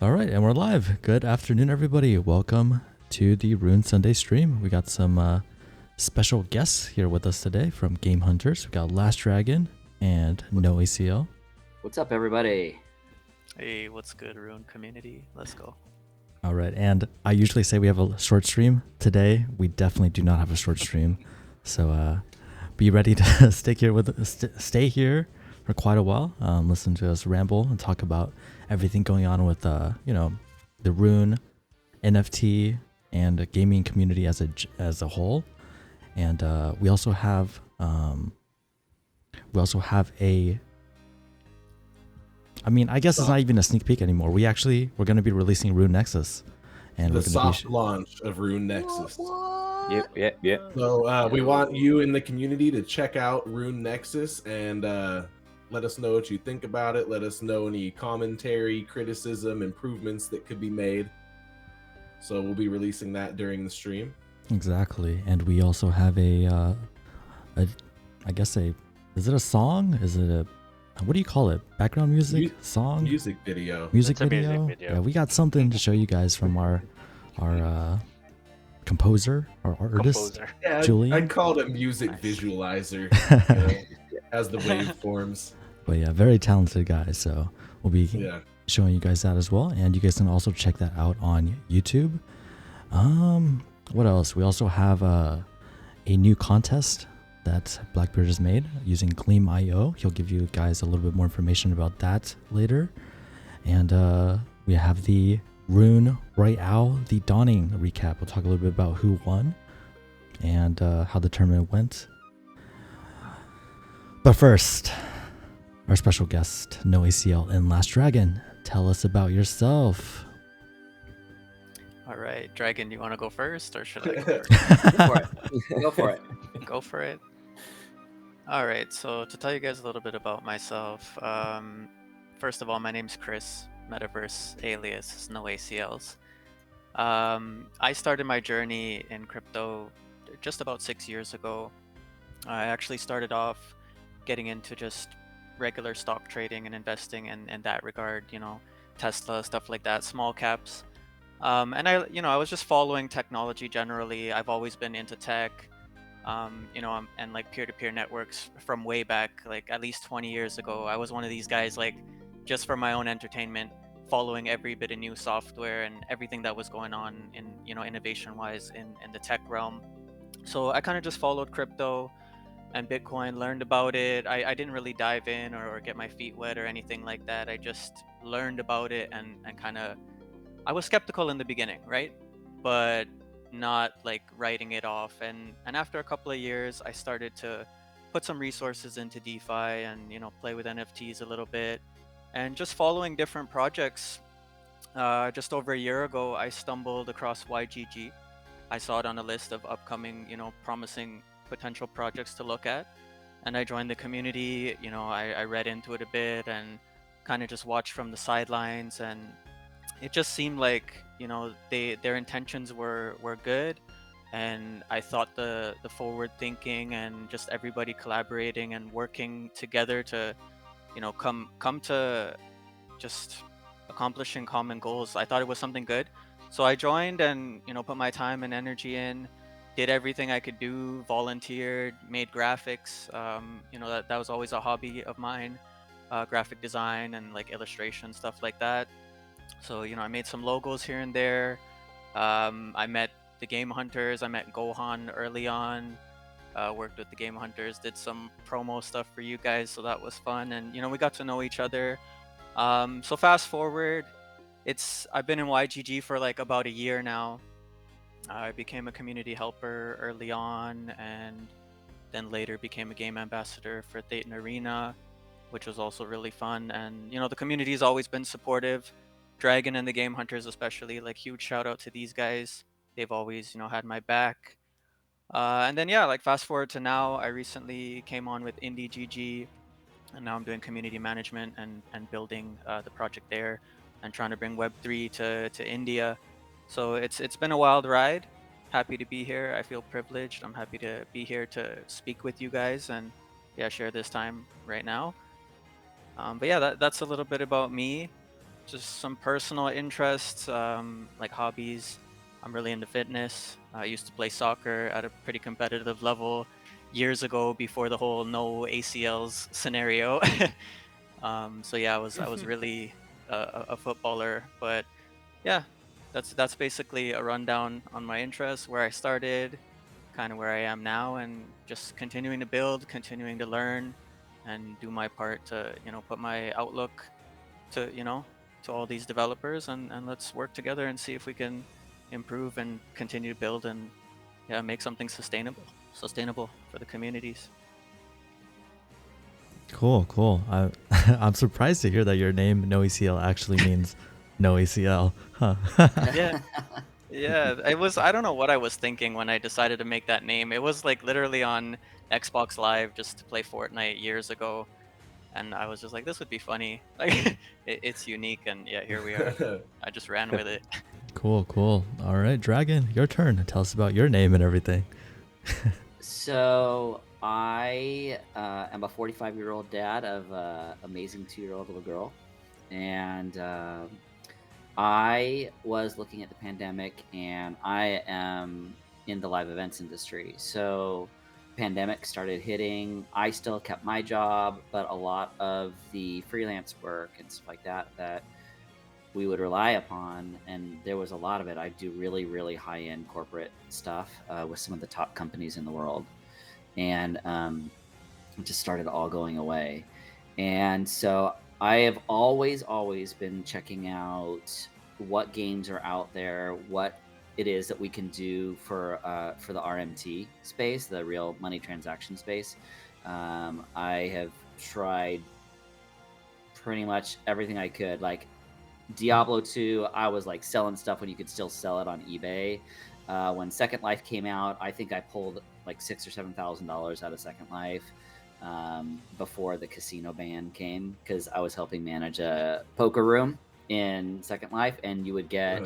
All right, and we're live. Good afternoon, everybody. Welcome to the Rune Sunday stream. We got some special guests here with us today from Game Hunters. We got Last Dragon and NOACL. What's up, everybody? Hey, what's good, Rune community? Let's go. All right, and I usually say we have a short stream. Today, we definitely do not have a short stream. So be ready to stay here for quite a while. Listen to us ramble and talk about everything going on with the Rune NFT and the gaming community as a whole. And we also have a, I mean, I guess it's not even a sneak peek anymore. We're going to be releasing Rune Nexus, and the we're going to soft launch of Rune Nexus. Yep. So we want you in the community to check out Rune Nexus and let us know what you think about it. Let us know any commentary, criticism, improvements that could be made. So we'll be releasing that during the stream. Exactly, and we also have is it a song? Is it a, what do you call it? Background music? Song? Music video. Music It's a video? music video. Yeah, we got something to show you guys from our composer, our artist, Composer. Yeah, Julian. I'd call it a music Nice. visualizer. As the waveforms. But yeah, very talented guy. So we'll be Yeah. showing you guys that as well, and you guys can also check that out on YouTube. What else? We also have a new contest that Blackbeard has made using Gleam.io. He'll give you guys a little bit more information about that later. And we have the Rune Royale, the Dawning recap. We'll talk a little bit about who won and how the tournament went. But first, our special guest, NOACL and Last Dragon. Tell us about yourself. All right, Dragon, you want to go first, or should I go first? Go for it. Go for it. Go for it. All right, so to tell you guys a little bit about myself, first of all, my name's Chris, Metaverse alias is NOACLs. I started my journey in crypto just about 6 years ago. I actually started off getting into just regular stock trading and investing in that regard, Tesla, stuff like that, small caps. And I was just following technology generally. I've always been into tech, and like peer-to-peer networks from way back, like at least 20 years ago. I was one of these guys, like, just for my own entertainment, following every bit of new software and everything that was going on in, innovation-wise in the tech realm. So I kind of just followed crypto and Bitcoin, learned about it. I didn't really dive in or get my feet wet or anything like that. I just learned about it and kind of, I was skeptical in the beginning, right? But not like writing it off. And after a couple of years, I started to put some resources into DeFi and, play with NFTs a little bit and just following different projects. Just over a year ago, I stumbled across YGG. I saw it on a list of upcoming, promising potential projects to look at. And I joined the community, I read into it a bit and kind of just watched from the sidelines, and it just seemed like, their intentions were good. And I thought the forward thinking and just everybody collaborating and working together to, come to just accomplishing common goals, I thought it was something good. So I joined and, put my time and energy in, did everything I could do, volunteered, made graphics. That was always a hobby of mine, graphic design and like illustration, stuff like that. So, I made some logos here and there. I met the Game Hunters. I met Gohan early on. Worked with the Game Hunters, did some promo stuff for you guys, so that was fun. And, we got to know each other. So fast forward, I've been in YGG for like about a year now. I became a community helper early on, and then later became a game ambassador for Thetan Arena, which was also really fun. And, the community's always been supportive. Dragon and the Game Hunters especially, like, huge shout out to these guys. They've always, had my back. And then, yeah, like, fast forward to now, I recently came on with Indie GG, and now I'm doing community management and building the project there and trying to bring Web3 to India. So it's been a wild ride. Happy to be here. I feel privileged. I'm happy to be here to speak with you guys and, yeah, share this time right now. But yeah, that's a little bit about me. just some personal interests, like hobbies. I'm really into fitness. I used to play soccer at a pretty competitive level years ago before the whole no ACLs scenario. So yeah, I was really a footballer. But yeah, that's basically a rundown on my interests, where I started, kind of where I am now, and just continuing to build, continuing to learn, and do my part to put my outlook to to all these developers, and let's work together and see if we can improve and continue to build and yeah, make something sustainable for the communities. Cool, cool. I'm surprised to hear that your name NoACL actually means no ACL. Huh. Yeah. Yeah, I don't know what I was thinking when I decided to make that name. It was like literally on Xbox Live just to play Fortnite years ago, and I was just like, this would be funny. Like it's unique, and yeah, here we are. I just ran with it. Cool, cool. All right, Dragon, your turn. Tell us about your name and everything. So I am a 45-year-old dad of an amazing 2-year-old little girl, and I was looking at the pandemic, and I am in the live events industry. So pandemic started hitting. I still kept my job, but a lot of the freelance work and stuff like that we would rely upon, and there was a lot of it. I do really, really high-end corporate stuff with some of the top companies in the world, and it just started all going away. And so I have always been checking out what games are out there, what it is that we can do for the RMT space, the real money transaction space. I have tried pretty much everything I could. Like Diablo 2, I was like selling stuff when you could still sell it on eBay. When Second Life came out, I think I pulled like $6,000 or $7,000 out of Second Life before the casino ban came, because I was helping manage a poker room in Second Life, and you would get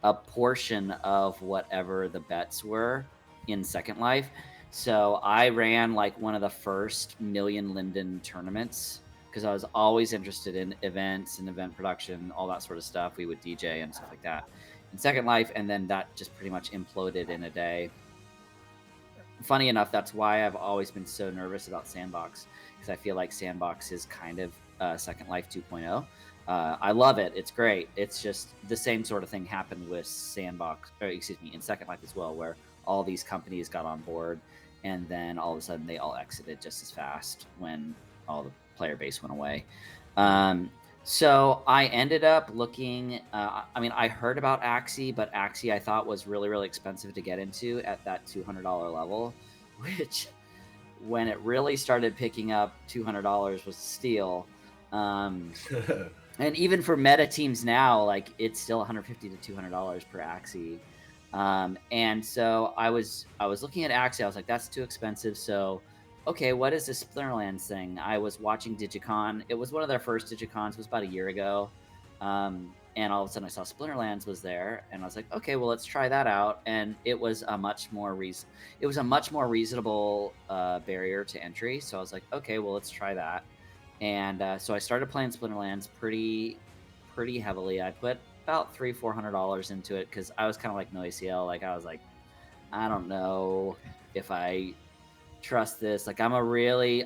a portion of whatever the bets were in Second Life. So I ran like one of the first Million Linden tournaments, because I was always interested in events and event production, all that sort of stuff. We would DJ and stuff like that in Second Life, and then that just pretty much imploded in a day. Funny enough, that's why I've always been so nervous about Sandbox, because I feel like Sandbox is kind of Second Life 2.0. I love it. It's great. It's just the same sort of thing happened with Sandbox, or excuse me, in Second Life as well, where all these companies got on board, and then all of a sudden they all exited just as fast when all the player base went away. So I ended up looking, I heard about Axie, but Axie I thought was really, really expensive to get into at that $200 level, which when it really started picking up, $200 was a steal. And even for meta teams now, like it's still $150 to $200 per Axie. And so I was looking at Axie, I was like, that's too expensive. So okay, what is this Splinterlands thing? I was watching Digicon. It was one of their first Digicons. It was about a year ago. And all of a sudden I saw Splinterlands was there, and I was like, okay, well, let's try that out. And it was a much more reasonable barrier to entry. So I was like, okay, well, let's try that. And so I started playing Splinterlands pretty heavily. I put about $300-400 into it, because I was kind of like NoACL. Like I was like, I don't know if I trust this. Like I'm really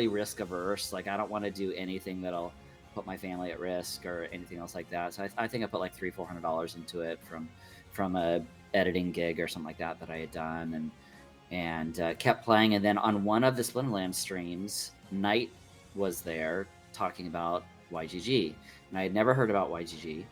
risk averse. Like I don't want to do anything that'll put my family at risk or anything else like that. So I think I put like $300-400 into it from a editing gig or something like that I had done, and kept playing. And then on one of the Splinterlands streams, Knight was there talking about YGG, and I had never heard about YGG.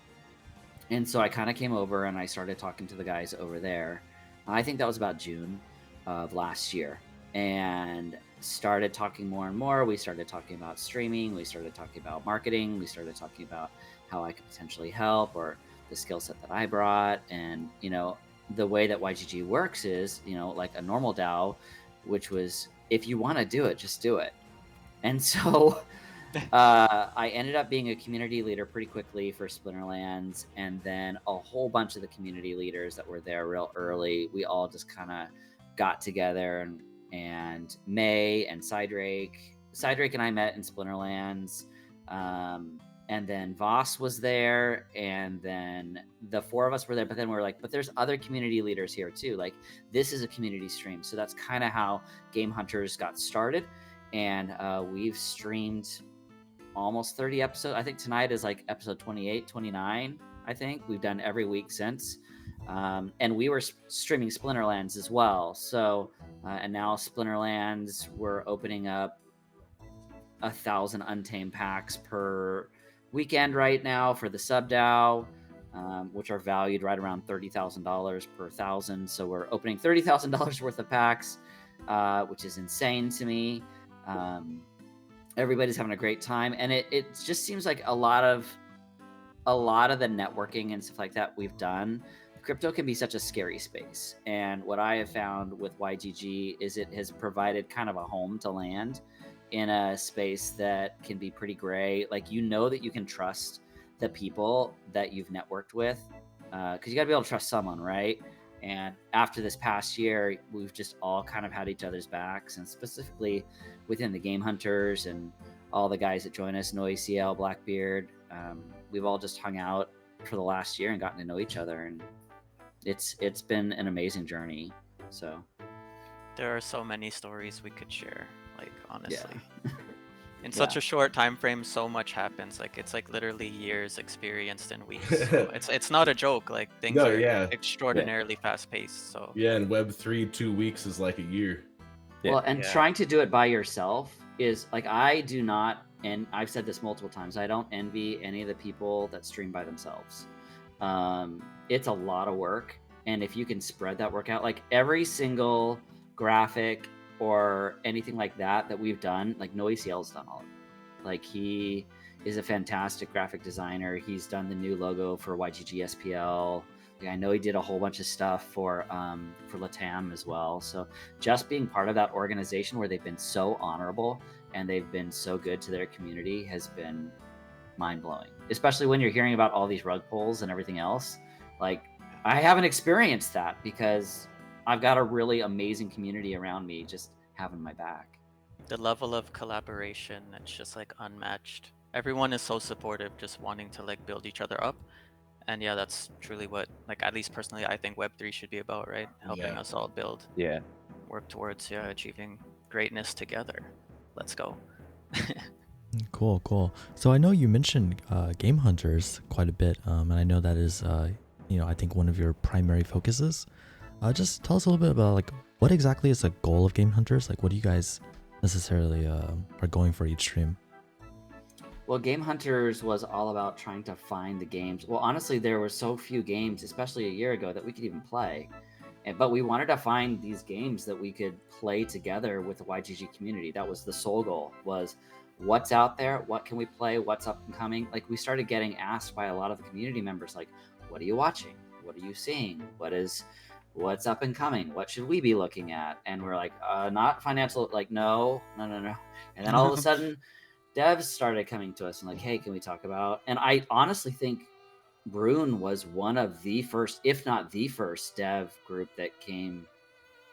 And so I kind of came over and I started talking to the guys over there. I think that was about June of last year, and started talking more and more. We started talking about streaming, we started talking about marketing, we started talking about how I could potentially help, or the skill set that I brought. And the way that YGG works is like a normal DAO, which was, if you want to do it, just do it. And so I ended up being a community leader pretty quickly for Splinterlands, and then a whole bunch of the community leaders that were there real early, we all just kind of got together, and May and Cydrake and I met in Splinterlands. and then Voss was there, and then the 4 of us were there. But then we were like, but there's other community leaders here too. Like, this is a community stream. So that's kind of how Game Hunters got started. And we've streamed almost 30 episodes. I think tonight is like episode 28, 29. I think we've done every week since. And we were streaming Splinterlands as well. So, and now Splinterlands, we're opening up 1,000 Untamed packs per weekend right now for the sub DAO, which are valued right around $30,000 per 1,000. So we're opening $30,000 worth of packs, which is insane to me. Everybody's having a great time, and it just seems like a lot of the networking and stuff like that we've done. Crypto can be such a scary space, and what I have found with YGG is it has provided kind of a home to land in a space that can be pretty gray. Like, you know that you can trust the people that you've networked with, because you got to be able to trust someone, right? And after this past year, we've just all kind of had each other's backs, and specifically within the Game Hunters and all the guys that join us, NOACL, Blackbeard, we've all just hung out for the last year and gotten to know each other, and it's been an amazing journey. So There are so many stories we could share, like, honestly. Yeah. In such a short time frame, so much happens. Like, it's like literally years experienced in weeks. So it's not a joke. Like, things are extraordinarily fast paced. So yeah, in Web3, 2 weeks is like a year. Well, and trying to do it by yourself is like, I do not, and I've said this multiple times, I don't envy any of the people that stream by themselves. It's a lot of work, and if you can spread that work out, like every single graphic or anything like that we've done, like NOACL's done all of it. Like, he is a fantastic graphic designer. He's done the new logo for YGG SPL. I know he did a whole bunch of stuff for Latam as well. So just being part of that organization where they've been so honorable and they've been so good to their community has been mind-blowing, especially when you're hearing about all these rug pulls and everything else. Like, I haven't experienced that because I've got a really amazing community around me just having my back. the level of collaboration, it's just like unmatched. Everyone is so supportive, just wanting to like build each other up. And yeah, that's truly what, like, at least personally, I think Web3 should be about, right? Helping us all build, work towards achieving greatness together. Let's go. Cool. So I know you mentioned Game Hunters quite a bit, and I know that is, I think one of your primary focuses. Just tell us a little bit about, like, what exactly is the goal of Game Hunters? Like, what do you guys necessarily are going for each stream? Well, Game Hunters was all about trying to find the games. Well, honestly, there were so few games, especially a year ago, that we could even play. But we wanted to find these games that we could play together with the YGG community. That was the sole goal, was what's out there, what can we play, what's up and coming. Like, we started getting asked by a lot of the community members, like, what are you watching? What are you seeing? What's up and coming? What should we be looking at? And we're like, not financial, like, no. And then all of a sudden, devs started coming to us and like, hey, can we talk about? And I honestly think Brune was one of the first, if not the first, dev group that came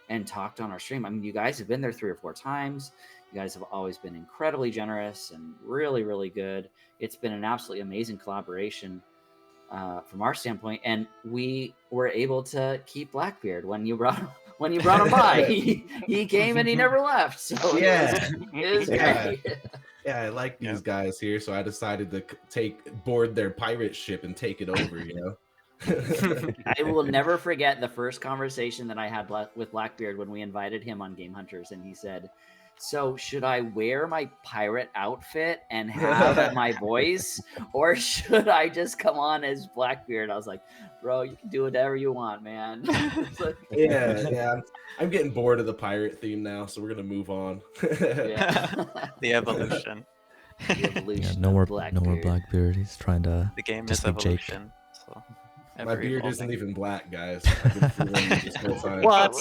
and talked on our stream. I mean, you guys have been there 3 or 4 times. You guys have always been incredibly generous and really, really good. It's been an absolutely amazing collaboration from our standpoint, and we were able to keep Blackbeard when you brought him by. he came and he never left. So it was great. Yeah, I like these guys here, so I decided to board their pirate ship and take it over, you know? I will never forget the first conversation that I had with Blackbeard when we invited him on Game Hunters, and he said, so should I wear my pirate outfit and have my voice, or should I just come on as Blackbeard? I was like, bro, you can do whatever you want, man. Yeah. I'm getting bored of the pirate theme now, so we're gonna move on. The evolution. No more Blackbeard. He's trying to. The game just is be Jake. evolution. So my beard isn't even black, guys. What?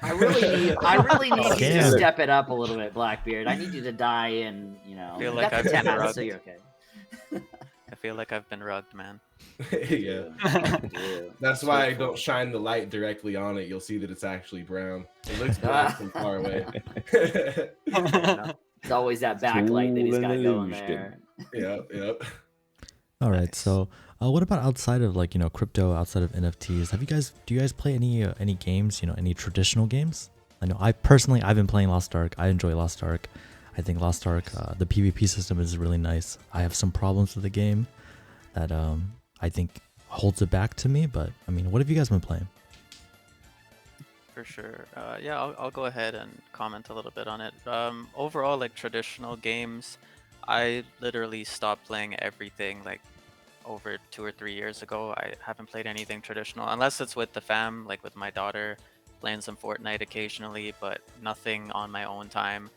I really need you to step it up a little bit, Blackbeard. I need you to dye in, I feel like I've been rugged. So you're okay. I feel like I've been rugged, man. Yeah. That's why I don't shine the light directly on it. You'll see that it's actually brown. It looks black from far away. It's always that backlight that he's got going there. Yep. All right. Nice. So, what about outside of like crypto, outside of NFTs? Do you guys play any games? Any traditional games? I know I've been playing Lost Ark. I enjoy Lost Ark. I think Lost Ark, the PvP system is really nice. I have some problems with the game that I think holds it back to me. But I mean, what have you guys been playing? For sure. Yeah, I'll go ahead and comment a little bit on it. Overall, like traditional games, I literally stopped playing everything like over 2 or 3 years ago. I haven't played anything traditional unless it's with the fam, like with my daughter, playing some Fortnite occasionally, but nothing on my own time.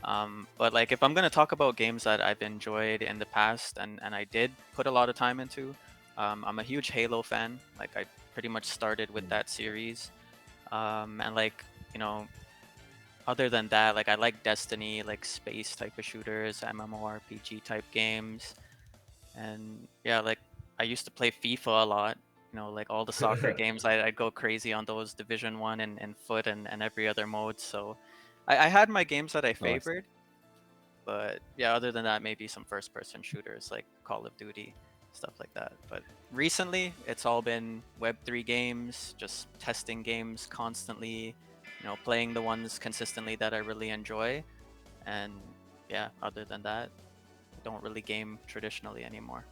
But like if I'm gonna talk about games that I've enjoyed in the past and I did put a lot of time into, I'm a huge Halo fan. Like I pretty much started with that series. And like, you know, other than that, like I like Destiny, like space type of shooters, MMORPG type games. And yeah, like I used to play FIFA a lot. Like all the soccer games, I'd go crazy on those Division 1 and foot and every other mode. So I had my games that I favored. But yeah, other than that, maybe some first person shooters like Call of Duty, stuff like that. But recently, it's all been Web3 games, just testing games constantly, playing the ones consistently that I really enjoy. And yeah, other than that, I don't really game traditionally anymore.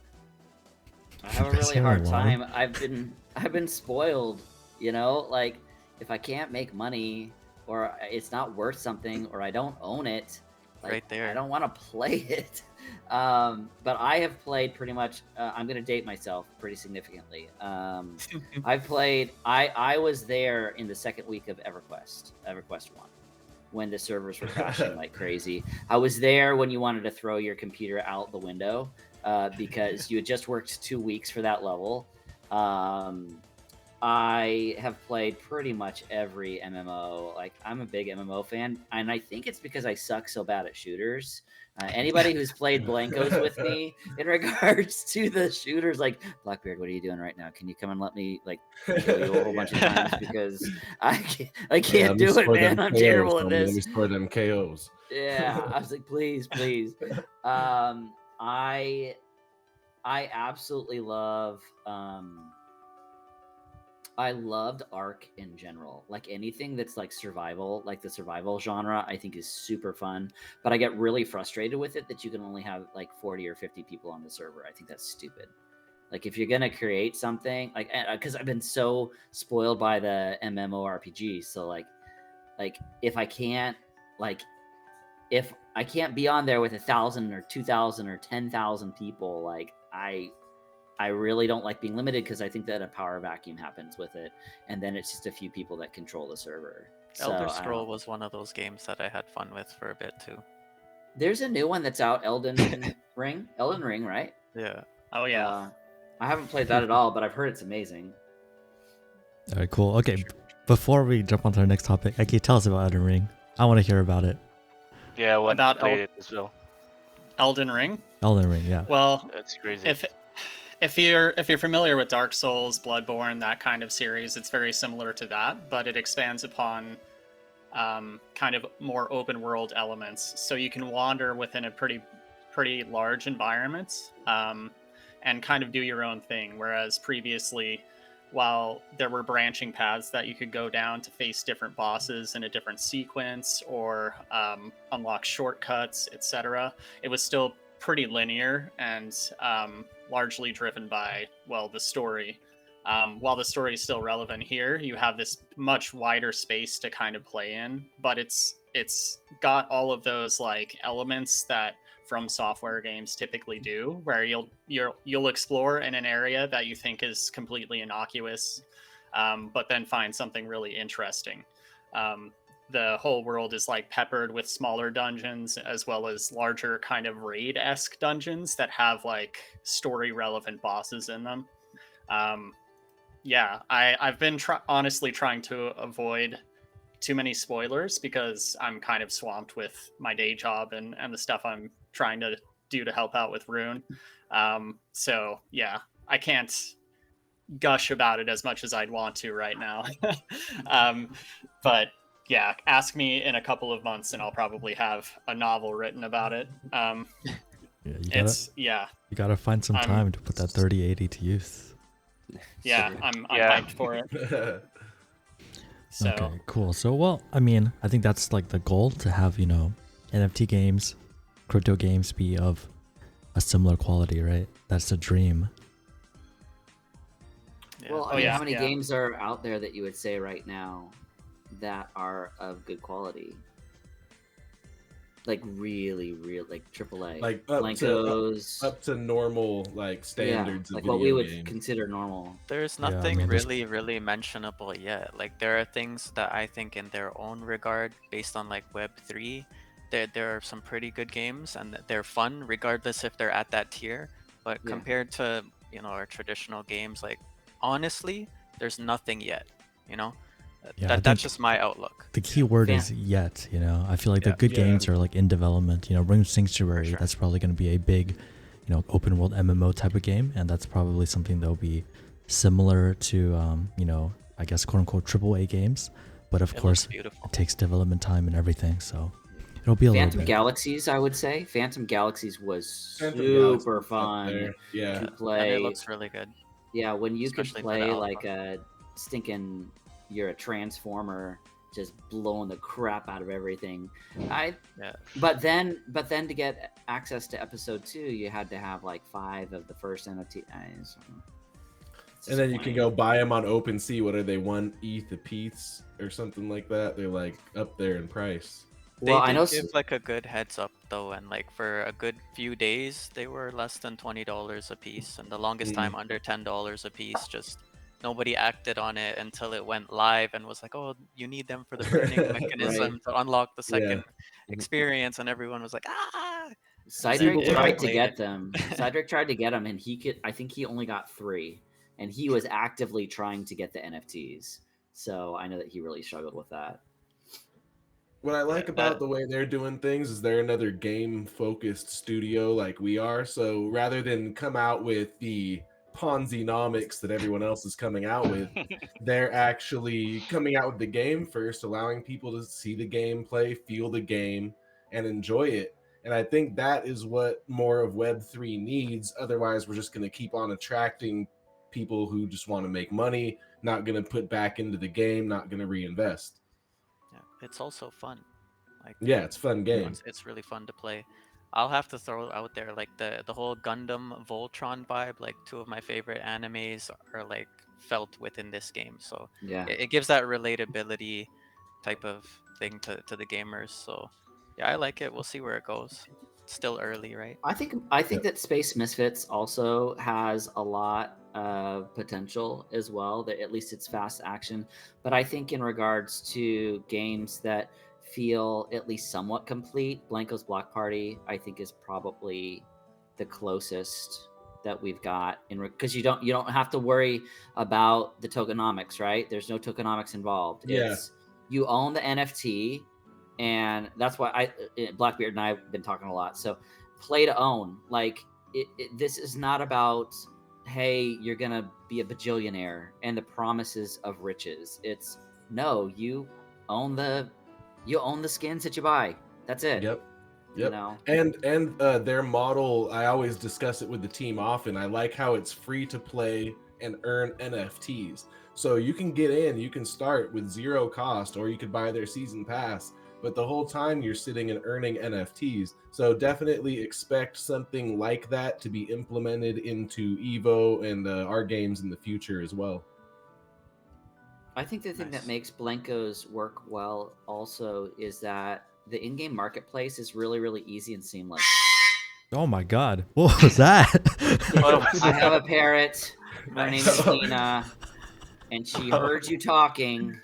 I have a You guys really are hard alone. time. I've been spoiled, like if I can't make money or it's not worth something or I don't own it, like Right I there. don't want to play it. But I have played pretty much. I'm gonna date myself pretty significantly. I've played. I was there in the second week of EverQuest 1, when the servers were crashing like crazy. I was there when you wanted to throw your computer out the window because you had just worked 2 weeks for that level. I have played pretty much every MMO. Like, I'm a big MMO fan, and I think it's because I suck so bad at shooters. Anybody who's played Blankos with me in regards to the shooters, like, Blackbeard, what are you doing right now? Can you come and let me, like, kill you a whole bunch of times? Because I can't do it, man. I'm terrible at Let me this. score them KOs. Yeah, I was like, please. I absolutely love I loved Ark in general. Like anything that's like survival, like the survival genre, I think is super fun. But I get really frustrated with it that you can only have like 40 or 50 people on the server. I think that's stupid. Like if you're gonna create something, like because I've been so spoiled by the MMORPG, so like if I can't like if I can't be on there with 1,000 or 2,000 or 10,000 people, like I really don't like being limited because I think that a power vacuum happens with it, and then it's just a few people that control the server. Elder Scroll was one of those games that I had fun with for a bit too. There's a new one that's out, Elden Ring, right? Yeah. Oh yeah. I haven't played that at all, but I've heard it's amazing. All right, cool. Okay, before we jump on to our next topic, Eki, tell us about Elden Ring. I want to hear about it. Yeah, what about played it as well. Elden Ring. Elden Ring, yeah. Well, That's crazy. if you're familiar with Dark Souls, Bloodborne, that kind of series, it's very similar to that, but it expands upon kind of more open world elements. So you can wander within a pretty large environment and kind of do your own thing. Whereas previously, while there were branching paths that you could go down to face different bosses in a different sequence or unlock shortcuts, etc., it was still pretty linear and largely driven by, well, the story. While the story is still relevant here, you have this much wider space to kind of play in, but it's got all of those like elements that From Software games typically do, where you'll explore in an area that you think is completely innocuous, but then find something really interesting. The whole world is like peppered with smaller dungeons as well as larger kind of raid-esque dungeons that have like story relevant bosses in them. Yeah, I've been honestly trying to avoid too many spoilers because I'm kind of swamped with my day job and the stuff I'm trying to do to help out with Rune. So yeah, I can't gush about it as much as I'd want to right now. But yeah, ask me in a couple of months and I'll probably have a novel written about it. You gotta find some time to put that 3080 to use. Yeah, I'm hyped for it. So Okay, cool. So, well, I mean, I think that's like the goal, to have, NFT games, crypto games be of a similar quality, right? That's the dream. Yeah. Well, I mean, how many games are out there that you would say right now that are of good quality? Like really, like AAA, like Blankos, up to normal like standards, like of what we would game. consider normal. There's Yeah, I nothing mean, really mentionable yet. Like there are things that I think in their own regard, based on like Web3, there are some pretty good games and they're fun regardless if they're at that tier. But Yeah. compared to our traditional games, like honestly, there's nothing yet. Yeah, I That's think just my outlook. the key word is yet. I feel like the good games are like in development. Ring Sanctuary, sure. that's probably going to be a big, open world MMO type of game, and that's probably something that'll be similar to, I guess quote unquote AAA games. But of course, it takes development time and everything, so it'll be a little bit. Phantom Galaxies, I would say. Phantom Galaxies was super fun to play. And it looks really good. Yeah, when you could Especially for play the like a stinking, you're a transformer, just blowing the crap out of everything. But then to get access to episode 2, you had to have like 5 of the first NFT. And then you can go buy them on OpenSea. What are they, 1 ETH a piece or something like that? They're like up there in price. Well, I know give like a good heads up though, and like for a good few days they were less than $20 a piece, and the longest time under $10 a piece. Just nobody acted on it until it went live and was like, oh, you need them for the burning mechanism to unlock the second experience, and everyone was like, ah. Cydric tried to get them. Cydric tried to get them, and I think he only got 3, and he was actively trying to get the NFTs. So I know that he really struggled with that. What I like about the way they're doing things is they're another game-focused studio like we are. So rather than come out with the Ponzi-nomics that everyone else is coming out with, they're actually coming out with the game first, allowing people to see the gameplay, feel the game, and enjoy it. And I think that is what more of Web3 needs. Otherwise, we're just going to keep on attracting people who just want to make money, not going to put back into the game, not going to reinvest. It's also fun. It's a fun game. It's really fun to play. I'll have to throw out there like the whole Gundam Voltron vibe. Like 2 of my favorite animes are like felt within this game. So it gives that relatability type of thing to the gamers. So I like it. We'll see where it goes. It's still early, right? I think that Space Misfits also has a lot of potential as well. That at least it's fast action. But I think in regards to games that feel at least somewhat complete, Blanco's Block Party I think is probably the closest that we've got, because you don't have to worry about the tokenomics, right? There's no tokenomics involved. It's you own the NFT. And that's why Blackbeard and I have been talking a lot. So play to own. Like this is not about, hey, you're gonna be a bajillionaire and the promises of riches. It's no, you own the skins that you buy. That's it. Yep. And their model, I always discuss it with the team often. I like how it's free to play and earn NFTs. So you can get in, you can start with 0 cost, or you could buy their season pass. But the whole time you're sitting and earning NFTs. So definitely expect something like that to be implemented into Evo and our games in the future as well. I think the thing that makes Blankos work well also is that the in-game marketplace is really, really easy and seamless. Oh my god, what was that? I have a parrot. Her name is Tina, and she heard you talking.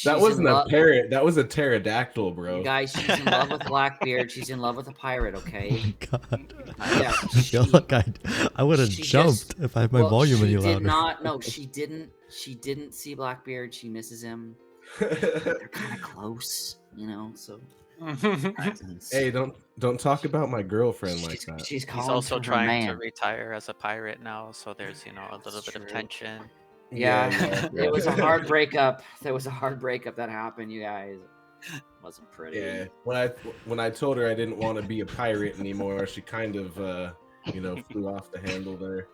That wasn't a parrot. That was a pterodactyl, bro. You guys, she's in love with Blackbeard. She's in love with a pirate, okay? Oh my god. Look, I would have jumped if I had my volume any louder. She did not. No, she didn't. She didn't see Blackbeard. She misses him. They're kind of close, so. Hey, don't talk about my girlfriend like that. He's also trying to retire as a pirate now, so there's a little bit of tension. Yeah, it was a hard breakup. There was a hard breakup that happened, you guys. Wasn't pretty. Yeah, when I told her I didn't want to be a pirate anymore, she kind of flew off the handle there.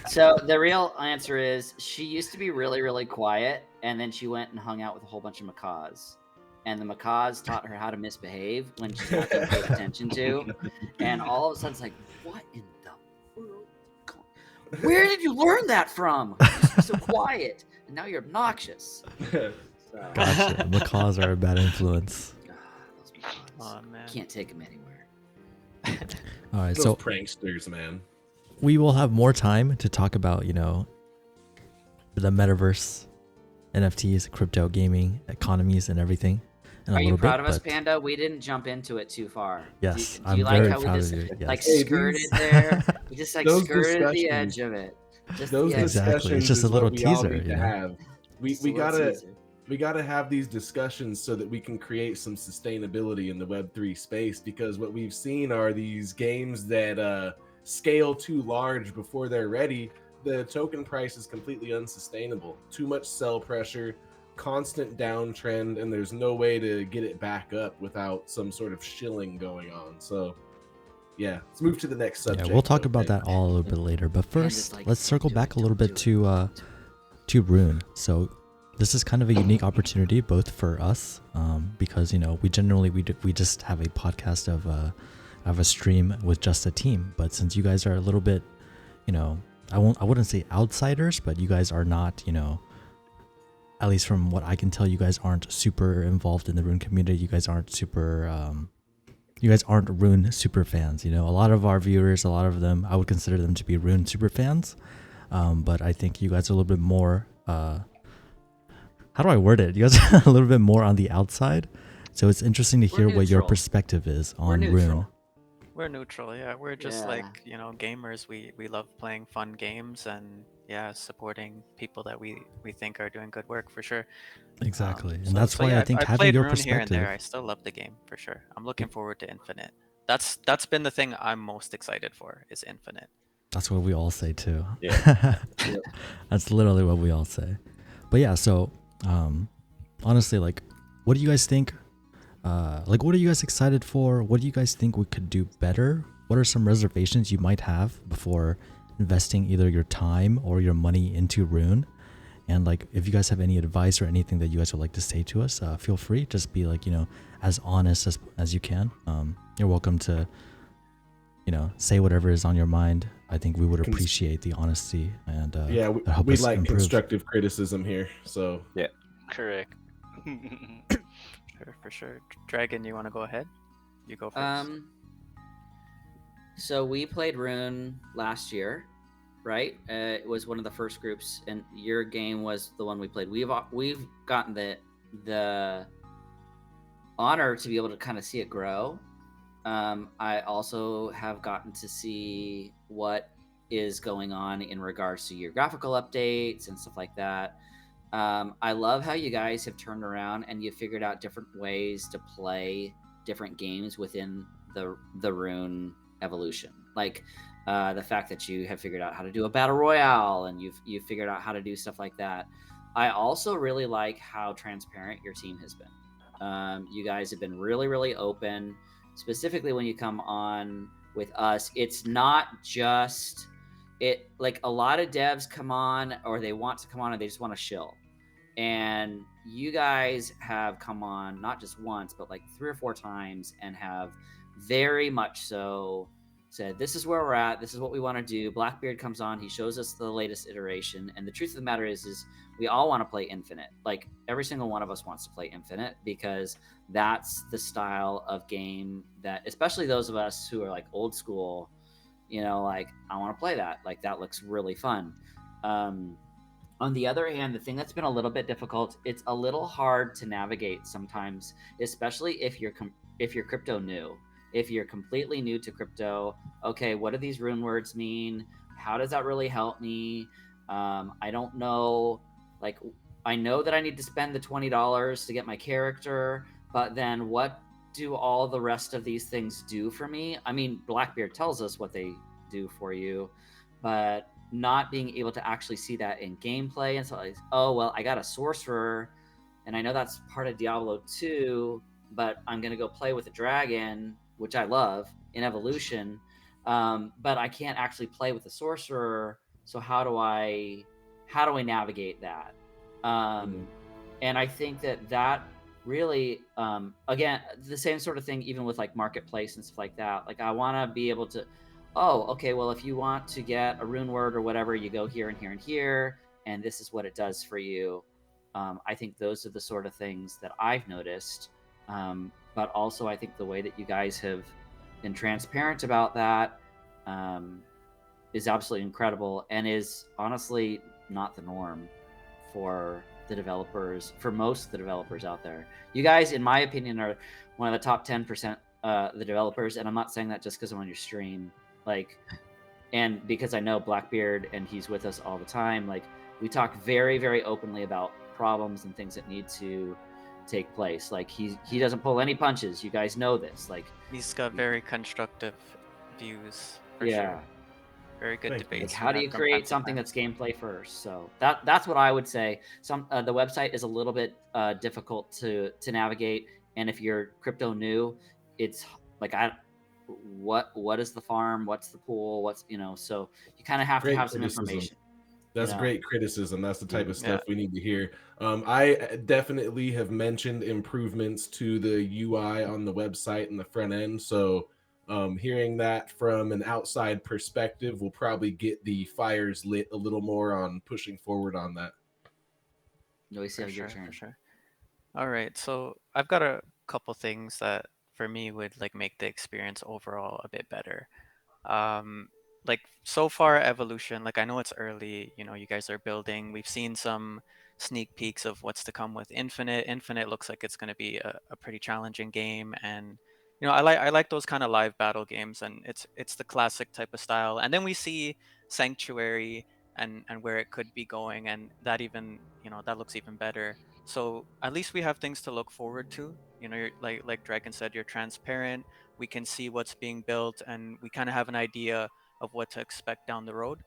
So the real answer is she used to be really, really quiet, and then she went and hung out with a whole bunch of macaws. And the macaws taught her how to misbehave when she's not being paid attention to. And all of a sudden, it's like, what in the world? Where did you learn that from? You used to be so quiet, and now you're obnoxious. So, Gotcha. Macaws are a bad influence. those macaws. Oh man. Can't take them anywhere. All right, Those so pranksters, man. we will have more time to talk about, the metaverse, NFTs, crypto gaming, economies, and everything. In Are a you little proud bit, of us, but Panda? We didn't jump into it too far. Yes, do I'm you like very how proud we of just you. Yes. like Hey, skirted these- there? We just like those skirted the discussions- edge of it. Just Those the edge. Exactly. It's discussions just a is little what we all teaser, need to have. We Just a little gotta teaser. we gotta have these discussions so that we can create some sustainability in the Web3 space, because what we've seen are these games that scale too large before they're ready. The token price is completely unsustainable. Too much sell pressure, constant downtrend, and there's no way to get it back up without some sort of shilling going on. So yeah, let's move to the next subject. Yeah, we'll talk about okay? that all a little bit later. But Panda's first, like, let's "Don't circle do back it, a little don't bit do it, to Rune. So this is kind of a unique opportunity both for us, because we just have a podcast of a stream with just a team. But since you guys are a little bit, I wouldn't say outsiders, but you guys are not, at least from what I can tell, you guys aren't super involved in the Rune community. You guys aren't Rune super fans. A lot of our viewers, a lot of them, I would consider them to be Rune super fans. But I think you guys are a little bit more, how do I word it? You guys are a little bit more on the outside. So it's interesting to We're hear what your neutral. perspective is We're on neutral. Rune. We're neutral, yeah. We're just Yeah. like, gamers. We love playing fun games and supporting people that we think are doing good work for sure. Exactly. And So- that's so why yeah, I think I've having played your Rune here and perspective. there. I still love the game for sure. I'm looking forward to Infinite. That's been the thing I'm most excited for is Infinite. That's what we all say too. Yeah. That's literally what we all say. But yeah, so honestly, like, what do you guys think? What are you guys excited for? What do you guys think we could do better? What are some reservations you might have before investing either your time or your money into Rune? And like, if you guys have any advice or anything that you guys would like to say to us, feel free. Just be like, as honest as you can. You're welcome to, say whatever is on your mind. I think we would appreciate the honesty and Yeah, help we us like improve. constructive criticism here. So Correct. Sure, for sure. Dragon, you want to go ahead? You go first. So we played Rune last year, right? It was one of the first groups, and your game was the one we played. We've gotten the honor to be able to kind of see it grow. I also have gotten to see what is going on in regards to your graphical updates and stuff like that. I love how you guys have turned around and you figured out different ways to play different games within the Rune evolution. Like the fact that you have figured out how to do a battle royale and you've figured out how to do stuff like that. I also really like how transparent your team has been. You guys have been really, really open. Specifically when you come on with us, it's not just it, like a lot of devs come on or they want to come on and they just want to shill. And you guys have come on not just once, but like 3 or 4 times and have very much so said, this is where we're at. This is what we want to do. Blackbeard comes on. He shows us the latest iteration. And the truth of the matter is we all want to play Infinite. Like every single one of us wants to play Infinite because that's the style of game that, especially those of us who are like old school, like I want to play that. Like that looks really fun. On the other hand, the thing that's been a little bit difficult, it's a little hard to navigate sometimes, especially if you're crypto new. If you're completely new to crypto, okay, what do these rune words mean? How does that really help me? I don't know. Like, I know that I need to spend the $20 to get my character, but then what do all the rest of these things do for me? I mean, Blackbeard tells us what they do for you, but not being able to actually see that in gameplay and so like, oh well, I got a sorcerer and I know that's part of Diablo 2, but I'm gonna go play with a dragon, which I love in Evolution, but I can't actually play with a sorcerer. So how do I navigate that? And I think that really, again, the same sort of thing, even with like marketplace and stuff like that. Like I want to be able to, oh, okay, well, if you want to get a rune word or whatever, you go here and here and here, and this is what it does for you. I think those are the sort of things that I've noticed. But also, I think the way that you guys have been transparent about that is absolutely incredible, and is honestly not the norm for the developers, for most of the developers out there. You guys, in my opinion, are one of the top 10% the developers, and I'm not saying that just because I'm on your stream, like, and because I know Blackbeard and he's with us all the time. Like, we talk very, very openly about problems and things that need to take place. Like, he doesn't pull any punches. You guys know this. Like, He's got very constructive views, for yeah. sure. Very good Thank you. debates. Like, how do you create something that's gameplay first? So that's what I would say. The website is a little bit difficult to navigate, and if you're crypto new, it's like what is the farm? What's the pool? What's, so you kind of have to have some information. That's great criticism. That's the type of stuff we need to hear. I definitely have mentioned improvements to the UI on the website and the front end. So hearing that from an outside perspective will probably get the fires lit a little more on pushing forward on that. No, For sure. All right, so I've got a couple things that for me would like make the experience overall a bit better. Like so far Evolution, like I know it's early, you guys are building. We've seen some sneak peeks of what's to come with Infinite. Infinite looks like it's going to be a pretty challenging game, and I like those kind of live battle games, and it's the classic type of style. And then we see Sanctuary and where it could be going, and that even that looks even better. So at least we have things to look forward to. You're, like Dragon said, you're transparent. We can see what's being built, and we kind of have an idea of what to expect down the road.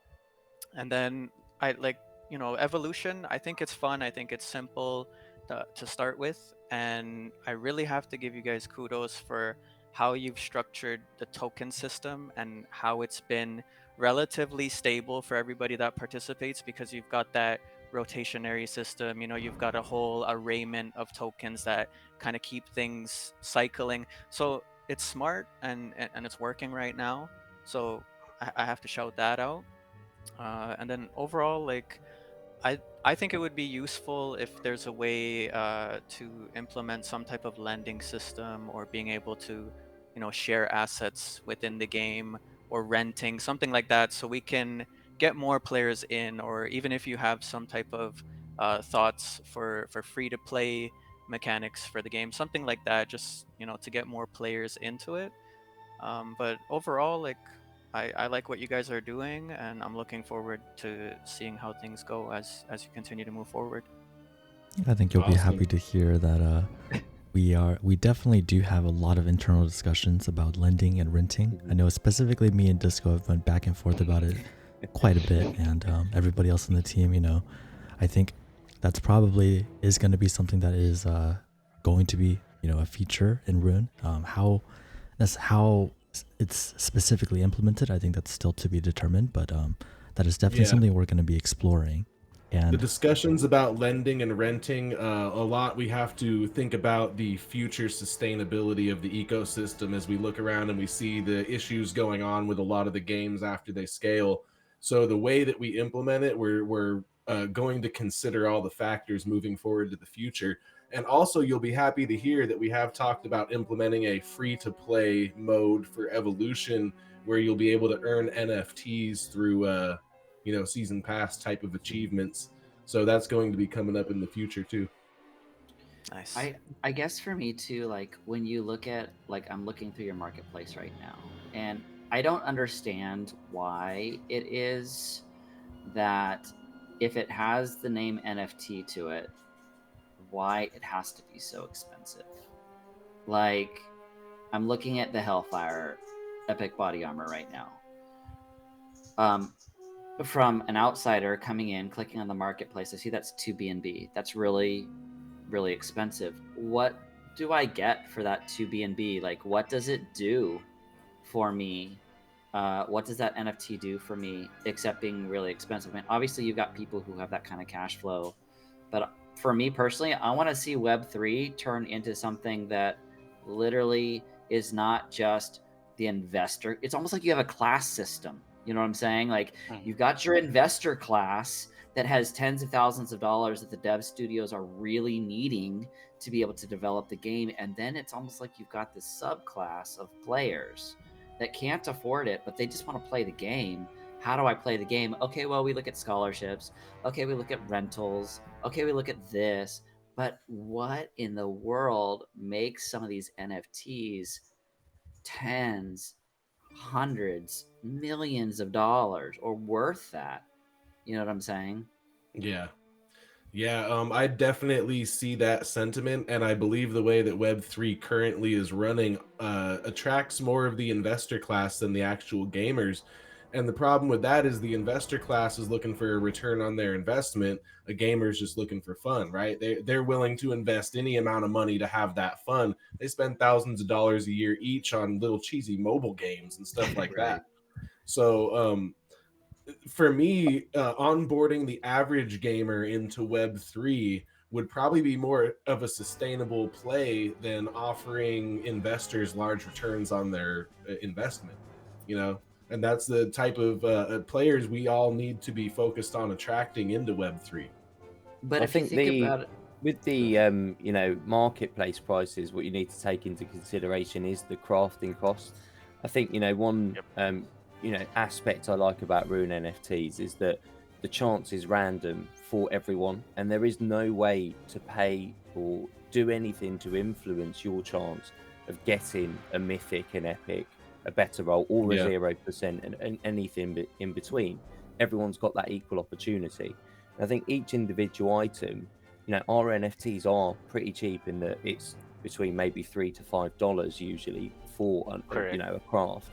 And then I like, Evolution. I think it's fun. I think it's simple to start with, and I really have to give you guys kudos for how you've structured the token system and how it's been relatively stable for everybody that participates, because you've got that rotationary system. You've got a whole arrayment of tokens that kind of keep things cycling. So it's smart, and it's working right now. So I have to shout that out. And then overall, like, I think it would be useful if there's a way to implement some type of lending system, or being able to, share assets within the game, or renting, something like that, so we can get more players in. Or even if you have some type of thoughts for free to play mechanics for the game, something like that, just to get more players into it. But overall, like, I like what you guys are doing, and I'm looking forward to seeing how things go as you continue to move forward. I think you'll be Awesome. happy to hear that we definitely do have a lot of internal discussions about lending and renting. I know specifically me and Disco have went back and forth about it quite a bit, and everybody else in the team, I think that's probably is going to be something that is going to be, a feature in Rune. How it's specifically implemented, I think that's still to be determined, but that is definitely something we're going to be exploring. And the discussions about lending and renting, a lot we have to think about the future sustainability of the ecosystem as we look around and we see the issues going on with a lot of the games after they scale. So the way that we implement it, we're going to consider all the factors moving forward to the future. And also, you'll be happy to hear that we have talked about implementing a free-to-play mode for Evolution, where you'll be able to earn NFTs through season pass type of achievements. So that's going to be coming up in the future too. Nice. I guess for me too, like when you look at, like, I'm looking through your marketplace right now, and I don't understand why it is that if it has the name NFT to it, why it has to be so expensive. Like, I'm looking at the Hellfire Epic Body Armor right now. From an outsider coming in, clicking on the marketplace, I see that's 2 BNB. That's really really expensive. What do I get for that 2B&B? Like, what does it do for me? What does that NFT do for me, except being really expensive? I mean, obviously, you've got people who have that kind of cash flow, but for me personally, I want to see Web3 turn into something that literally is not just the investor. It's almost like you have a class system. You know what I'm saying? Like, you've got your investor class that has tens of thousands of dollars that the dev studios are really needing to be able to develop the game. And then it's almost like you've got this subclass of players that can't afford it, but they just want to play the game. How do I play the game? Okay, well, we look at scholarships. Okay, we look at rentals. Okay, we look at this. But what in the world makes some of these NFTs tens, hundreds, millions of dollars or worth that? You know what I'm saying? Yeah. Yeah, I definitely see that sentiment, and I believe the way that Web3 currently is running attracts more of the investor class than the actual gamers. And the problem with that is the investor class is looking for a return on their investment. A gamer's just looking for fun, right? They're willing to invest any amount of money to have that fun. They spend thousands of dollars a year each on little cheesy mobile games and stuff like Right. that. So, for me, onboarding the average gamer into Web3 would probably be more of a sustainable play than offering investors large returns on their investment, you know? And that's the type of players we all need to be focused on attracting into Web3. But I if you think think about it, with the marketplace prices, what you need to take into consideration is the crafting cost. I think one aspect I like about Rune NFTs is that the chance is random for everyone, and there is no way to pay or do anything to influence your chance of getting a mythic, an epic, a better roll, or a Yeah. 0%, and anything in between. Everyone's got that equal opportunity. I think each individual item, our NFTs are pretty cheap in that it's between maybe $3 to $5 usually for a craft.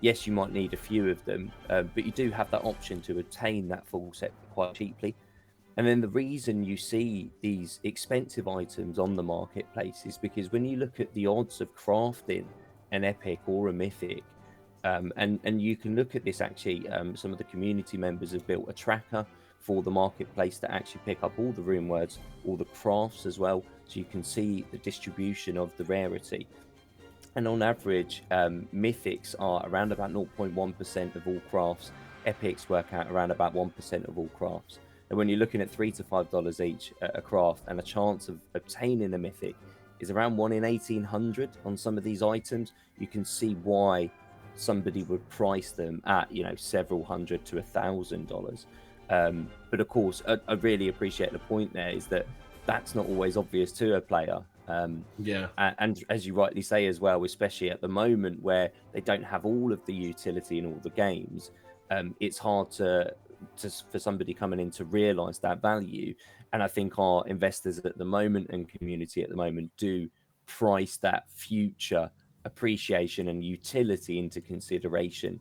Yes, you might need a few of them, but you do have that option to obtain that full set quite cheaply. And then the reason you see these expensive items on the marketplace is because when you look at the odds of crafting an epic or a mythic, and you can look at this actually, some of the community members have built a tracker for the marketplace to actually pick up all the rune words, all the crafts as well, so you can see the distribution of the rarity. And on average, mythics are around about 0.1% of all crafts. Epics work out around about 1% of all crafts. And when you're looking at $3 to $5 each a craft, and a chance of obtaining a mythic is around 1 in 1,800 on some of these items, you can see why somebody would price them at several hundred to $1,000. But of course, I really appreciate the point there is that that's not always obvious to a player. Yeah. And as you rightly say as well, especially at the moment where they don't have all of the utility in all the games, it's hard for somebody coming in to realize that value. And I think our investors at the moment and community at the moment do price that future appreciation and utility into consideration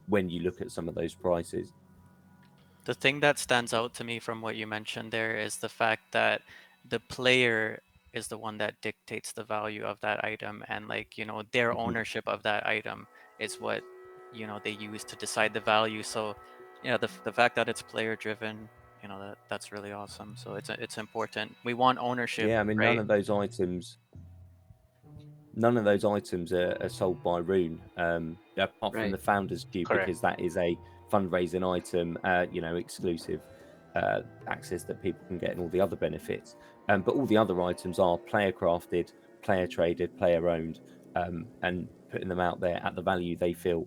when you look at some of those prices. The thing that stands out to me from what you mentioned there is the fact that the player is the one that dictates the value of that item, and their ownership of that item is what they use to decide the value. So the fact that it's player driven, that's really awesome. So it's important. We want ownership. Yeah, I mean, right? none of those items are sold by Rune, apart from Right. the Founders Cube, Correct. because that is a fundraising item, exclusive access that people can get and all the other benefits. But all the other items are player crafted, player traded, player owned, and putting them out there at the value they feel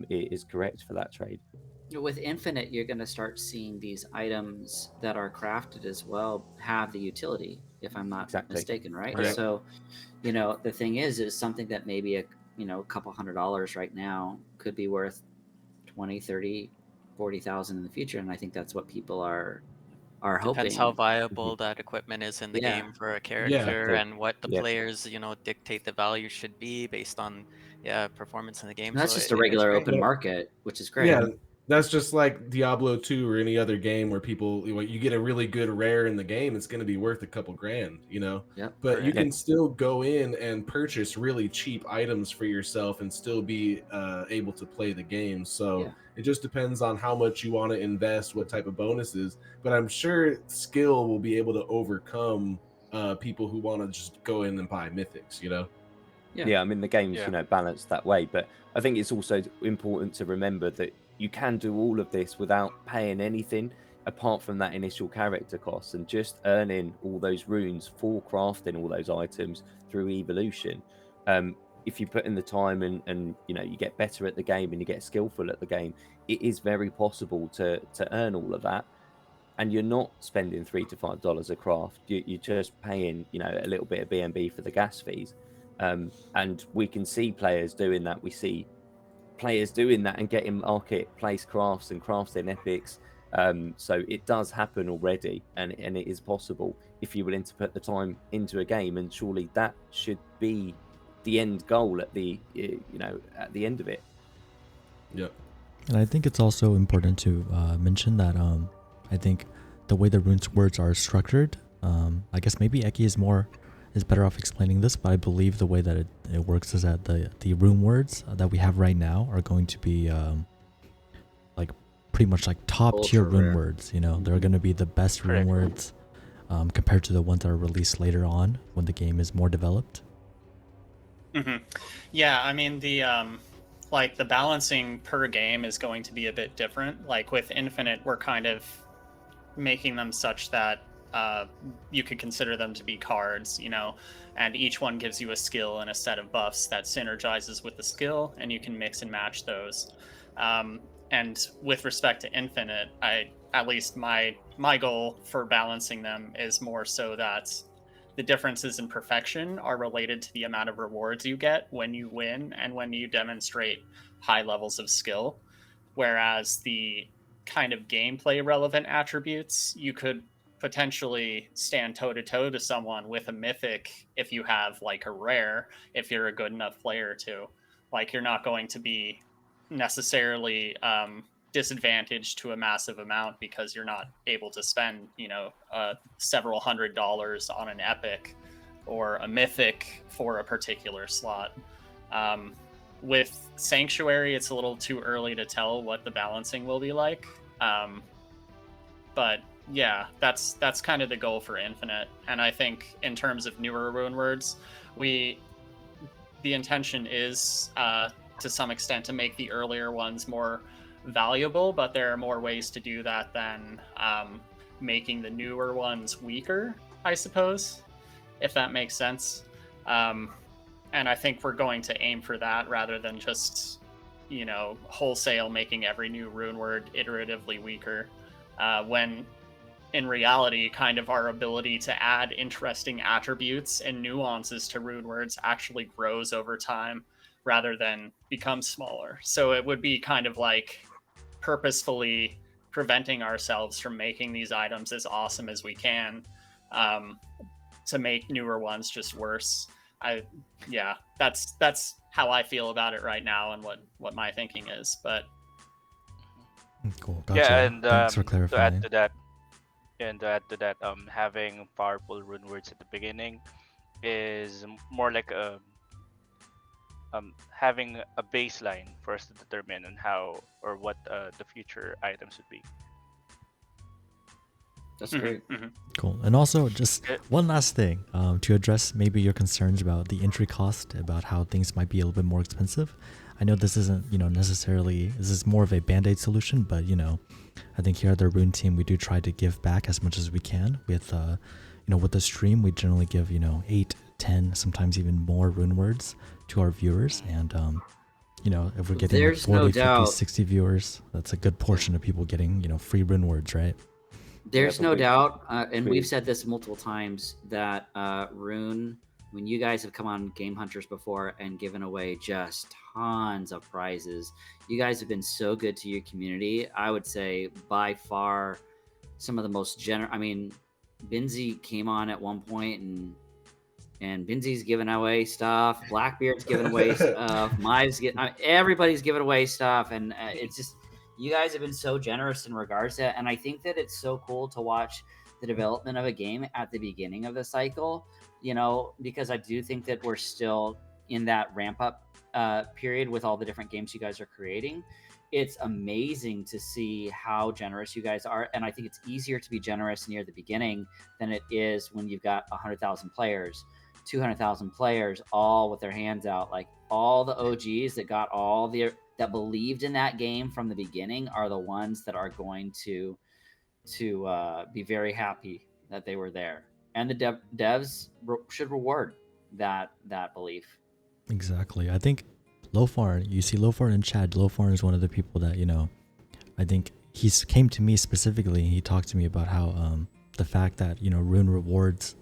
is correct for that trade. With Infinite, you're going to start seeing these items that are crafted as well have the utility, if I'm not Exactly. mistaken, right? Correct. So, the thing is something that maybe a couple $100 right now could be worth 20, 30, 40,000 in the future, and I think that's what people are hoping. Depends how viable that equipment is in the Yeah. game for a character, Exactly. and what the Yep. players dictate the value should be based on performance in the game. And that's So just a it's regular great. open Well, market, which is great. Yeah, That's just like Diablo 2 or any other game where people, you get a really good rare in the game, it's going to be worth a couple grand, Yep. But you Correct. can still go in and purchase really cheap items for yourself and still be able to play the game. So Yeah. it just depends on how much you want to invest, what type of bonuses. But I'm sure skill will be able to overcome people who want to just go in and buy mythics, Yeah, I mean the game's Yeah. balanced that way, but I think it's also important to remember that you can do all of this without paying anything apart from that initial character cost and just earning all those runes for crafting all those items through evolution. If you put in the time and you get better at the game and you get skillful at the game, it is very possible to earn all of that. And you're not spending $3 to $5 a craft. You're just paying, a little bit of BNB for the gas fees. And we can see players doing that. We see players doing that and getting marketplace crafts and crafting epics. So it does happen already, and it is possible if you're willing to put the time into a game. And surely that should be the end goal at the at the end of it. Yep. And I think it's also important to mention that I think the way the runes words are structured, I guess maybe Eki is better off explaining this, but I believe the way that it works is that the rune words that we have right now are going to be like pretty much like top tier Ultra rune rare. words. They're going to be the best rune Correct. words compared to the ones that are released later on when the game is more developed. Yeah, I mean the balancing per game is going to be a bit different. Like with Infinite, we're kind of making them such that you could consider them to be cards, and each one gives you a skill and a set of buffs that synergizes with the skill, and you can mix and match those. And with respect to Infinite, at least my goal for balancing them is more so that the differences in perfection are related to the amount of rewards you get when you win and when you demonstrate high levels of skill. Whereas the kind of gameplay relevant attributes, you could potentially stand toe to toe to someone with a mythic if you have like a rare, if you're a good enough player to. Like you're not going to be necessarily disadvantaged to a massive amount because you're not able to spend several $100s on an epic or a mythic for a particular slot. With Sanctuary, it's a little too early to tell what the balancing will be like, but yeah, that's kind of the goal for Infinite. And I think in terms of newer rune words, the intention is to some extent to make the earlier ones more valuable, but there are more ways to do that than making the newer ones weaker, I suppose, if that makes sense. And I think we're going to aim for that rather than just, wholesale making every new rune word iteratively weaker, when in reality, kind of our ability to add interesting attributes and nuances to rune words actually grows over time rather than becomes smaller. So it would be kind of like purposefully preventing ourselves from making these items as awesome as we can, to make newer ones just worse. That's how I feel about it right now and what my thinking is. But Cool. Gotcha. Yeah, and Thanks for to clarifying. add to that, having powerful rune words at the beginning is more like having a baseline for us to determine on how or what the future items would be. That's great. Cool. And also, just Yeah. one last thing to address maybe your concerns about the entry cost, about how things might be a little bit more expensive. I know this isn't, necessarily, this is more of a band-aid solution, but, I think here at the Rune team, we do try to give back as much as we can with, with the stream. We generally give, 8, 10, sometimes even more rune words to our viewers. And, if we're getting like There's 40, no 50, doubt. 60 viewers, that's a good portion of people getting, free rune words, right? There's but no we- doubt, and we- we've said this multiple times, that Rune, when you guys have come on Game Hunters before and given away just tons of prizes, you guys have been so good to your community. I would say by far some of the most generous. I mean, Binzi came on at one point and Binzi's giving away stuff. Blackbeard's giving away stuff. Maiv's everybody's giving away stuff, and it's just you guys have been so generous in regards to that, and I think that it's so cool to watch the development of a game at the beginning of the cycle, because I do think that we're still in that ramp up period with all the different games you guys are creating. It's amazing to see how generous you guys are, and I think it's easier to be generous near the beginning than it is when you've got 100,000 players, 200,000 players, all with their hands out. Like, all the OGs that got that believed in that game from the beginning are the ones that are going to be very happy that they were there, and the devs should reward that belief. Exactly. I think Lofarn, you see Lofarn in chat. Lofarn is one of the people that, I think he's came to me specifically. He talked to me about how the fact that, Rune rewards,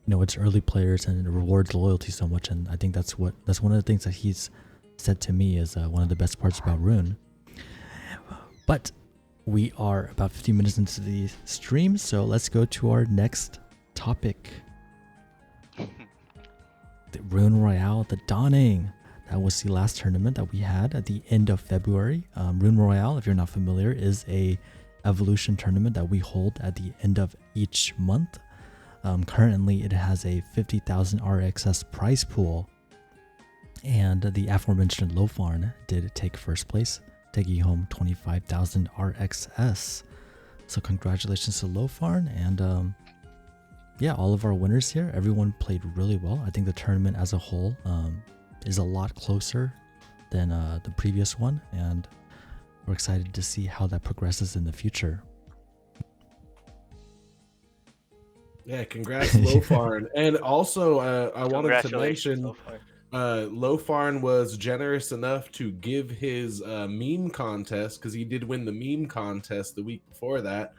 its early players and it rewards loyalty so much. And I think that's one of the things that he's said to me is one of the best parts about Rune. But we are about 15 minutes into the stream, so let's go to our next topic. The Rune Royale, the Dawning. That was the last tournament that we had at the end of February. Rune Royale, if you're not familiar, is a evolution tournament that we hold at the end of each month. Currently, it has a 50,000 RXS prize pool, and the aforementioned Lofarn did take first place, taking home 25,000 RXS. So congratulations to Lofarn, and all of our winners here, everyone played really well. I think the tournament as a whole is a lot closer than the previous one, and we're excited to see how that progresses in the future. Yeah, congrats, Lofarn. And also, I wanted to mention Lofarn was generous enough to give his meme contest, because he did win the meme contest the week before that.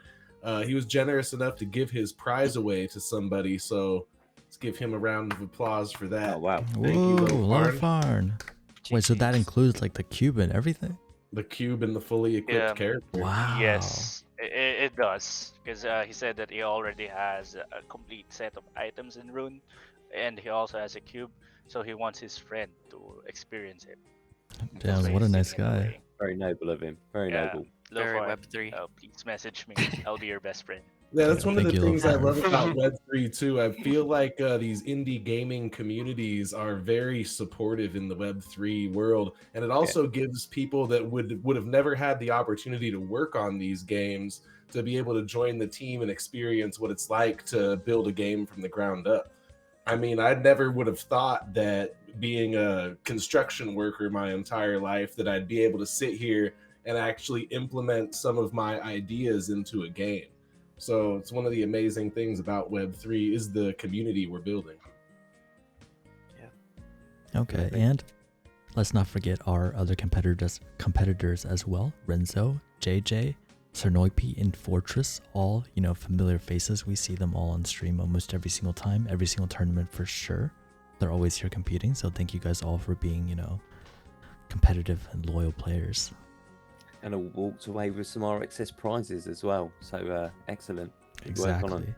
He was generous enough to give his prize away to somebody, so let's give him a round of applause for that. Oh, wow. Thank you, Lofarn. Wait, so that includes like the cube and everything? The cube and the fully equipped character. Wow. Yes, it does, because he said that he already has a complete set of items in Rune, and he also has a cube, so he wants his friend to experience it. Damn, what a nice guy. Very noble of him. Very noble. Very Lofarn, Web3. please message me. I'll be your best friend. Yeah, that's one of the Thank you, things I Lofarn. love about Web3 too. I feel like these indie gaming communities are very supportive in the Web3 world, and it also gives people that would have never had the opportunity to work on these games to be able to join the team and experience what it's like to build a game from the ground up. I mean, I never would have thought that being a construction worker my entire life that I'd be able to sit here and actually implement some of my ideas into a game. So it's one of the amazing things about Web3 is the community we're building. Okay, and let's not forget our other competitors as well. Renzo, JJ, Cernoipi, and Fortress, all, familiar faces. We see them all on stream almost every single time, every single tournament for sure. They're always here competing, so thank you guys all for being, competitive and loyal players. And all walked away with some RXS prizes as well. So excellent. Good work on Exactly. them.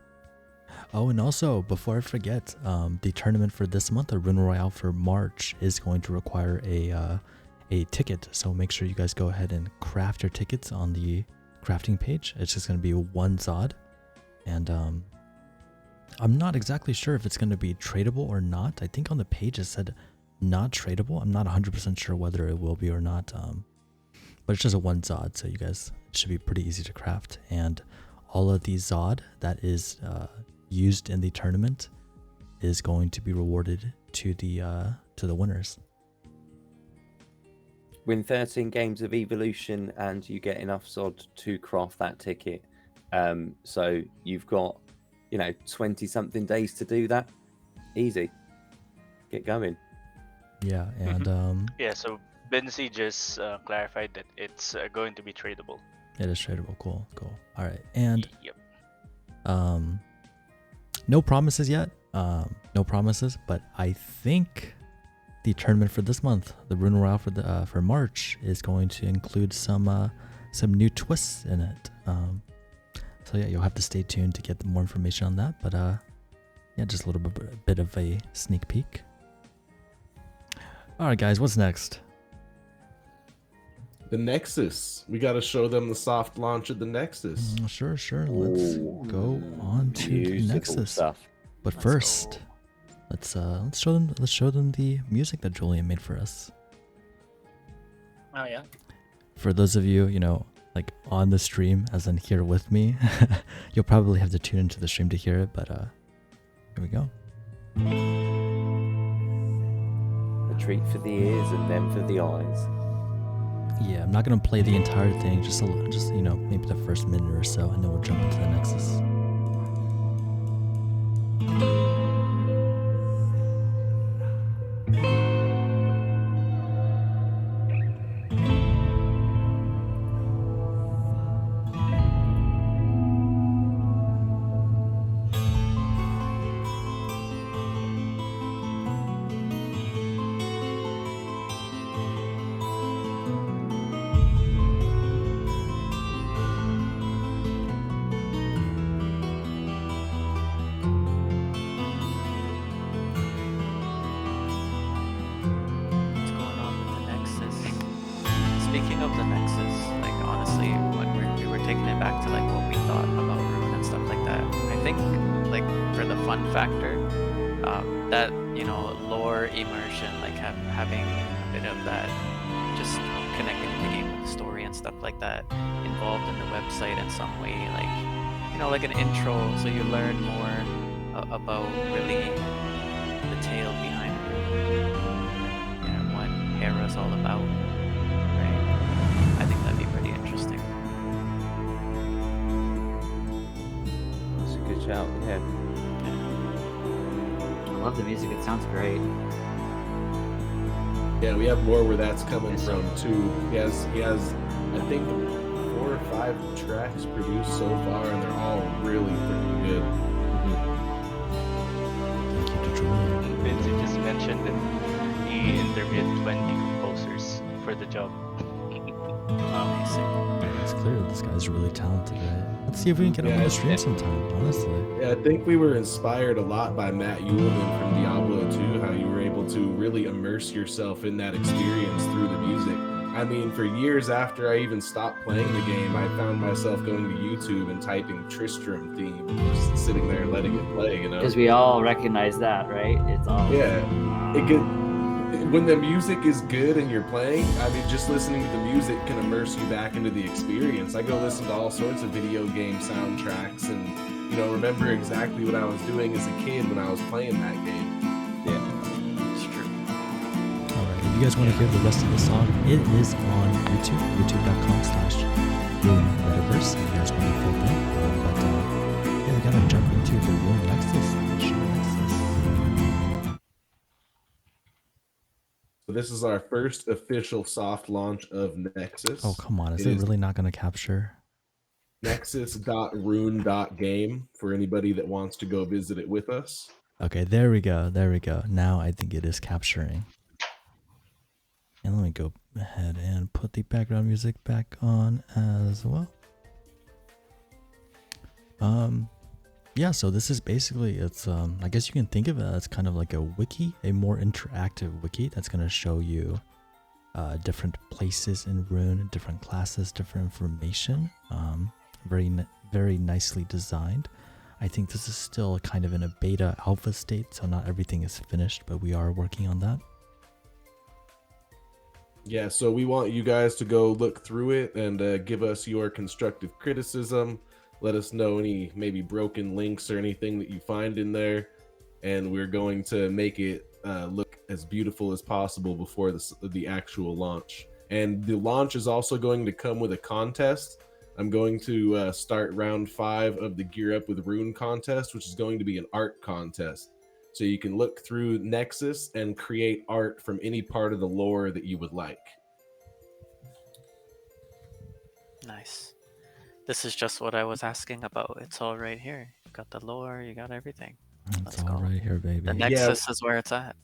Oh, and also, before I forget, the tournament for this month, the Rune Royale for March, is going to require a ticket. So make sure you guys go ahead and craft your tickets on the crafting page. It's just going to be one Zod. And I'm not exactly sure if it's going to be tradable or not. I think on the page it said not tradable. I'm not 100% sure whether it will be or not. But it's just a one Zod, so you guys, it should be pretty easy to craft. And all of the Zod that is used in the tournament is going to be rewarded to the winners. Win 13 games of Evolution and you get enough Zod to craft that ticket. So you've got, 20-something days to do that. Easy. Get going. Yeah, and Yeah, so Benzi just clarified that it's going to be tradable. it is tradable. Cool. All right, and Yep. no promises yet. No promises, but I think the tournament for this month, the Rune Royale for March, is going to include some new twists in it. So yeah, you'll have to stay tuned to get more information on that. But yeah, just a little bit of a sneak peek. All right, guys, what's next? The Nexus. We got to show them the soft launch of the Nexus. Sure. Let's go on to the Beautiful Nexus. stuff. But Let's first, go. let's show them the music that Julian made for us. Oh yeah. For those of you, like on the stream, as in here with me, you'll probably have to tune into the stream to hear it. But here we go. A treat for the ears and then for the eyes. Yeah, I'm not gonna play the entire thing. Just maybe the first minute or so, and then we'll jump into the Nexus. What's going on with the Nexus? Speaking of the Nexus, like honestly, when we were taking it back to like what we thought about Rune and stuff like that, I think like for the fun factor, that lore immersion, like having a bit of that, just connecting the game with the story and stuff like that, involved in the website in some way, like an intro, so you learn more about really the tale behind Rune and what Hera's all about, right? I think that'd be pretty interesting. That's a good shout, yeah. I love the music. It sounds great. Yeah, we have more where that's coming Yes. from too. He has I think 4 or 5 tracks produced so far, and they're all really freaking good. Thank you to Julian. Vince just mentioned that he interviewed 20 composers for the job. Amazing. It's clear this guy's really talented, right? Let's see if we can get him on Yeah, the stream sometime. Honestly. Yeah, I think we were inspired a lot by Matt Uelman from Diablo 2, how you were able to really immerse yourself in that experience through the music. I mean, for years after I even stopped playing the game, I found myself going to YouTube and typing Tristram theme, just sitting there and letting it play, Because we all recognize that, right? It's all. Yeah, when the music is good and you're playing, I mean, just listening to the music can immerse you back into the experience. I go listen to all sorts of video game soundtracks and, remember exactly what I was doing as a kid when I was playing that game. It's true. Alright, if you guys want to hear the rest of the song, it is on YouTube, youtube.com/RuneMetaverse. If you guys want to hear that. We gotta jump into the Rune Nexus. So this is our first official soft launch of Nexus. Oh, come on. Is it really not going to capture? Nexus.rune.game for anybody that wants to go visit it with us. Okay, there we go. Now I think it is capturing. And let me go ahead and put the background music back on as well. Yeah, so this is basically, it's I guess you can think of it as kind of like a wiki, a more interactive wiki that's going to show you different places in Rune, different classes, different information. Very nicely designed. I think this is still kind of in a beta alpha state, so not everything is finished, but we are working on that. Yeah, so we want you guys to go look through it and give us your constructive criticism. Let us know any maybe broken links or anything that you find in there. And we're going to make it look as beautiful as possible before the actual launch. And the launch is also going to come with a contest. I'm going to start round 5 of the Gear Up with Rune contest, which is going to be an art contest. So you can look through Nexus and create art from any part of the lore that you would like. Nice. This is just what I was asking about. It's all right here. You got the lore, you got everything. It's Let's all go. right here, baby. The Nexus is where it's at.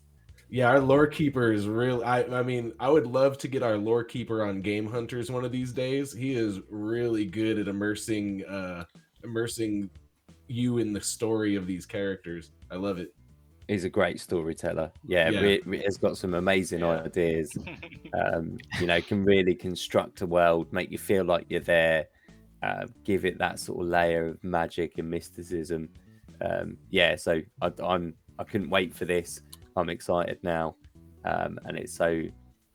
Yeah, our lore keeper is real. I mean, I would love to get our lore keeper on Game Hunters one of these days. He is really good at immersing you in the story of these characters. I love it. He's a great storyteller. Yeah, Yeah. has got some amazing Yeah. ideas. You know, can really construct a world, make you feel like you're there, give it that sort of layer of magic and mysticism. Yeah, so I couldn't wait for this. I'm excited now, and it's so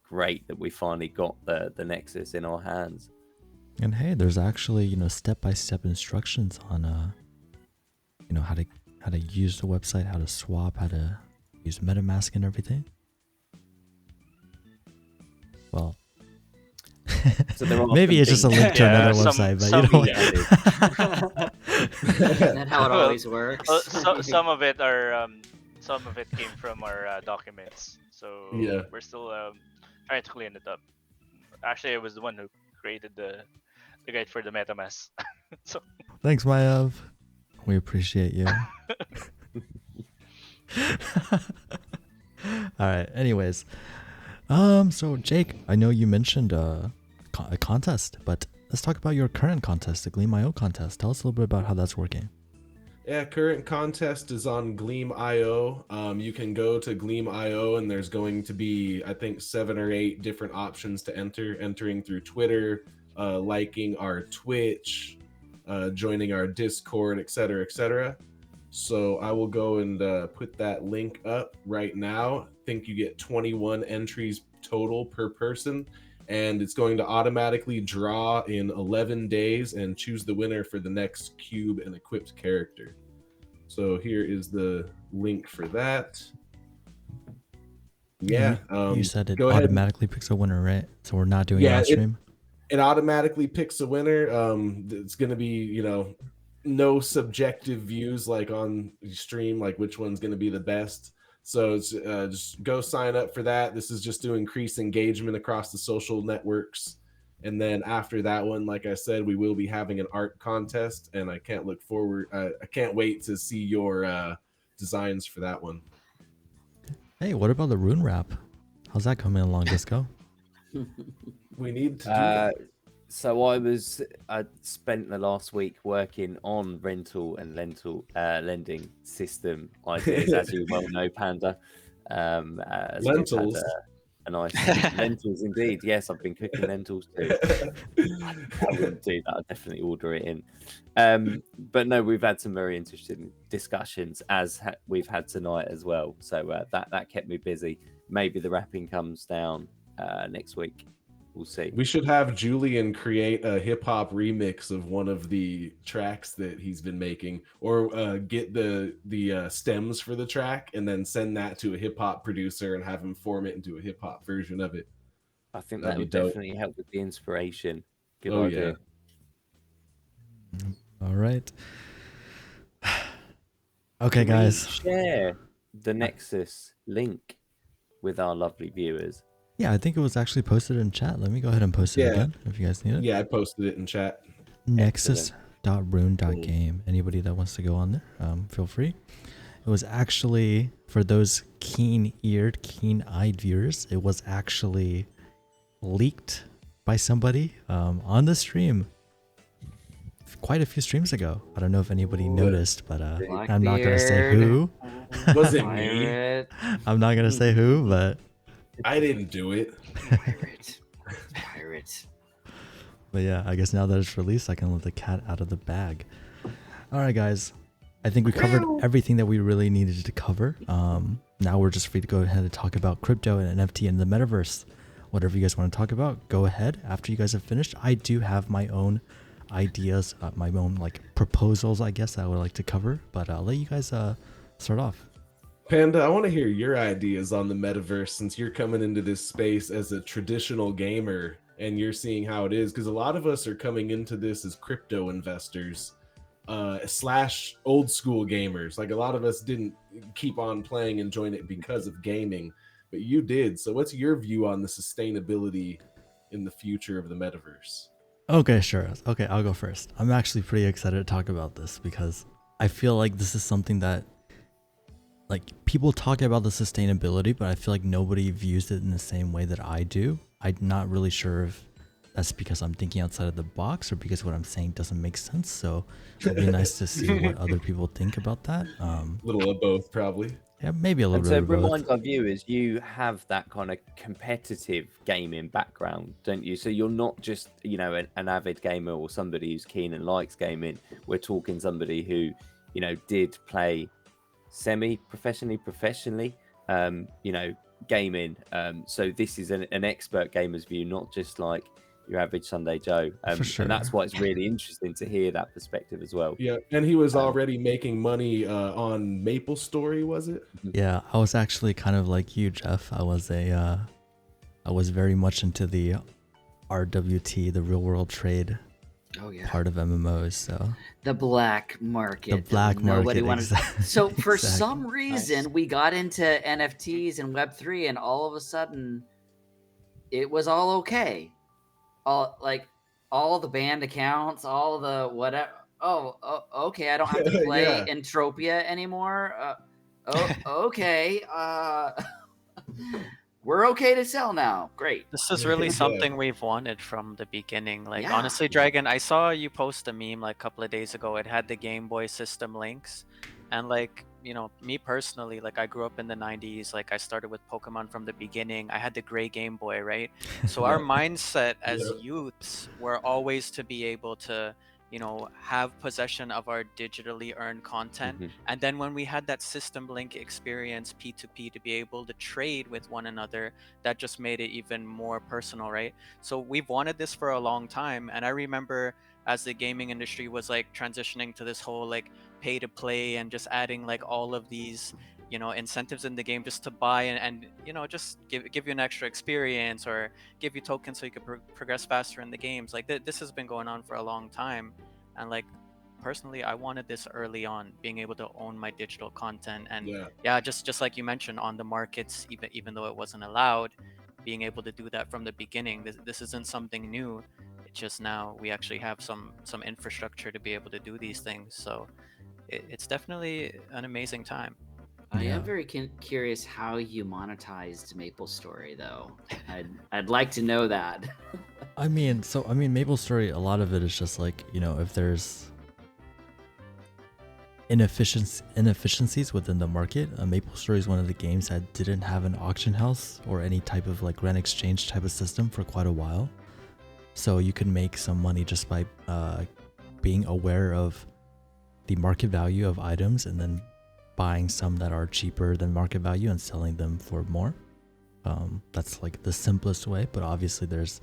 great that we finally got the Nexus in our hands. And hey, there's actually, you know, step-by-step instructions on you know, how to use the website, how to swap, how to use MetaMask and everything. Well, So there are maybe some it's just a things- link to Yeah, another some- website, but some- you know. Yeah, Isn't that how it Well, always works? Some of it are some of it came from our documents, so Yeah. we're still trying to clean it up. Actually, I was the one who created the guide for the MetaMask. So Thanks, Maiev. We appreciate you. All right. Anyways, so Jake, I know you mentioned a contest, but let's talk about your current contest, the Gleam.io contest. Tell us a little bit about how that's working. Yeah, current contest is on Gleam.io. You can go to Gleam.io and there's going to be, I think, 7 or 8 different options to entering through Twitter, liking our Twitch, joining our Discord, etc., etc. So I will go and put that link up right now. I think you get 21 entries total per person, and it's going to automatically draw in 11 days and choose the winner for the next cube and equipped character. So here is the link for that. Yeah, You said it go ahead. automatically picks a winner, right? So we're not doing it Yeah, on stream. It automatically picks a winner. It's going to be, you know, no subjective views like on stream, like which one's going to be the best. So it's just go sign up for that. This is just to increase engagement across the social networks. And then after that one, like I said, we will be having an art contest, and I can't wait to see your designs for that one. Hey, what about the rune wrap? How's that coming along, Disco? We need to do that. So I spent the last week working on rental and lending system ideas, as you well know, Panda. As we've had, Lentils. a nice lentils indeed. Yes, I've been cooking lentils too. I wouldn't do that. I'd definitely order it in. But no, we've had some very interesting discussions, as we've had tonight as well. So that kept me busy. Maybe the wrapping comes down next week. We'll see. We should have Julian create a hip hop remix of one of the tracks that he's been making, or get the stems for the track and then send that to a hip hop producer and have him form it into a hip hop version of it. I think That'd that be would dope. definitely help with the inspiration. Good Oh, idea. All right. Okay, Can we guys. share the Nexus link with our lovely viewers. Yeah, I think it was actually posted in chat. Let me go ahead and post it Yeah. again if you guys need it. Yeah, I posted it in chat. Nexus.rune.game. Anybody that wants to go on there, feel free. It was actually, for those keen-eared, keen-eyed viewers, it was actually leaked by somebody on the stream quite a few streams ago. I don't know if anybody noticed, but I'm not going to say who. Was it me? Pirate. I'm not going to say who, but I didn't do it. Pirate. But yeah, I guess now that it's released, I can let the cat out of the bag. All right, guys. I think we covered everything that we really needed to cover. Now we're just free to go ahead and talk about crypto and NFT and the metaverse. Whatever you guys want to talk about, go ahead. After you guys have finished, I do have my own ideas, my own like proposals, I guess, that I would like to cover. But I'll let you guys start off. Panda, I want to hear your ideas on the metaverse, since you're coming into this space as a traditional gamer and you're seeing how it is, because a lot of us are coming into this as crypto investors / old school gamers. Like, a lot of us didn't keep on playing and join it because of gaming, but you did. So what's your view on the sustainability in the future of the metaverse? Okay, sure. Okay, I'll go first. I'm actually pretty excited to talk about this because I feel like this is something that, like, people talk about the sustainability, but I feel like nobody views it in the same way that I do. I'm not really sure if that's because I'm thinking outside of the box or because what I'm saying doesn't make sense. So it'd be nice to see what other people think about that. Little of both, probably. Yeah, maybe a little And bit to of both. remind our viewers, you have that kind of competitive gaming background, don't you? So you're not just, you know, an avid gamer or somebody who's keen and likes gaming. We're talking somebody who, you know, did play semi-professionally, professionally, you know, gaming. So this is an expert gamer's view, not just like your average Sunday Joe. For sure. And that's why it's really interesting to hear that perspective as well. Yeah, and he was already making money on Maple Story, was it? Yeah, I was actually kind of like you, Jeff. I was very much into the RWT, the real world trade Oh yeah. part of MMOs. So The black market. the that black nobody market, wanted. So for exactly. some reason, we got into NFTs and Web3, and all of a sudden, it was all okay. All the banned accounts, all the whatever. Oh, okay. I don't have to play Yeah. Entropia anymore. Okay. We're okay to sell now. Great. This is really Yeah. something we've wanted from the beginning. Like, Yeah. honestly, Dragon, I saw you post a meme like a couple of days ago. It had the Game Boy system links. And like, you know, me personally, like I grew up in the 90s. Like I started with Pokemon from the beginning. I had the gray Game Boy, right? So our mindset as youths were always to be able to, you know, have possession of our digitally earned content. And then when we had that system link experience, P2P, to be able to trade with one another, that just made it even more personal, right? So we've wanted this for a long time. And I remember as the gaming industry was like transitioning to this whole like pay to play and just adding like all of these, you know, incentives in the game just to buy and you know, just give you an extra experience or give you tokens so you could progress faster in the games. Like this has been going on for a long time. And like personally, I wanted this early on, being able to own my digital content. And yeah, just like you mentioned, on the markets, even though it wasn't allowed, being able to do that from the beginning. This isn't something new. It's just now we actually have some infrastructure to be able to do these things. So it's definitely an amazing time. I Yeah. am very curious how you monetized Maple Story, though. I'd like to know that. I mean, Maple Story, a lot of it is just like, you know, if there's inefficiencies within the market, Maple Story is one of the games that didn't have an auction house or any type of like rent exchange type of system for quite a while. So you can make some money just by being aware of the market value of items and then buying some that are cheaper than market value and selling them for more. That's like the simplest way, but obviously there's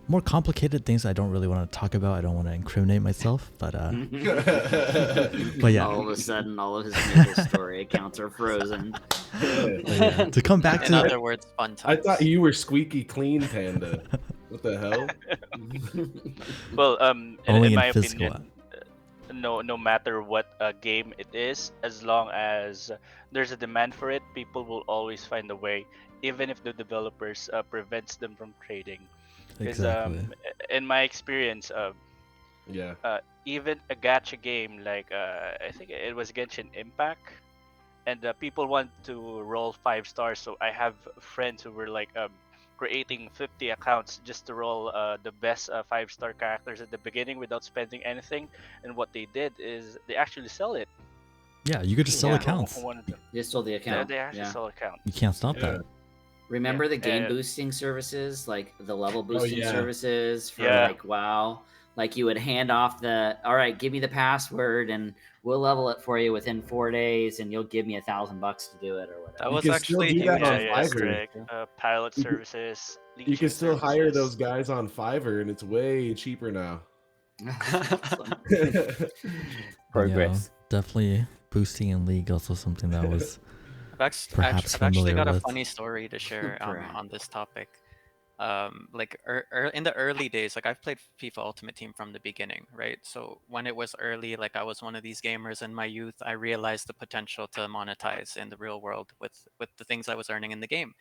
more complicated things I don't really want to talk about. I don't want to incriminate myself, but yeah. All of a sudden, all of his Maple Story accounts are frozen. Yeah. To come back In to other words, fun I times. thought you were squeaky clean, Panda. What the hell? Well, only in my in physical. opinion, no matter what game it is, as long as there's a demand for it, people will always find a way, even if the developers prevents them from trading. Because Exactly. in my experience, Yeah. even a gacha game like I think it was Genshin Impact, and people want to roll 5 stars. So I have friends who were like creating 50 accounts just to roll the best 5-star characters at the beginning without spending anything. And what they did is they actually sell it. Yeah, you could just sell Yeah. accounts. They stole the account. They actually Yeah. sell account. You can't stop Yeah. that. Remember the game Yeah. boosting services, like the level boosting yeah. services for Yeah. like WoW? Like you would hand off all right, give me the password and we'll level it for you within 4 days and you'll give me $1,000 to do it or whatever. That You was can still actually do huge. that on Yeah, Fiverr. correct. Pilot You can- services. You leeching can still hire services. those guys on Fiverr, and it's way cheaper now. Progress. Yeah, definitely boosting in League, also something that was perhaps I've actually familiar got a with. funny story to share Perhaps. on this topic. Like in the early days, like I've played FIFA Ultimate Team from the beginning, right? So when it was early, like I was one of these gamers in my youth, I realized the potential to monetize in the real world with the things I was earning in the game.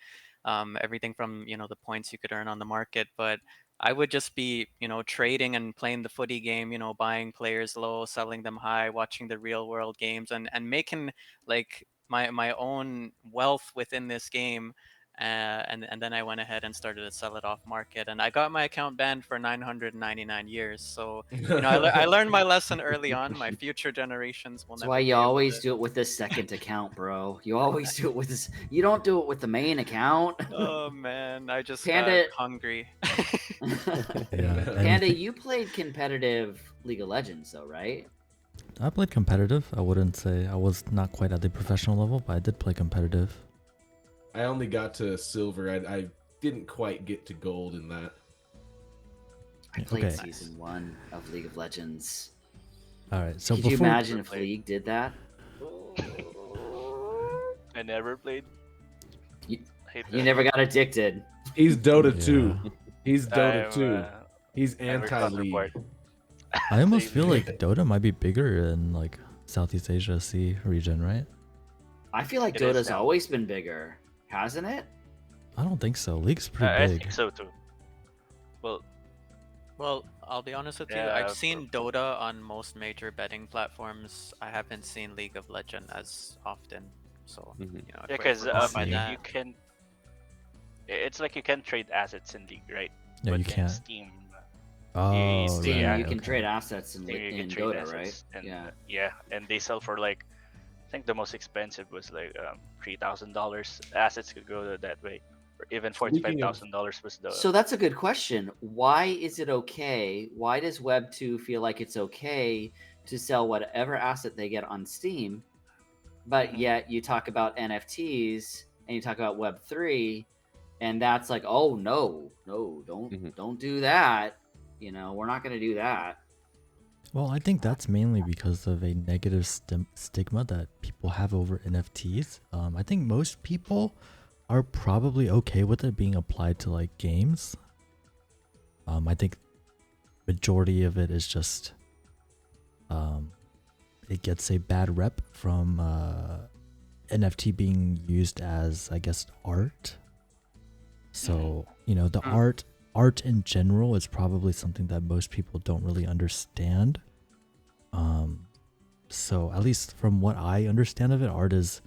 Everything from, you know, the points you could earn on the market, but I would just be, you know, trading and playing the footy game, you know, buying players low, selling them high, watching the real world games and making like my own wealth within this game. and then I went ahead and started to sell it off market, and I got my account banned for 999 years. So I learned my lesson early on. My future generations will That's never why be you able always to. do it with the second account, bro. You always do it with this. You don't do it with the main account. Oh man, I just Panda- got hungry. Yeah, Panda, anything. you played competitive League of Legends, though, right? I played competitive. I wouldn't say I was not quite at the professional level, but I did play competitive. I only got to silver. I didn't quite get to gold in that. I played Okay. season 1 of League of Legends. All right. So Could you before imagine if played. League did that? I never played. You, Hate you that. never got addicted. He's Dota Yeah. 2. He's Dota I'm, 2. He's I'm your anti-league. counterpart. I almost Same feel here. like Dota might be bigger in like Southeast Asia Sea region, right? I feel like It is Dota's now. always been bigger, hasn't it? I don't think so. League's pretty I big. think so too. Well, Well, I'll be honest with you. Yeah, I've seen Dota on most major betting platforms. I haven't seen League of Legends as often. So Mhm. you know, yeah, if because we're going by see. that, you can. It's like you can trade assets in League, right? No, But you in can't. Steam, Oh, Steam, Steam, right. you can okay. trade assets in, Steam you in can trade Dota, assets, right? and Yeah. and they sell for like, I think the most expensive was like $3,000. Assets could go that way, or even $45,000 was the. So that's a good question. Why is it okay? Why does Web 2 feel like it's okay to sell whatever asset they get on Steam, but Mhm. yet you talk about NFTs and you talk about Web 3, and that's like, oh no, don't do that. You know, we're not going to do that. Well, I think that's mainly because of a negative stigma that people have over NFTs. I think most people are probably okay with it being applied to like games. I think majority of it is just it gets a bad rep from NFT being used as, I guess, art. So, you know, the art in general is probably something that most people don't really understand. So at least from what I understand of it, art is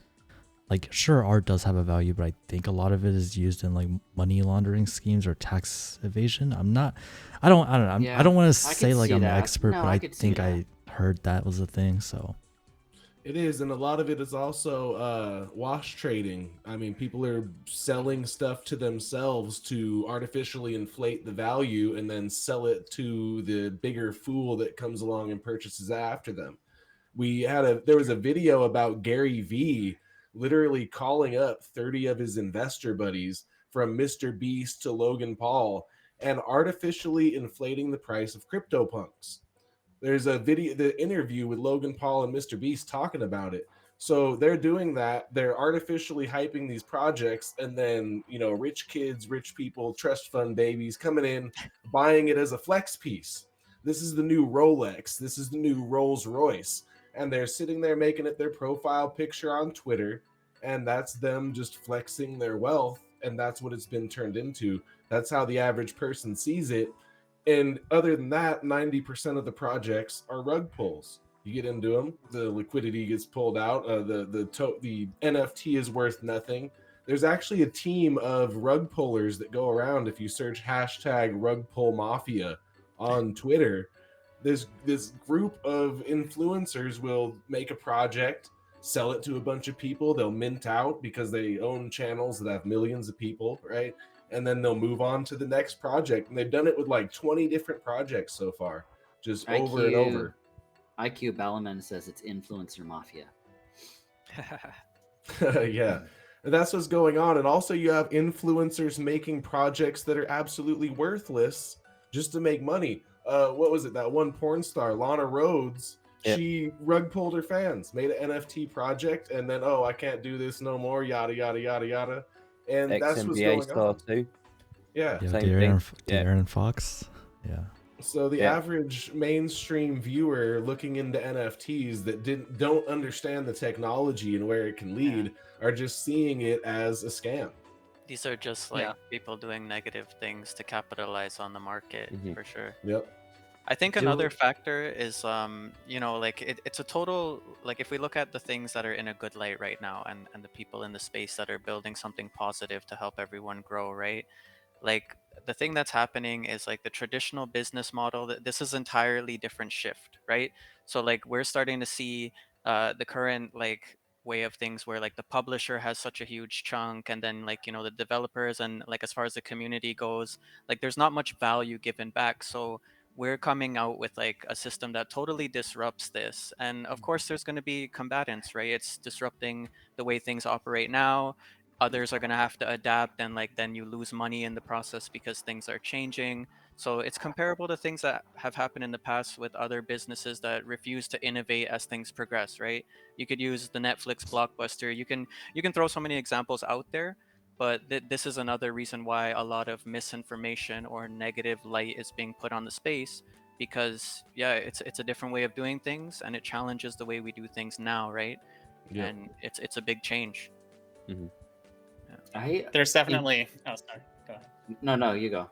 like, sure, art does have a value, but I think a lot of it is used in like money laundering schemes or tax evasion. I don't know. I Yeah, don't want to I could say like see I'm an that. expert, No, but I I could see think that. I heard that was a thing. So It is, and a lot of it is also wash trading. I mean, people are selling stuff to themselves to artificially inflate the value and then sell it to the bigger fool that comes along and purchases after them. There was a video about Gary V literally calling up 30 of his investor buddies from Mr. Beast to Logan Paul and artificially inflating the price of CryptoPunks. There's a video, the interview with Logan Paul and Mr. Beast talking about it. So they're doing that. They're artificially hyping these projects, and then, you know, rich kids, rich people, trust fund babies coming in, buying it as a flex piece. This is the new Rolex. This is the new Rolls Royce. And they're sitting there making it their profile picture on Twitter. And that's them just flexing their wealth. And that's what it's been turned into. That's how the average person sees it. And other than that, 90% of the projects are rug pulls. You get into them, the liquidity gets pulled out. The NFT is worth nothing. There's actually a team of rug pullers that go around. If you search hashtag rug pull mafia on Twitter, this group of influencers will make a project, sell it to a bunch of people. They'll mint out because they own channels that have millions of people, right? And then they'll move on to the next project. And they've done it with like 20 different projects so far, just over and over. IQ Ballaman says it's influencer mafia. Yeah. And that's what's going on. And also you have influencers making projects that are absolutely worthless just to make money. What was it? That one porn star, Lana Rhodes, Yep. she rug pulled her fans, made an NFT project, and then, oh, I can't do this no more, yada, yada, yada, yada. And that's what's XNBA going star on. too. Yeah. yeah, Same thing. Yeah. De'Aaron Fox. Yeah. So the Yeah. average mainstream viewer looking into NFTs that don't understand the technology and where it can lead are just seeing it as a scam. These are just like Yeah. people doing negative things to capitalize on the market Mhm. for sure. Yep. I think Do- another factor is, like it's a total, like if we look at the things that are in a good light right now, and the people in the space that are building something positive to help everyone grow, right? Like the thing that's happening is like the traditional business model, that this is entirely different shift, right? So like we're starting to see the current like way of things where like the publisher has such a huge chunk, and then like the developers, and like as far as the community goes, like there's not much value given back. So we're coming out with like a system that totally disrupts this, and of course there's going to be combatants, right? It's disrupting the way things operate now. Others are going to have to adapt, and like then you lose money in the process because things are changing. So it's comparable to things that have happened in the past with other businesses that refuse to innovate as things progress, right? You could use the Netflix blockbuster. You can throw so many examples out there, but this is another reason why a lot of misinformation or negative light is being put on the space, because yeah, it's a different way of doing things, and it challenges the way we do things now, right? Yeah. And it's a big change. Mhm. There's definitely. Oh, sorry. Go ahead. No, you go.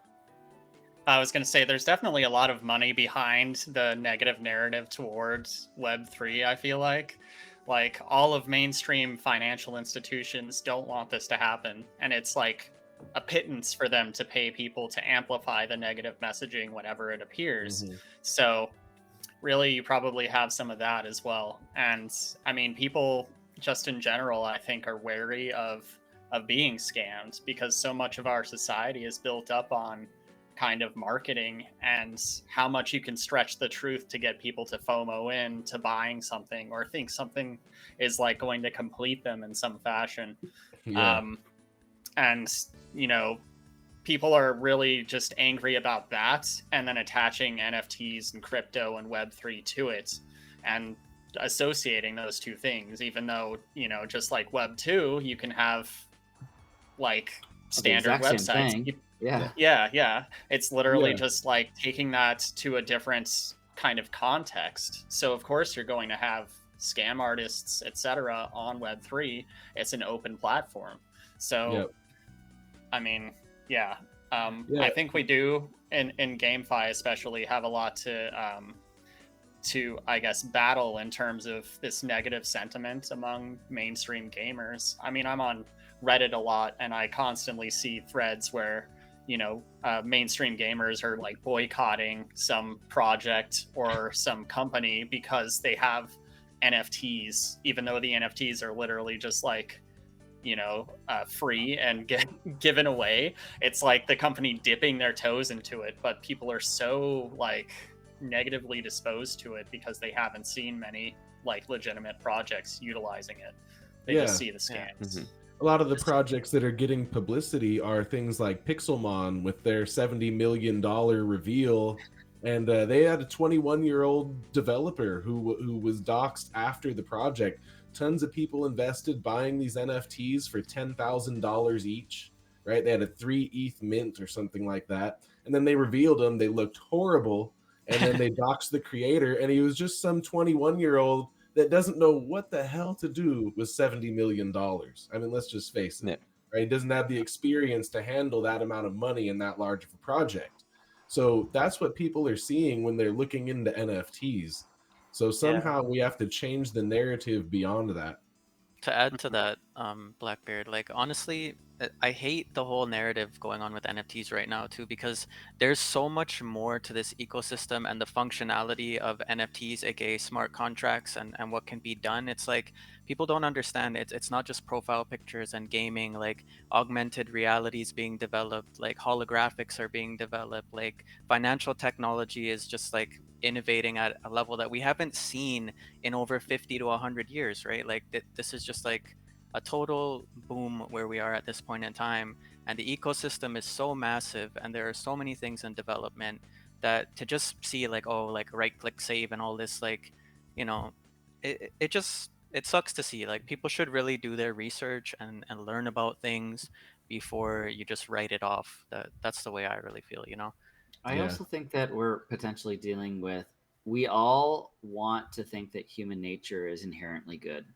I was going to say there's definitely a lot of money behind the negative narrative towards Web3, I feel like. Like, all of mainstream financial institutions don't want this to happen. And it's like a pittance for them to pay people to amplify the negative messaging whenever it appears. Mhm. So, really, you probably have some of that as well. And I mean, people just in general, I think, are wary of being scammed, because so much of our society is built up on kind of marketing and how much you can stretch the truth to get people to FOMO in to buying something, or think something is like going to complete them in some fashion. Yeah. And people are really just angry about that, and then attaching NFTs and crypto and Web3 to it, and associating those two things, even though just like Web2, you can have like standard the exact same websites. thing. Yeah. Yeah, it's literally Yeah. just like taking that to a different kind of context. So of course you're going to have scam artists, etc. on Web3. It's an open platform. So Yep. I mean, yeah. Yeah. I think we do in GameFi especially have a lot to I guess battle in terms of this negative sentiment among mainstream gamers. I mean, I'm on Reddit a lot, and I constantly see threads where mainstream gamers are like boycotting some project or some company because they have NFTs, even though the NFTs are literally just like free and given away. It's like the company dipping their toes into it, but people are so like negatively disposed to it because they haven't seen many like legitimate projects utilizing it. They just see the Yeah. scams. A lot of the projects that are getting publicity are things like Pixelmon with their $70 million reveal, and they had a 21-year-old developer who was doxxed after the project. Tons of people invested buying these NFTs for $10,000 each, right? They had a 3 ETH mint or something like that, and then they revealed them. They looked horrible, and then they doxed the creator, and he was just some 21-year-old that doesn't know what the hell to do with $70 million. I mean, let's just face it, Yeah. right? He doesn't have the experience to handle that amount of money in that large of a project. So that's what people are seeing when they're looking into NFTs. So somehow we have to change the narrative beyond that. To add to that, Blackbeard, like honestly, I hate the whole narrative going on with NFTs right now too, because there's so much more to this ecosystem and the functionality of NFTs, aka smart contracts, and what can be done. It's like people don't understand it's not just profile pictures and gaming. Like augmented reality is being developed, like holographics are being developed, like financial technology is just like innovating at a level that we haven't seen in over 50 to 100 years, right? Like this is just like a total boom where we are at this point in time, and the ecosystem is so massive, and there are so many things in development that to just see like, oh, like right click save and all this, like it just it sucks to see. Like people should really do their research and learn about things before you just write it off. That's the way I really feel. I Yeah. also think that we're potentially dealing with, we all want to think that human nature is inherently good.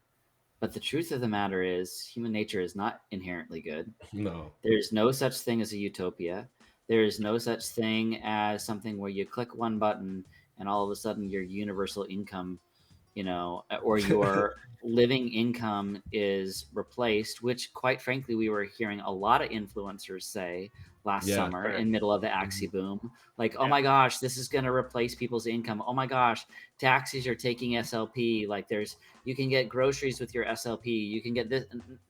But the truth of the matter is, human nature is not inherently good. No. There's no such thing as a utopia. There is no such thing as something where you click one button and all of a sudden your universal income, or your living income is replaced, which quite frankly, we were hearing a lot of influencers say last Yeah. summer Correct. in middle of the Axie boom. Like, oh Yeah. my gosh, this is going to replace people's income. Oh my gosh, taxis are taking SLP. Like you can get groceries with your SLP. You can get this.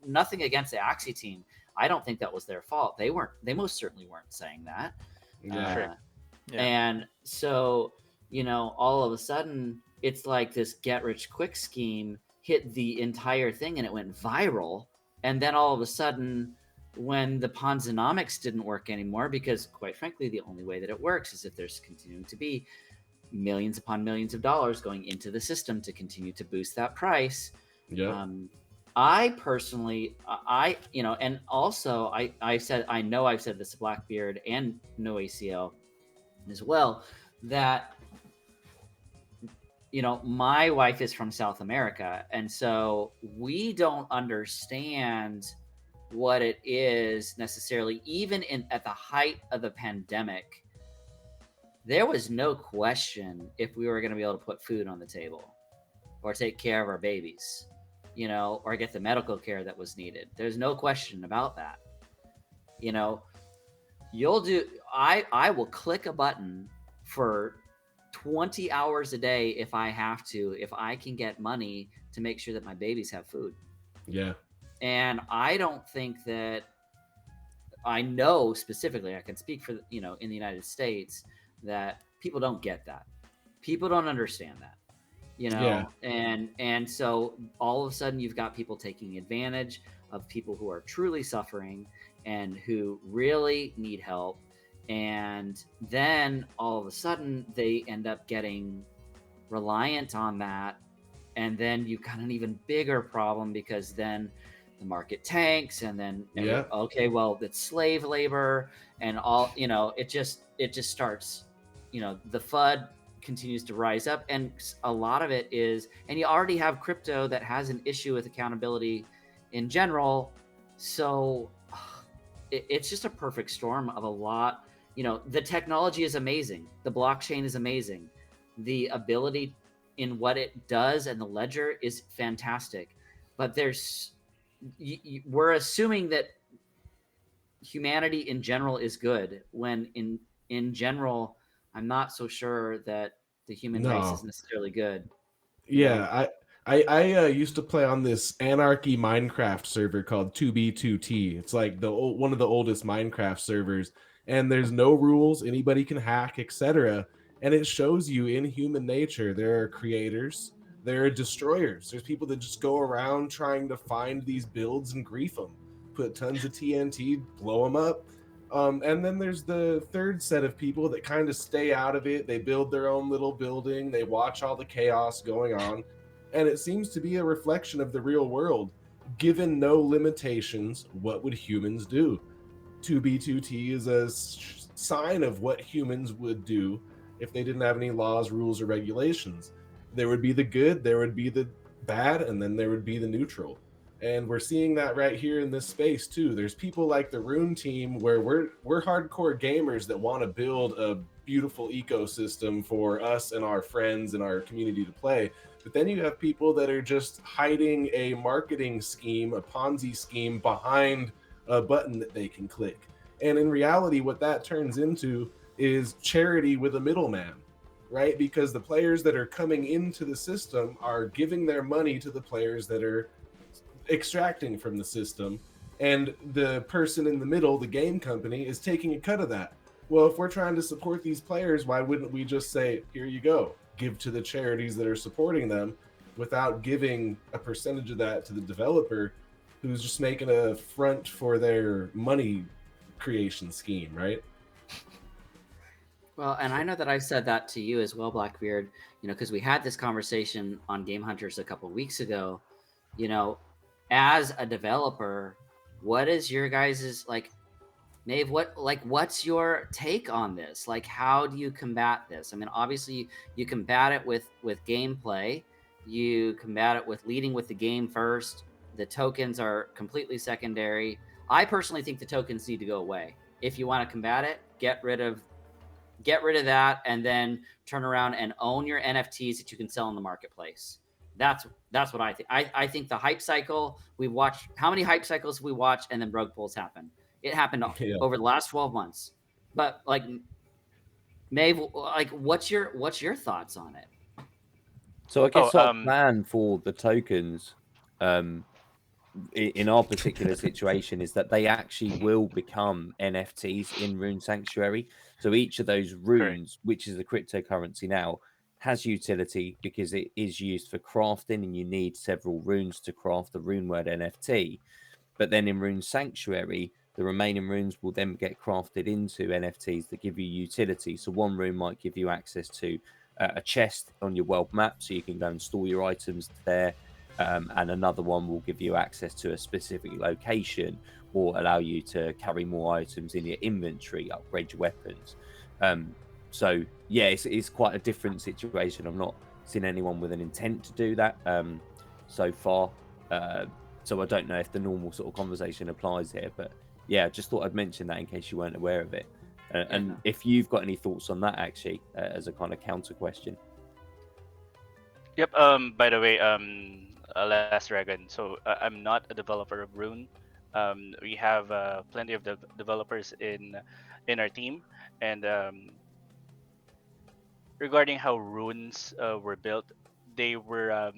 Nothing against the Axie team. I don't think that was their fault. They most certainly weren't saying that. Yeah. Sure. Yeah. And so, all of a sudden, it's like this get rich quick scheme hit the entire thing and it went viral. And then all of a sudden, when the Ponzonomics didn't work anymore, because quite frankly, the only way that it works is if there's continuing to be millions upon millions of dollars going into the system to continue to boost that price. Yeah. I personally, and also I've said this to Blackbeard and NOACL as well, that my wife is from South America, and so we don't understand what it is necessarily. Even at the height of the pandemic, there was no question if we were going to be able to put food on the table or take care of our babies, or get the medical care that was needed. There's no question about that. I will click a button for 20 hours a day if I have to, if I can get money to make sure that my babies have food. Yeah. And I don't think that, I know specifically, I can speak for, in the United States, that people don't get that. People don't understand that, Yeah. and so all of a sudden you've got people taking advantage of people who are truly suffering and who really need help. And then all of a sudden they end up getting reliant on that. And then you've got an even bigger problem, because then the market tanks, and then okay, well, it's slave labor and all, it just starts, the FUD continues to rise up. And a lot of it is, and you already have crypto that has an issue with accountability in general. So it's just a perfect storm of a lot. The technology is amazing. The blockchain is amazing. The ability in what it does and the ledger is fantastic. But we're assuming that humanity in general is good, when in general, I'm not so sure that the human race is necessarily good. Yeah, I used to play on this anarchy Minecraft server called 2B2T. It's like one of the oldest Minecraft servers, and there's no rules, anybody can hack, etc. And it shows you in human nature, there are creators, there are destroyers. There's people that just go around trying to find these builds and grief them, put tons of TNT, blow them up. And then there's the third set of people that kind of stay out of it. They build their own little building. They watch all the chaos going on. And it seems to be a reflection of the real world. Given no limitations, what would humans do? 2B2T is a sign of what humans would do if they didn't have any laws, rules, or regulations. There would be the good, there would be the bad, and then there would be the neutral. And we're seeing that right here in this space too. There's people like the Rune team, where we're hardcore gamers that want to build a beautiful ecosystem for us and our friends and our community to play. But then you have people that are just hiding a marketing scheme, a Ponzi scheme, behind a button that they can click. And in reality, what that turns into is charity with a middleman, right? Because the players that are coming into the system are giving their money to the players that are extracting from the system, and the person in the middle, the game company, is taking a cut of that. Well, if we're trying to support these players, why wouldn't we just say, here you go, give to the charities that are supporting them, without giving a percentage of that to the developer who's just making a front for their money creation scheme, right? Well, and I know that I said that to you as well, Blackbeard, because we had this conversation on Game Hunters a couple of weeks ago. As a developer, what is your guys's, Maiev, what's your take on this? How do you combat this? I mean, obviously you combat it with gameplay. You combat it with leading with the game first. The tokens are completely secondary. I personally think the tokens need to go away. if you want to combat it, get rid of that, and then turn around and own your NFTs that you can sell in the marketplace. That's what I think. I think the hype cycle, we watched, how many hype cycles we watched, and then rug pulls happen. It happened over the last 12 months. But like, Maiev, like, what's your thoughts on it? So I guess our plan for the tokens, in our particular situation, is that they actually will become NFTs in Rune Sanctuary. So each of those runes, which is a cryptocurrency now, has utility because it is used for crafting, and you need several runes to craft the rune word NFT. But then in Rune Sanctuary, the remaining runes will then get crafted into NFTs that give you utility. So one rune might give you access to a chest on your world map, so you can go and store your items there. And another one will give you access to a specific location, or allow you to carry more items in your inventory, upgrade your weapons. So yeah, it's quite a different situation. I've not seen anyone with an intent to do that so far. So I don't know if the normal sort of conversation applies here, but yeah, just thought I'd mention that in case you weren't aware of it. And if you've got any thoughts on that, actually, as a kind of counter question. Yep. By the way, Last Dragon. So I'm not a developer of Rune. We have plenty of developers in our team, and regarding how runes were built, they were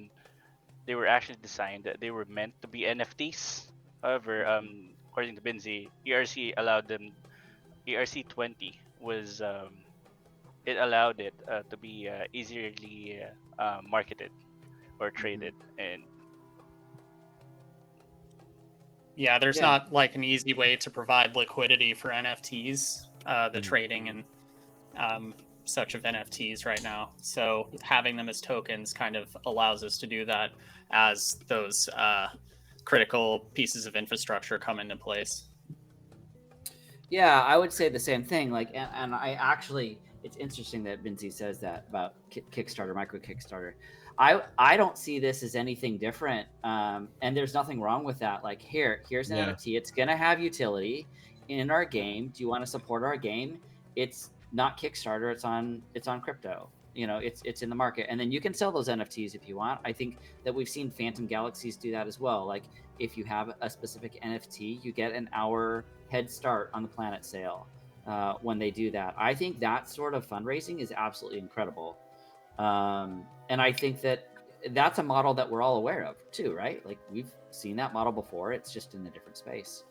actually designed. They were meant to be NFTs. However, according to Binzi, ERC allowed them. ERC 20 was it allowed it to be easily marketed or traded, and yeah, there's not like an easy way to provide liquidity for NFTs, the trading and such of NFTs right now. So having them as tokens kind of allows us to do that as those critical pieces of infrastructure come into place. Yeah, I would say the same thing. Like, and I actually, it's interesting that Binzi says that about Kickstarter, micro Kickstarter. I don't see this as anything different, and there's nothing wrong with that. Like, here's an NFT. It's gonna have utility in our game. Do you want to support our game? It's not Kickstarter. It's on crypto. You know, it's in the market, and then you can sell those NFTs if you want. I think that we've seen Phantom Galaxies do that as well. Like, if you have a specific NFT, you get an hour head start on the planet sale when they do that. I think that sort of fundraising is absolutely incredible. And I think that that's a model that we're all aware of too, right? Like, we've seen that model before. It's just in a different space.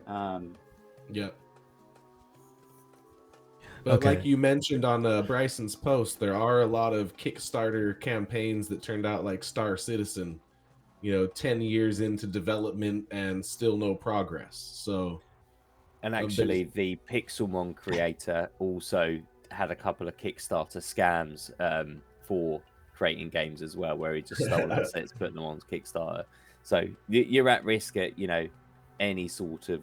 Yeah. But like you mentioned on Bryson's post, there are a lot of Kickstarter campaigns that turned out like Star Citizen, 10 years into development and still no progress. So, and actually the Pixelmon creator also had a couple of Kickstarter scams for creating games as well, where he just stole assets, put them on Kickstarter. So you're at risk at, any sort of,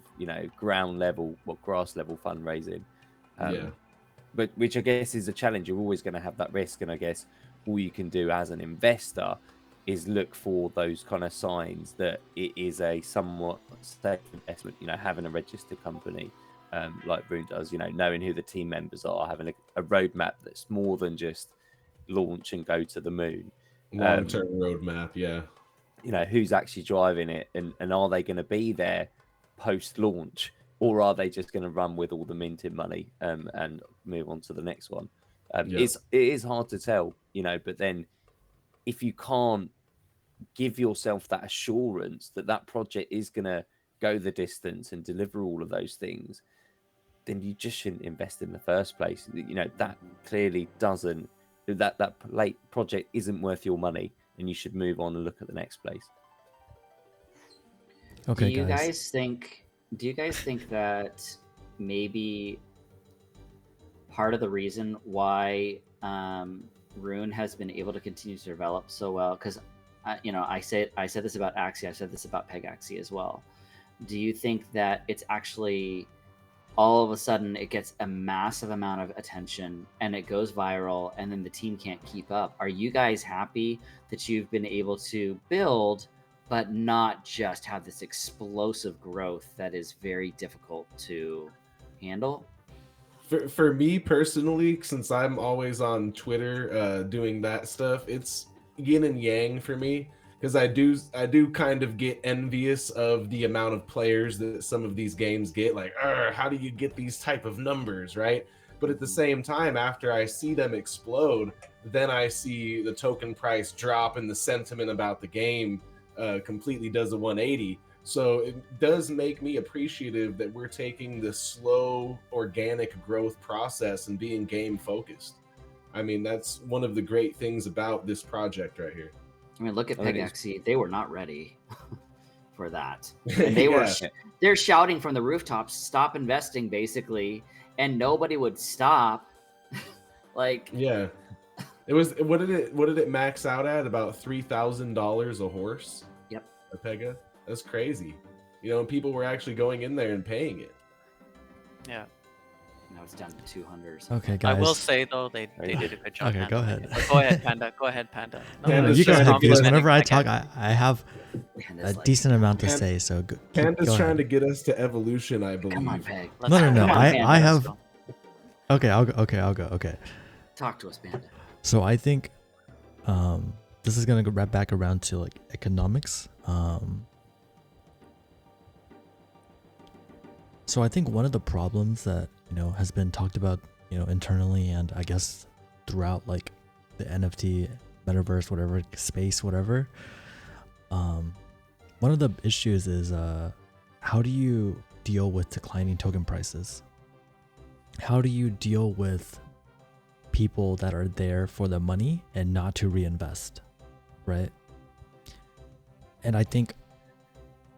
ground level or grass level fundraising. But which I guess is a challenge. You're always going to have that risk. And I guess all you can do as an investor is look for those kind of signs that it is a somewhat safe investment, having a registered company like Rune does, knowing who the team members are, having a roadmap that's more than just launch and go to the moon. Long-term roadmap, yeah. Who's actually driving it, and are they going to be there post-launch? Or are they just going to run with all the minted money and move on to the next one? It is hard to tell, but then if you can't give yourself that assurance that that project is going to go the distance and deliver all of those things, then you just shouldn't invest in the first place. That clearly doesn't, that project isn't worth your money, and you should move on and look at the next place. Okay, do you guys think that maybe part of the reason why Rune has been able to continue to develop so well, because I said this about Axie, I said this about Peg Axie as well. Do you think that it's actually all of a sudden it gets a massive amount of attention and it goes viral, and then the team can't keep up? Are you guys happy that you've been able to build but not just have this explosive growth that is very difficult to handle. For me personally, since I'm always on Twitter doing that stuff, it's yin and yang for me, because I do kind of get envious of the amount of players that some of these games get. Like, how do you get these type of numbers, right? But at the same time, after I see them explode, then I see the token price drop and the sentiment about the game completely does a 180. So it does make me appreciative that we're taking this slow, organic growth process and being game focused. I mean, that's one of the great things about this project right here. I mean, look at Pegaxi. They were not ready for that. And And they they're shouting from the rooftops, stop investing, basically, and nobody would stop. Like, yeah, it was, what did it max out at? About $3,000 a horse? Yep. A Pega? That's crazy. You know, people were actually going in there and paying it. Yeah. now it's down to 200 or something. Okay, guys. I will say though, they did a good job. Okay, go ahead. But go ahead, Panda. Go ahead, Panda. Panda's you go trying ahead, to because get us- whenever I talk, Again. I have Panda's a like, decent amount to Pan- say. So Panda's go trying ahead. to get us to evolution, I believe. come on, Peg. Let's No, go. no. Come on, I Panda, I let's have. go. Okay, I'll go. Okay. Talk to us, Panda. So I think this is gonna go right back around to like economics. So I think one of the problems that has been talked about internally, and I guess throughout like the NFT, metaverse, whatever space, whatever. One of the issues is how do you deal with declining token prices? How do you deal with people that are there for the money and not to reinvest, right? And I think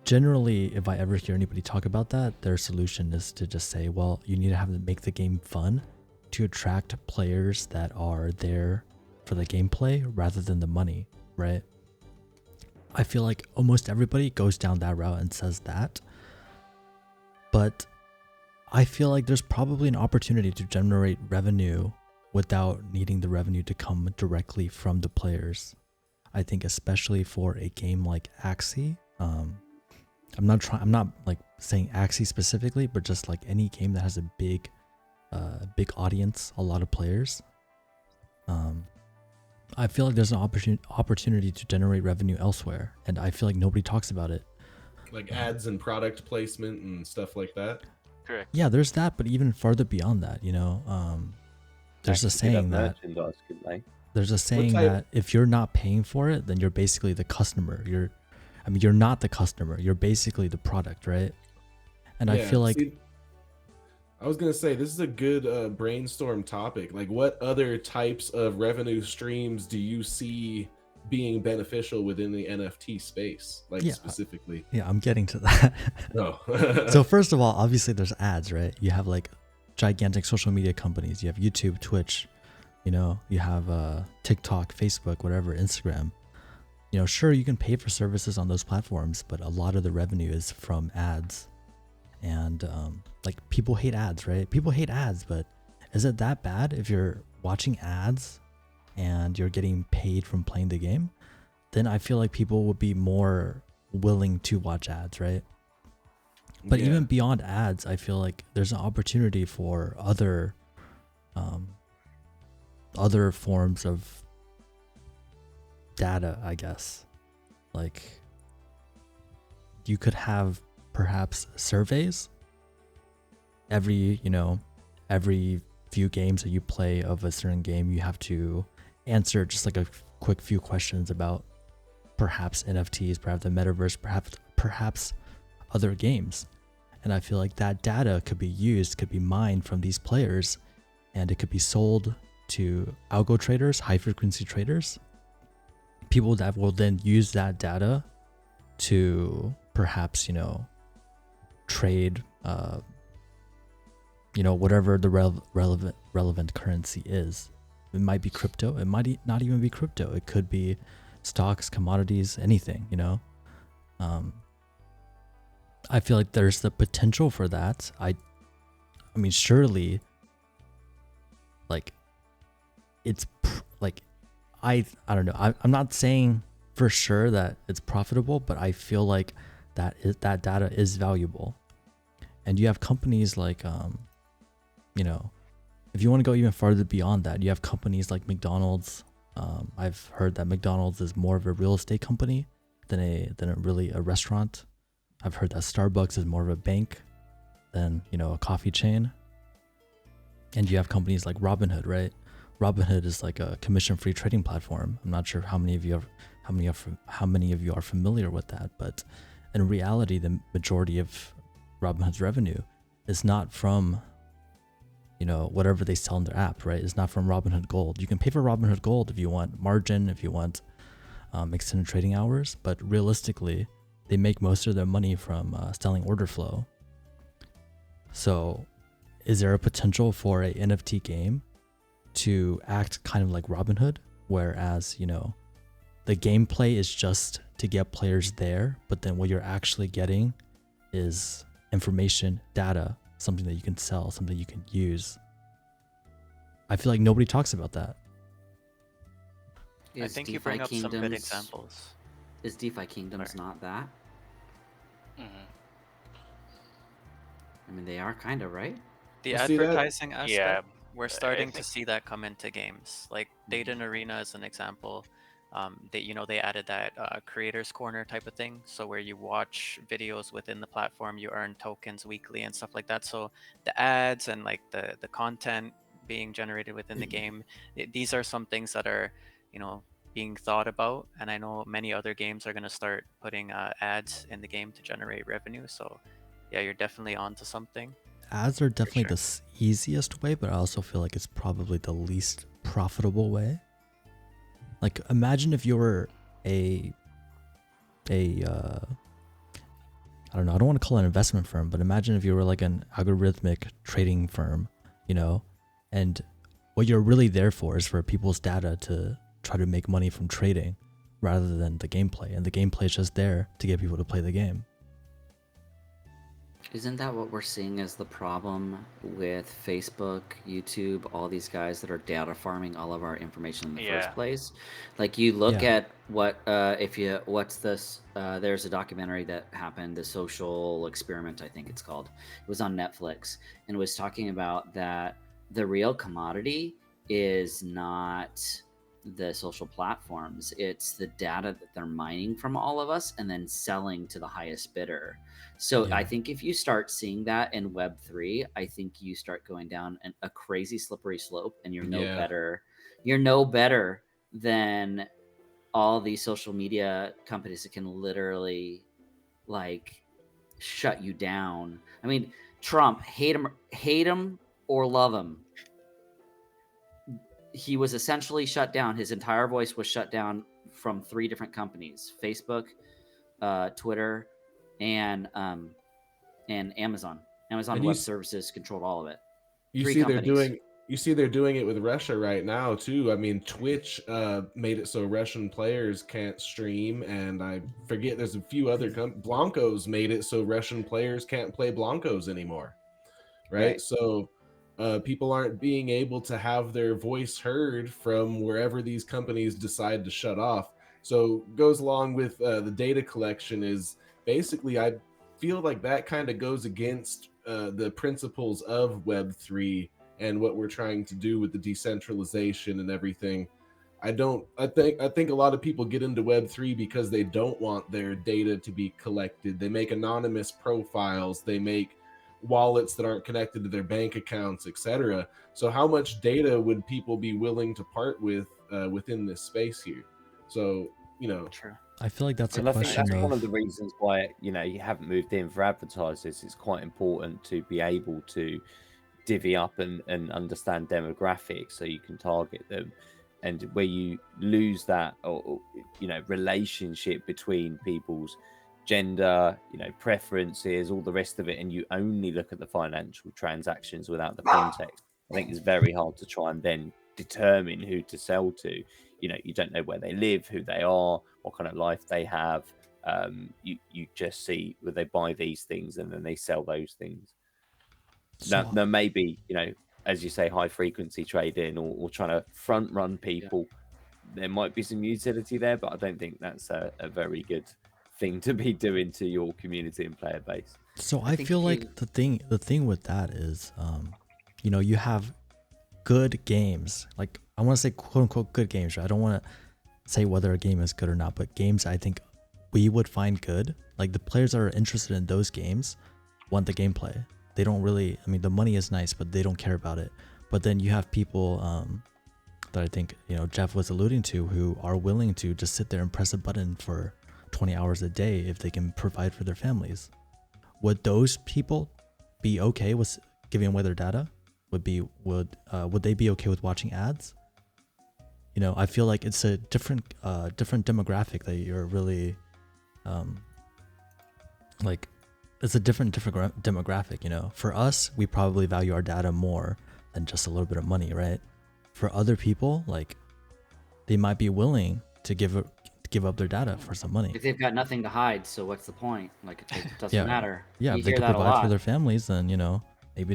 generally, if I ever hear anybody talk about that, their solution is to just say, well, you need to make the game fun to attract players that are there for the gameplay rather than the money, right? I feel like almost everybody goes down that route and says that, but I feel like there's probably an opportunity to generate revenue without needing the revenue to come directly from the players. I think especially for a game like Axie, I'm not like saying Axie specifically, but just like any game that has a big audience, a lot of players. I feel like there's an opportunity to generate revenue elsewhere, and I feel like nobody talks about it. Like ads and product placement and stuff like that. Correct. Yeah, there's that, but even farther beyond that, there's a Actually, saying that merchandise, couldn't they? there's a saying type- that if you're not paying for it, then you're basically the customer. You're not the customer. You're basically the product, right? And I Yeah, feel like see, I was gonna say this is a good brainstorm topic. Like, what other types of revenue streams do you see being beneficial within the NFT space, like Yeah. specifically? yeah, I'm getting to that. No. So first of all, obviously there's ads, right? You have like gigantic social media companies. You have YouTube, Twitch, you have TikTok, Facebook, whatever, Instagram. Sure, you can pay for services on those platforms, but a lot of the revenue is from ads. And like people hate ads, right? People hate ads, but is it that bad if you're watching ads and you're getting paid from playing the game? Then I feel like people would be more willing to watch ads, right? But Yeah. even beyond ads, I feel like there's an opportunity for other forms of data, I guess. Like you could have perhaps surveys every few games that you play of a certain game. You have to answer just like a quick few questions about perhaps NFTs, perhaps the metaverse, perhaps other games. And I feel like that data could be mined from these players, and it could be sold to algo traders, high frequency traders, people that will then use that data to perhaps, trade, whatever the relevant currency is. It might be crypto. It might not even be crypto. It could be stocks, commodities, anything, I feel like there's the potential for that. I mean, surely, like, it's like, I don't know. I'm not saying for sure that it's profitable, but I feel like that data is valuable. And you have companies like if you want to go even farther beyond that, you have companies like McDonald's. I've heard that McDonald's is more of a real estate company than a restaurant. I've heard that Starbucks is more of a bank than a coffee chain. And you have companies like Robinhood, right? Robinhood is like a commission-free trading platform. I'm not sure how many of you are familiar with that, but in reality, the majority of Robinhood's revenue is not from whatever they sell in their app, right? It's not from Robinhood Gold. You can pay for Robinhood Gold if you want margin, if you want extended trading hours, but realistically, they make most of their money from selling order flow. So is there a potential for a NFT game to act kind of like Robinhood, whereas, the gameplay is just to get players there, but then what you're actually getting is information, data, something that you can sell, something you can use. I feel like nobody talks about that. I think you bring up some good examples. Is DeFi Kingdoms not that? Mhm. I mean, they are kind of, right? The Well, see that- advertising aspect, Yeah, we're I starting to think- see that come into games. Like Data Arena is an example. They added that creators corner type of thing, so where you watch videos within the platform, you earn tokens weekly and stuff like that. So the ads and like the content being generated within the game, these are some things that are being thought about, and I know many other games are going to start putting ads in the game to generate revenue. So yeah, you're definitely onto something. Ads are definitely sure. the easiest way, but I also feel like it's probably the least profitable way. Like, imagine if you were I don't know, I don't want to call it an investment firm, but imagine if you were like an algorithmic trading firm, and what you're really there for is for people's data to try to make money from trading rather than the gameplay. And the gameplay is just there to get people to play the game. Isn't that what we're seeing as the problem with Facebook, YouTube, all these guys that are data farming all of our information in the first Yeah. place? Like, you look Yeah. at what's this? There's a documentary that happened, The Social Experiment, I think it's called. It was on Netflix, and it was talking about that the real commodity is not the social platforms, it's the data that they're mining from all of us and then selling to the highest bidder. So Yeah. I think if you start seeing that in Web3, I think you start going down a crazy slippery slope, and you're no Yeah. better. You're no better than all these social media companies that can literally like shut you down. I mean, Trump, hate him or love him, he was essentially shut down. His entire voice was shut down from 3 different companies: Facebook, Twitter, and Amazon. Amazon And you Web s- Services controlled all of it. You 3 see companies. they're doing it with Russia right now too. I mean, Twitch made it so Russian players can't stream, and I forget there's a few other Blancos made it so Russian players can't play Blancos anymore. Right? So people aren't being able to have their voice heard from wherever these companies decide to shut off. So goes along with the data collection is basically, I feel like that kind of goes against the principles of Web3 and what we're trying to do with the decentralization and everything. I think a lot of people get into Web3 because they don't want their data to be collected. They make anonymous profiles, they make wallets that aren't connected to their bank accounts, etc. So how much data would people be willing to part with within this space here? So, True. I feel like that's a And I think question that's one of of the reasons why you haven't moved in for advertisers. It's quite important to be able to divvy up and understand demographics so you can target them. And where you lose that or relationship between people's gender, preferences, all the rest of it, and you only look at the financial transactions without the context, I think it's very hard to try and then determine who to sell to. You don't know where they live, who they are, what kind of life they have. You just see where they buy these things and then they sell those things. So- Now, maybe, as you say, high frequency trading or trying to front run people, there might be some utility there, but I don't think that's a very good thing to be doing to your community and player base. So I think feel if like you- the thing with that is you know, you have good games. Like, I want to say quote unquote good games, right? I don't want to say whether a game is good or not, but games I think we would find good. Like, the players that are interested in those games want the gameplay. They don't really, I mean, the money is nice, but they don't care about it. But then you have people that I think, you know, Jeff was alluding to, who are willing to just sit there and press a button for 20 hours a day if they can provide for their families. Would those people be okay with giving away their data? Would they be okay with watching ads? You know, I feel like it's a different demographic that you're really like, it's a different demographic. You know, for us, we probably value our data more than just a little bit of money, right? For other people, like, they might be willing to give up their data for some money. If they've got nothing to hide, so what's the point? Like, it doesn't matter. Yeah, You if they hear could that a provide lot. for their families, then, you know, maybe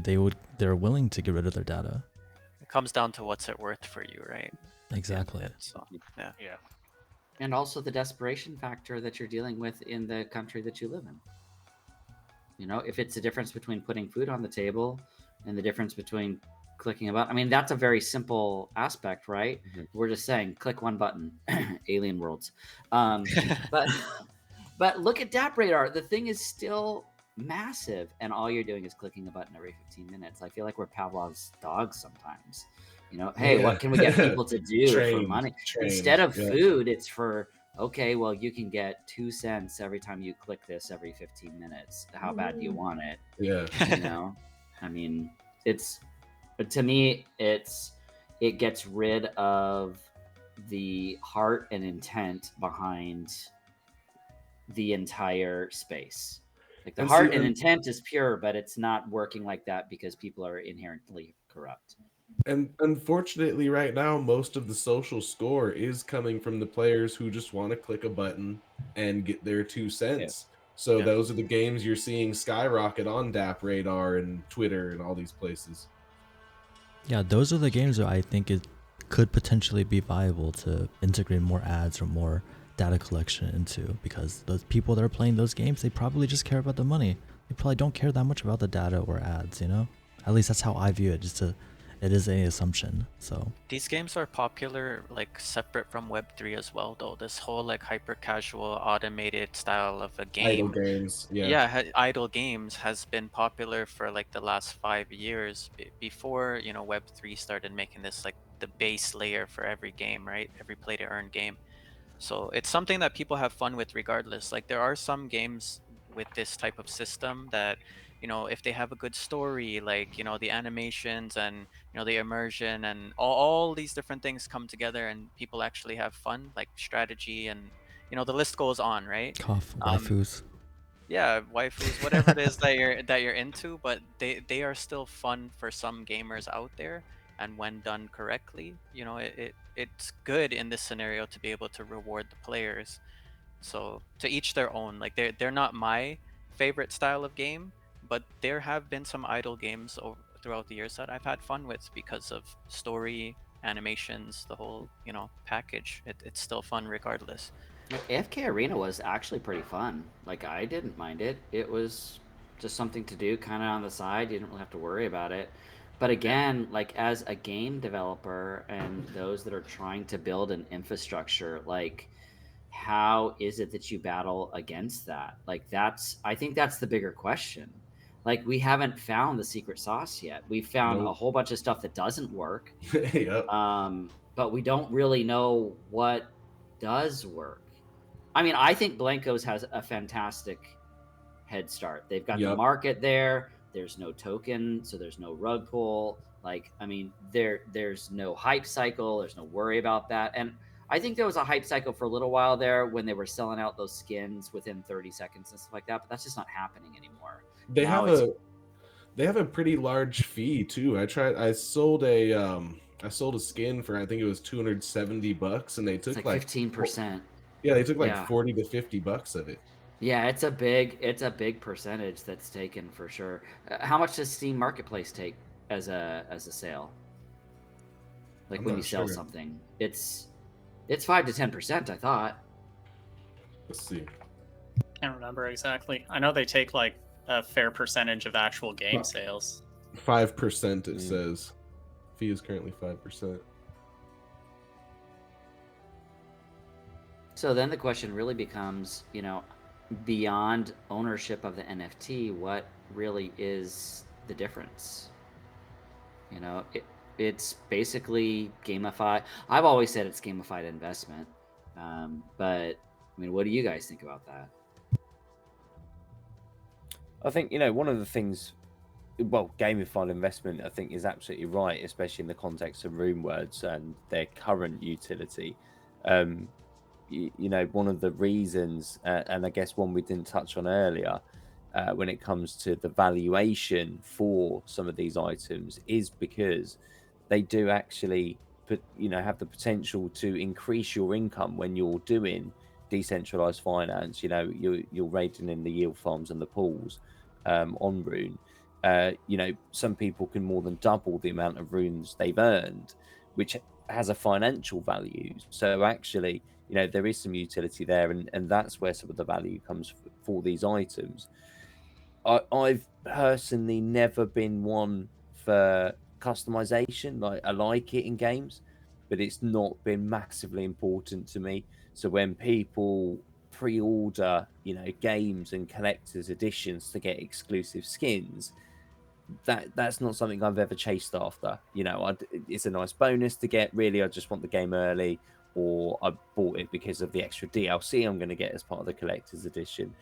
they're willing to get rid of their data. It comes down to what's it worth for you, right? Exactly. So yeah. Yeah. And also the desperation factor that you're dealing with in the country that you live in. You know, if it's the difference between putting food on the table and the difference between clicking a button, I mean, that's a very simple aspect, right? We're just saying, click one button, alien worlds. But look at DAP Radar. The thing is still massive, and all you're doing is clicking a button every 15 minutes. I feel like we're Pavlov's dogs sometimes. You know, hey, what can we get people to do for money? Instead of food, it's for, okay, well, you can get 2 cents every time you click this every 15 minutes. How bad do you want it? Yeah. You know, I mean, to me, it gets rid of the heart and intent behind the entire space. Like, the heart and intent is pure, but it's not working like that because people are inherently corrupt. And unfortunately, right now, most of the social score is coming from the players who just want to click a button and get their 2 cents. So those are the games you're seeing skyrocket on DAP Radar and Twitter and all these places. Yeah, those are the games that I think it could potentially be viable to integrate more ads or more data collection into, because the people that are playing those games, they probably just care about the money. They probably don't care that much about the data or ads, you know? At least that's how I view it. It is an assumption. So these games are popular, like, separate from Web3 as well, though. This whole, like, hyper casual automated style of a game, idle games, idle games has been popular for like the last 5 years before, you know, Web3 started making this like the base layer for every game, right? Every play to earn game. So it's something that people have fun with regardless. Like, there are some games with this type of system that, you know, if they have a good story, like, you know, the animations and, you know, the immersion and all these different things come together and people actually have fun, like strategy, and, you know, the list goes on, right? waifus. Yeah, waifus, whatever it is that you're into, but they are still fun for some gamers out there. And when done correctly, you know, it's good in this scenario to be able to reward the players. So to each their own. Like, they're not my favorite style of game, but there have been some idle games throughout the years that I've had fun with because of story, animations, the whole, you know, package. It's still fun regardless. AFK Arena was actually pretty fun. Like, I didn't mind it. It was just something to do kind of on the side. You didn't really have to worry about it. But again, like, as a game developer and those that are trying to build an infrastructure, like, how is it that you battle against that? Like, I think that's the bigger question. Like, we haven't found the secret sauce yet. We've found a whole bunch of stuff that doesn't work. But we don't really know what does work. I mean, I think Blankos has a fantastic head start. They've got the market there. There's no token, so there's no rug pull. Like, I mean, there's no hype cycle. There's no worry about that. And I think there was a hype cycle for a little while there when they were selling out those skins within 30 seconds and stuff like that, but that's just not happening anymore. They have a pretty large fee too. I sold a skin for, I think it was $270, and they took like 15%. Yeah, they took like $40 to $50 of it. Yeah, it's a big percentage that's taken for sure. How much does Steam Marketplace take as a sale? Like, when you sell something, it's 5 to 10%, I thought. Let's see. Can't remember exactly. I know they take like a fair percentage of actual game sales. 5%. It says fee is currently 5%. So then the question really becomes, beyond ownership of the NFT, what really is the difference? It's basically gamify. I've always said it's gamified investment, but what do you guys think about that? I think one of the things, well, gamified investment, I think, is absolutely right, especially in the context of RuneWords and their current utility. One of the reasons, and I guess one we didn't touch on earlier, when it comes to the valuation for some of these items, is because they do actually have the potential to increase your income when you're doing decentralized finance. You're raiding in the yield farms and the pools on Rune. Some people can more than double the amount of runes they've earned, which has a financial value. So actually, there is some utility there, and that's where some of the value comes for these items. I've personally never been one for customization. I like it in games, but it's not been massively important to me. So when people pre-order, games and collector's editions to get exclusive skins, that's not something I've ever chased after. It's a nice bonus to get. Really, I just want the game early, or I bought it because of the extra DLC I'm going to get as part of the collector's edition.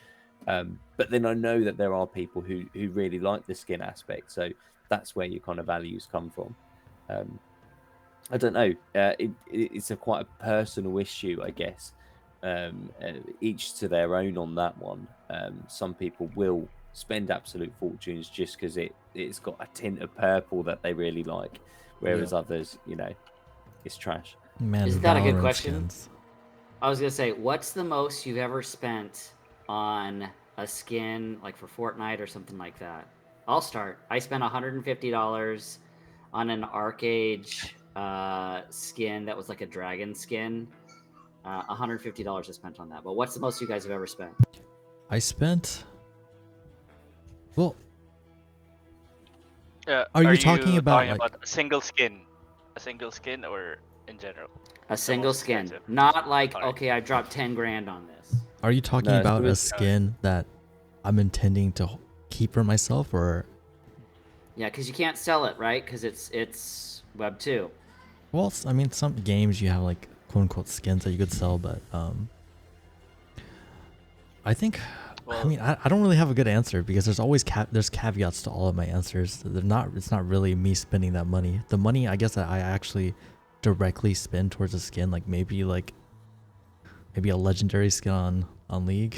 But then I know that there are people who really like the skin aspect, so that's where your kind of values come from. I don't know. It's quite a personal issue, I guess. Each to their own on that one. Some people will spend absolute fortunes just because it's got a tint of purple that they really like, whereas others, it's trash. Man, Isn't that a good Valorant question? skins. I was gonna say, what's the most you've ever spent on a skin, like for Fortnite or something like that? I'll start. I spent $150 on an Arcade skin that was like a dragon skin. $150 I spent on that. But what's the most you guys have ever spent? I spent. Well, Are you talking about, like- a single skin? A single skin or in general? A single most skin. expensive. Not like, Alright. okay, I dropped 10 grand on this. are you talking No, about so a it's- skin that I'm intending to keep for myself, or? Yeah, because you can't sell it, right? Because it's Web 2. Well, some games you have like quote unquote skins that you could sell, but I think. I don't really have a good answer because there's always there's caveats to all of my answers. It's not really me spending that money. The money, I guess, that I actually directly spend towards a skin, like maybe a legendary skin on League.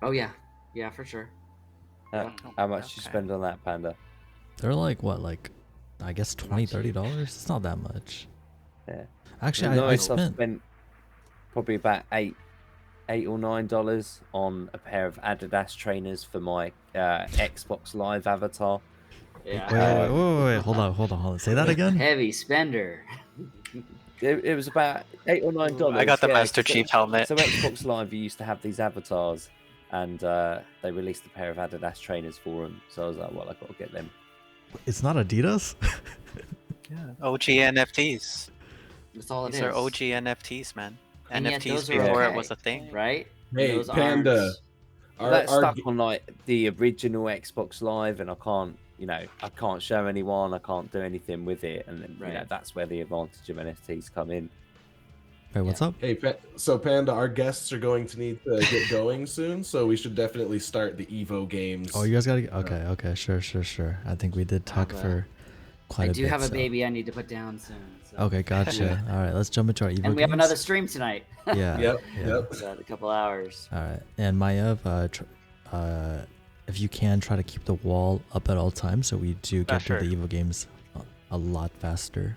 Oh, yeah. Yeah, for sure. How much you Okay. spend on that, Panda? They're like what, like I guess $20-$30. It's not that much. Yeah. Actually, I I've spent. spent probably about $8 or $9 on a pair of Adidas trainers for my Xbox Live avatar. Yeah. Wait, hold on. Say that again. Heavy spender. It was about $8 or $9. I got the Master 'cause Chief helmet. So Xbox Live, you used to have these avatars, and they released a pair of Adidas trainers for them. So I was like, well, I got to get them. It's not Adidas. Yeah. OG NFTs. That's all it These is. are OG NFTs, man. And yet NFTs those are before okay, it was a thing. right? Hey, Those Panda. aren't- That's stuck on like the original Xbox Live, and I can't show anyone, I can't do anything with it, and then Right. that's where the advantage of NFTs come in. Wait, what's up? Hey, so Panda, our guests are going to need to get going soon, so we should definitely start the Evo games. Oh, you guys gotta. Okay, sure. I think we did talk for quite I a do bit. have a so- baby I need to put down soon. So. Okay, gotcha. All right, let's jump into our Evo And we have games. another stream tonight. Yeah. Yep. yeah. So, a couple hours. All right, and Maiev, if you can, try to keep the wall up at all times, so we do get through sure. the Evo games a lot faster.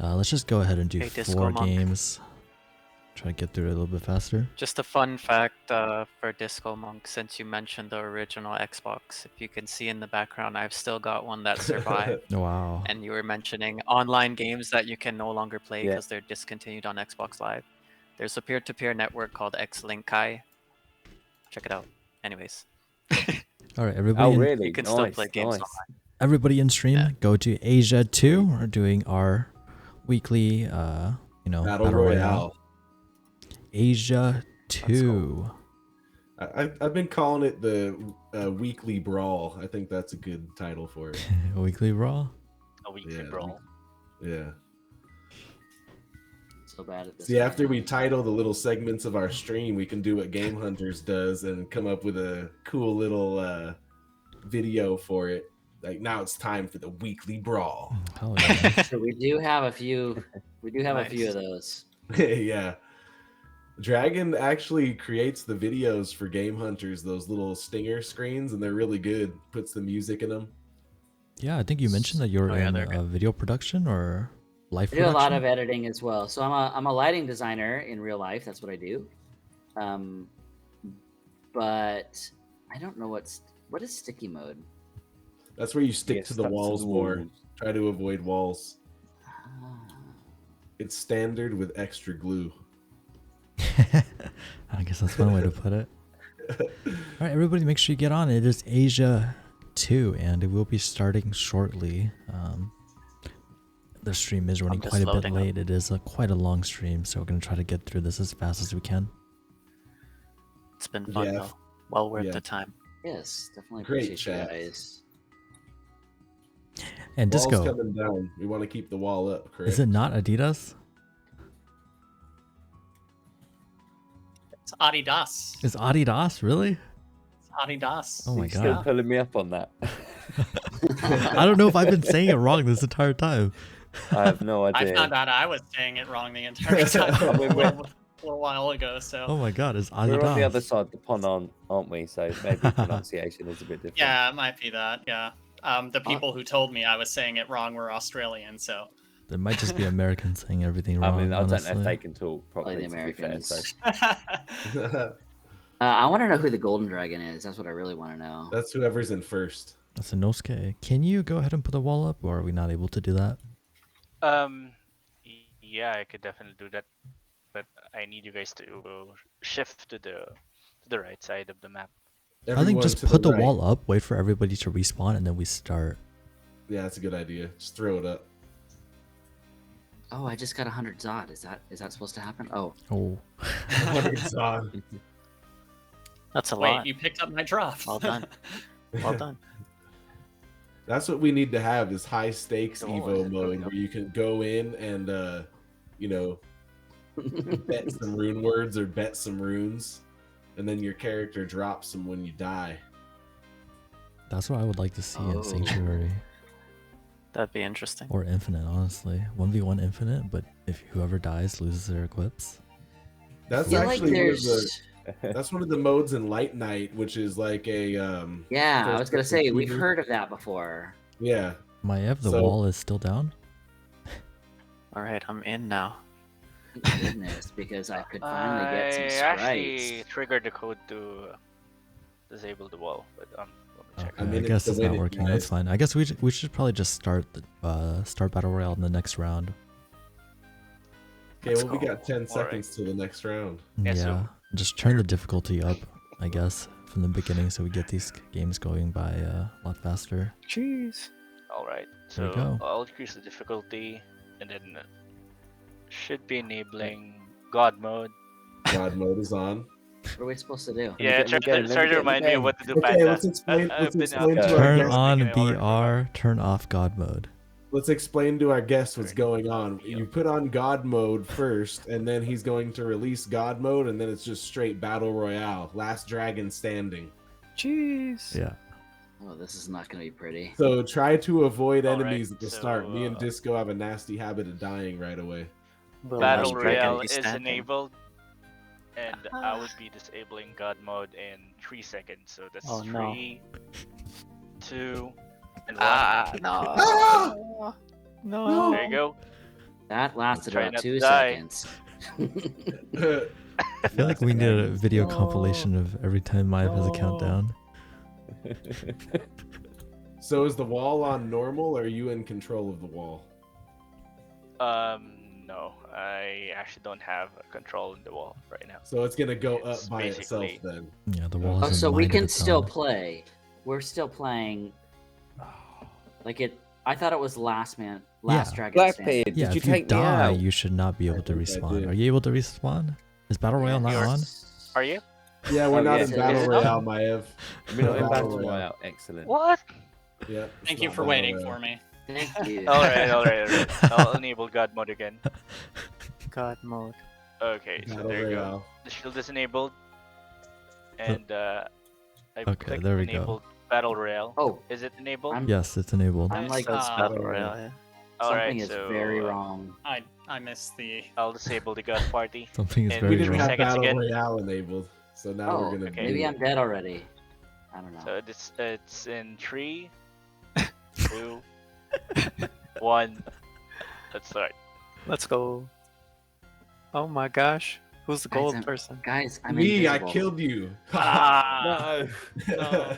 Let's just go ahead and do Hey, 4 Discomonk. games. Try to get through it a little bit faster. Just a fun fact for Discomonk, since you mentioned the original Xbox. If you can see in the background, I've still got one that survived. Wow. And you were mentioning online games that you can no longer play Yeah. because they're discontinued on Xbox Live. There's a peer-to-peer network called Xlinkai. Check it out. Anyways. All right, everybody. Oh, in, really? You can still Nice, play games nice. online. Everybody in stream, Yeah. go to Asia 2. We're doing our weekly, Battle Royale. Asia That's 2. I've been calling it the weekly brawl. I think that's a good title for it. Weekly Raw. A weekly Yeah, brawl. Yeah. So bad at this. See, after game. we title the little segments of our stream, we can do what Game Hunters does and come up with a cool little video for it. Like, now it's time for the weekly brawl. Hell yeah. So we do have a few. We do have a few Nice. of those. Yeah. Dragon actually creates the videos for Game Hunters, those little stinger screens, and they're really good. Puts the music in them. Yeah, I think you mentioned that you're Oh, yeah, in they're good. video production or live I do a production. lot of editing as well. So I'm a lighting designer in real life. That's what I do. But I don't know what is sticky mode. That's where you stick Yeah, to the stuck walls more. walls. Try to avoid walls. Ah. It's standard with extra glue. I guess that's one way to put it. All right, everybody, make sure you get on. It is Asia 2, and it will be starting shortly. The stream is running just quite a bit loading up. late. It is quite a long stream, so we're going to try to get through this as fast as we can. It's been fun Yeah. though. Well worth Yeah. the time. Yes, definitely Great appreciate chat. you guys. And Wall's Disco, coming down. We want to keep the wall up, correct? is it not Adidas? It's Adidas. Is Adidas, really? It's Adidas. Oh my He's still god. pulling me up on that. I don't know if I've been saying it wrong this entire time. I have no I idea. found out I was saying it wrong the entire time I mean, a little while ago. So Oh my god, it's Adidas. We're on the other side of the pond, aren't we? So maybe pronunciation is a bit different. yeah, it might be that. Yeah. The people who told me I was saying it wrong were Australian. So It might just be Americans saying everything I wrong. mean, I don't know honestly. if they can talk properly. the To be fair, Americans. so I want to know who the Golden Dragon is. That's what I really want to know. That's whoever's in first. That's a Nosuke. Can you go ahead and put the wall up, or are we not able to do that? Yeah, I could definitely do that, but I need you guys to shift to the right side of the map. I think Everyone just to put the right. wall up, wait for everybody to respawn, and then we start. Yeah, that's a good idea. Just throw it up. Oh, I just got 100 Zod. Is that supposed to happen? Oh, Oh. It's on. That's a wait, lot. you picked up my drop. Well done. Well done. That's what we need to have is high stakes Oh, Evo yeah, mode yeah. where you can go in and bet some rune words or bet some runes, and then your character drops them when you die. That's what I would like to see in Oh. Sanctuary That'd be interesting. or Infinite, honestly. 1v1 Infinite, but if whoever dies loses their equips. That's I feel like actually there's. that's one of the modes in Light Knight, which is like a Yeah, I first was gonna person say we've shooter. heard of that before. Yeah. Maiev, the So- wall is still down? All right, I'm in now. Thank goodness, because I could finally get some I sprites. actually triggered the code to disable the wall, but let me check. Okay, I'm I in it guess to it's win not it, working. guys. That's fine. I guess we should probably just start Battle Royale in the next round. Okay, Let's well, we go. got 10 All right. seconds to the next round. Yeah, Yeah, so- just turn the difficulty up, I guess, from the beginning, so we get these games going by a lot faster. Jeez. All right, There we so go. I'll increase the difficulty, and then should be enabling God mode. God mode is on. What are we supposed to do? Yeah, get- let me get it, let me try get to it, remind let me me what to do. Okay, Panda. let's explain- I've let's been explain out to there our Turn guest- on thinking I already VR, turn off God mode. Let's explain to our guests what's going on. You put on God mode first, and then he's going to release God mode, and then it's just straight Battle Royale. Last Dragon Standing. Jeez. Yeah. Oh, this is not gonna be pretty. So try to avoid All enemies right, at the so, start. Me and Disco have a nasty habit of dying right away. Will Battle Last Dragon Royale be is standing? enabled, and I would be disabling God mode in 3 seconds. So that's Oh, no. 3, 2, and 1. No. No. There you go. That lasted Try about not to 2 die. seconds. I feel like we need a video No. compilation of every time Maiev has a No. countdown. So is the wall on normal, or are you in control of the wall? No, I actually don't have control in the wall right now. So it's gonna go up It's by itself basically- then. Yeah, the wall Oh, is so in we mind of can its still own. play. we're still playing. Like it, I thought it was last dragon standing. Blackbeard, Yeah, did you if you take me die, out? you should not be able to think I respawn. did. Are you able to respawn? Is Battle Royale not on? Are you? Yeah, we're Oh, not yes, in it Battle is. Royale, Maiev. We're not in Battle Battle Royale. Royale. Excellent. What? Yeah. it's Thank you not for Battle waiting Royale. for me. Thank you. Alright. I'll enable God mode again. God mode. Okay, so Battle there you go. Royale. The shield is enabled. And I Okay, clicked there we go. enabled Battle Royale. Oh, Is it enabled? I'm- Yes, it's enabled. I'm like That's Ah. Battle Royale, yeah. something Alright, is so very wrong. I missed the. I'll disable the God party. Something is And We very didn't wrong. have seconds Battle again. Royale enabled, so now we're Oh, gonna. maybe do I'm it. dead already. I don't know. So it's in 3, 2, 1. Let's start. Let's go. Oh my gosh. Who's the Guys, gold I'm- person? Guys, I'm Me, I invisible. killed you. Ah, No.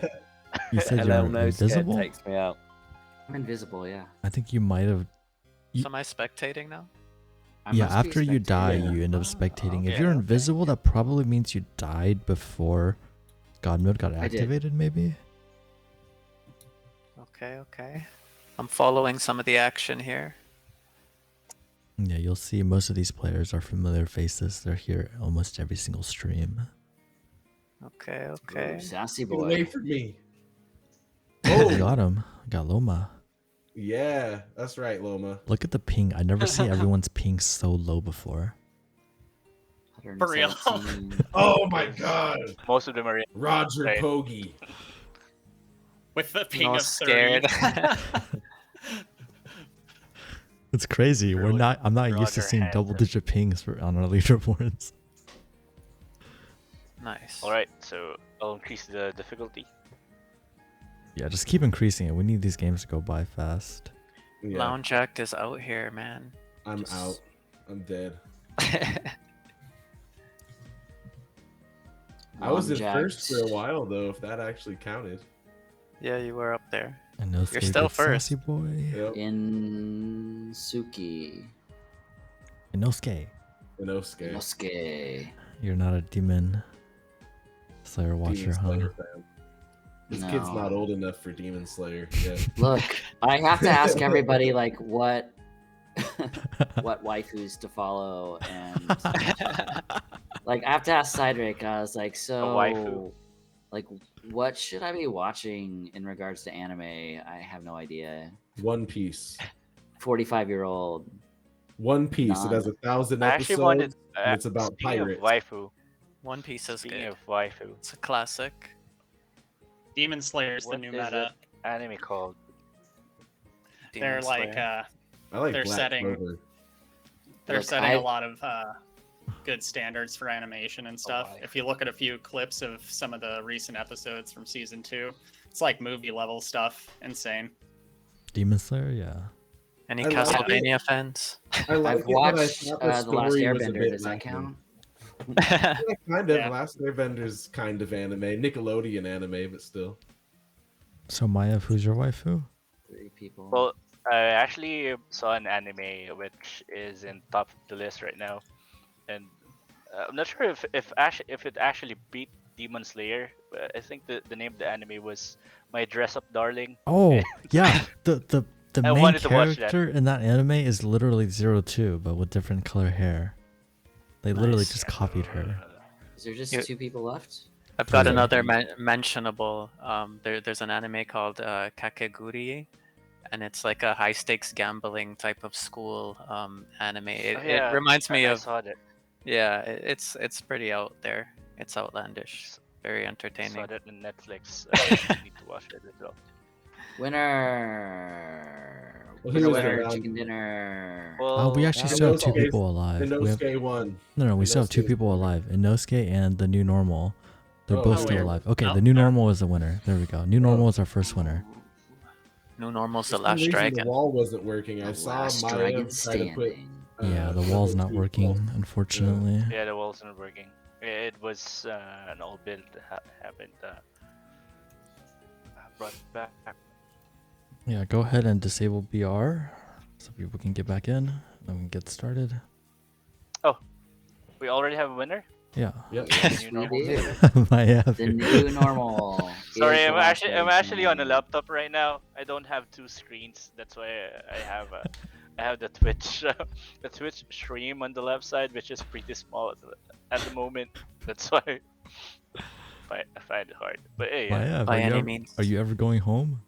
You said LL you're no scared invisible? takes me out. I'm invisible. Yeah. I think you might have. So am I spectating now? I Yeah, must be after you die, spectating. you end up Ah, spectating. If okay, you're okay. invisible, that probably means you died before God mode got I did. activated, maybe? Okay. I'm following some of the action here. Yeah, you'll see most of these players are familiar faces. They're here almost every single stream. Okay. Ooh, sassy Get away boy. from me. Oh, Oh, got him. Got Loma. yeah, that's right, Loma. Look at the ping. I never see everyone's ping so low before. For real. 117. Oh my God, most of them are in. Roger Right. Pogie. With the ping No of 30. scared. It's crazy. Really? I'm not used to Roger seeing Hand. double-digit pings on our leaderboards. Nice. Alright, so I'll increase the difficulty. Yeah, just keep increasing it. We need these games to go by fast. Yeah, Lounge Act is out here, man. I'm Just- out. I'm dead. I was in Long first for a jacks. while though, if that actually counted. Yeah, you were up there. And no You're still first. sassy boy. Yep. In Suki. Inosuke, Inosuke. Inosuke. you're not a demon slayer watcher, Demon huh? Slayer fan. This kid's not No. old enough for Demon Slayer yet. Look, I have to ask everybody like what what waifus to follow, and like I have to ask Cydric. I was like, waifu. so like what should I be watching in regards to anime? I have no idea. One Piece. 45-year-old. One Piece. It has 1,000 I actually wanted. episodes. and it's about speaking pirates. of waifu. One Piece is Speaking good. of waifu, It's a classic. Demon Slayer's the what new is meta. that anime called? They're Demon like Slayer. I like They're Black setting- Clover. they're Look, setting I- a lot of good standards for animation and stuff. why? If you look at a few clips of some of the recent episodes from season 2, it's like movie level stuff. Insane. Demon Slayer, yeah. Any I like it. Castlevania fans? I like I've it, but I watched thought The Last story was a Airbender. bit Does that lacking. count? Yeah, kind of. Yeah. Last Airbender's kind of anime. Nickelodeon anime, but still. So Maiev, who's your waifu? 3 people. Well, I actually saw an anime which is in top of the list right now, and I'm not sure if it actually beat Demon Slayer. But I think the name of the anime was My Dress Up Darling. Oh, yeah. The I main wanted to watch that. character in that anime is literally 02, but with different color hair. They literally Nice. just copied her. Is there just You- 2 people left? I've got Yeah. another mentionable. There's an anime called Kakeguri, and it's like a high stakes gambling type of school anime. It reminds me I of saw that. yeah. It's pretty out there. It's outlandish. Very I entertaining. saw that on Netflix. I need to watch it as well. Winner. Well, Winner, who was winner, around? chicken dinner. Well, we actually Inosuke- still have 2 people alive. We have, Inosuke won. no, we still have 2 Inosuke's people winner. alive. Inosuke and the new normal. They're Oh, both oh, still weird. alive. Okay, No? the new normal is the winner. There we go. New normal is our first winner. New Normal's For the some last reason, dragon. The wall wasn't working. I The saw last dragon Maiev try to put. standing. Yeah, the wall's not 2 working, wall. unfortunately. yeah, the wall's not working. It was an old build that haven't brought back. Yeah, go ahead and disable BR so people can get back in. Then we can get started. We already have a winner. Yeah. Yep. Yes, New we normal. do. Maiev. The new normal. Sorry, is I'm actually on a watching. laptop right now. I don't have two screens. That's why I have the Twitch the Twitch stream on the left side, which is pretty small at the moment. That's why I find it hard. But hey, Maiev, By any are means. you ever going home?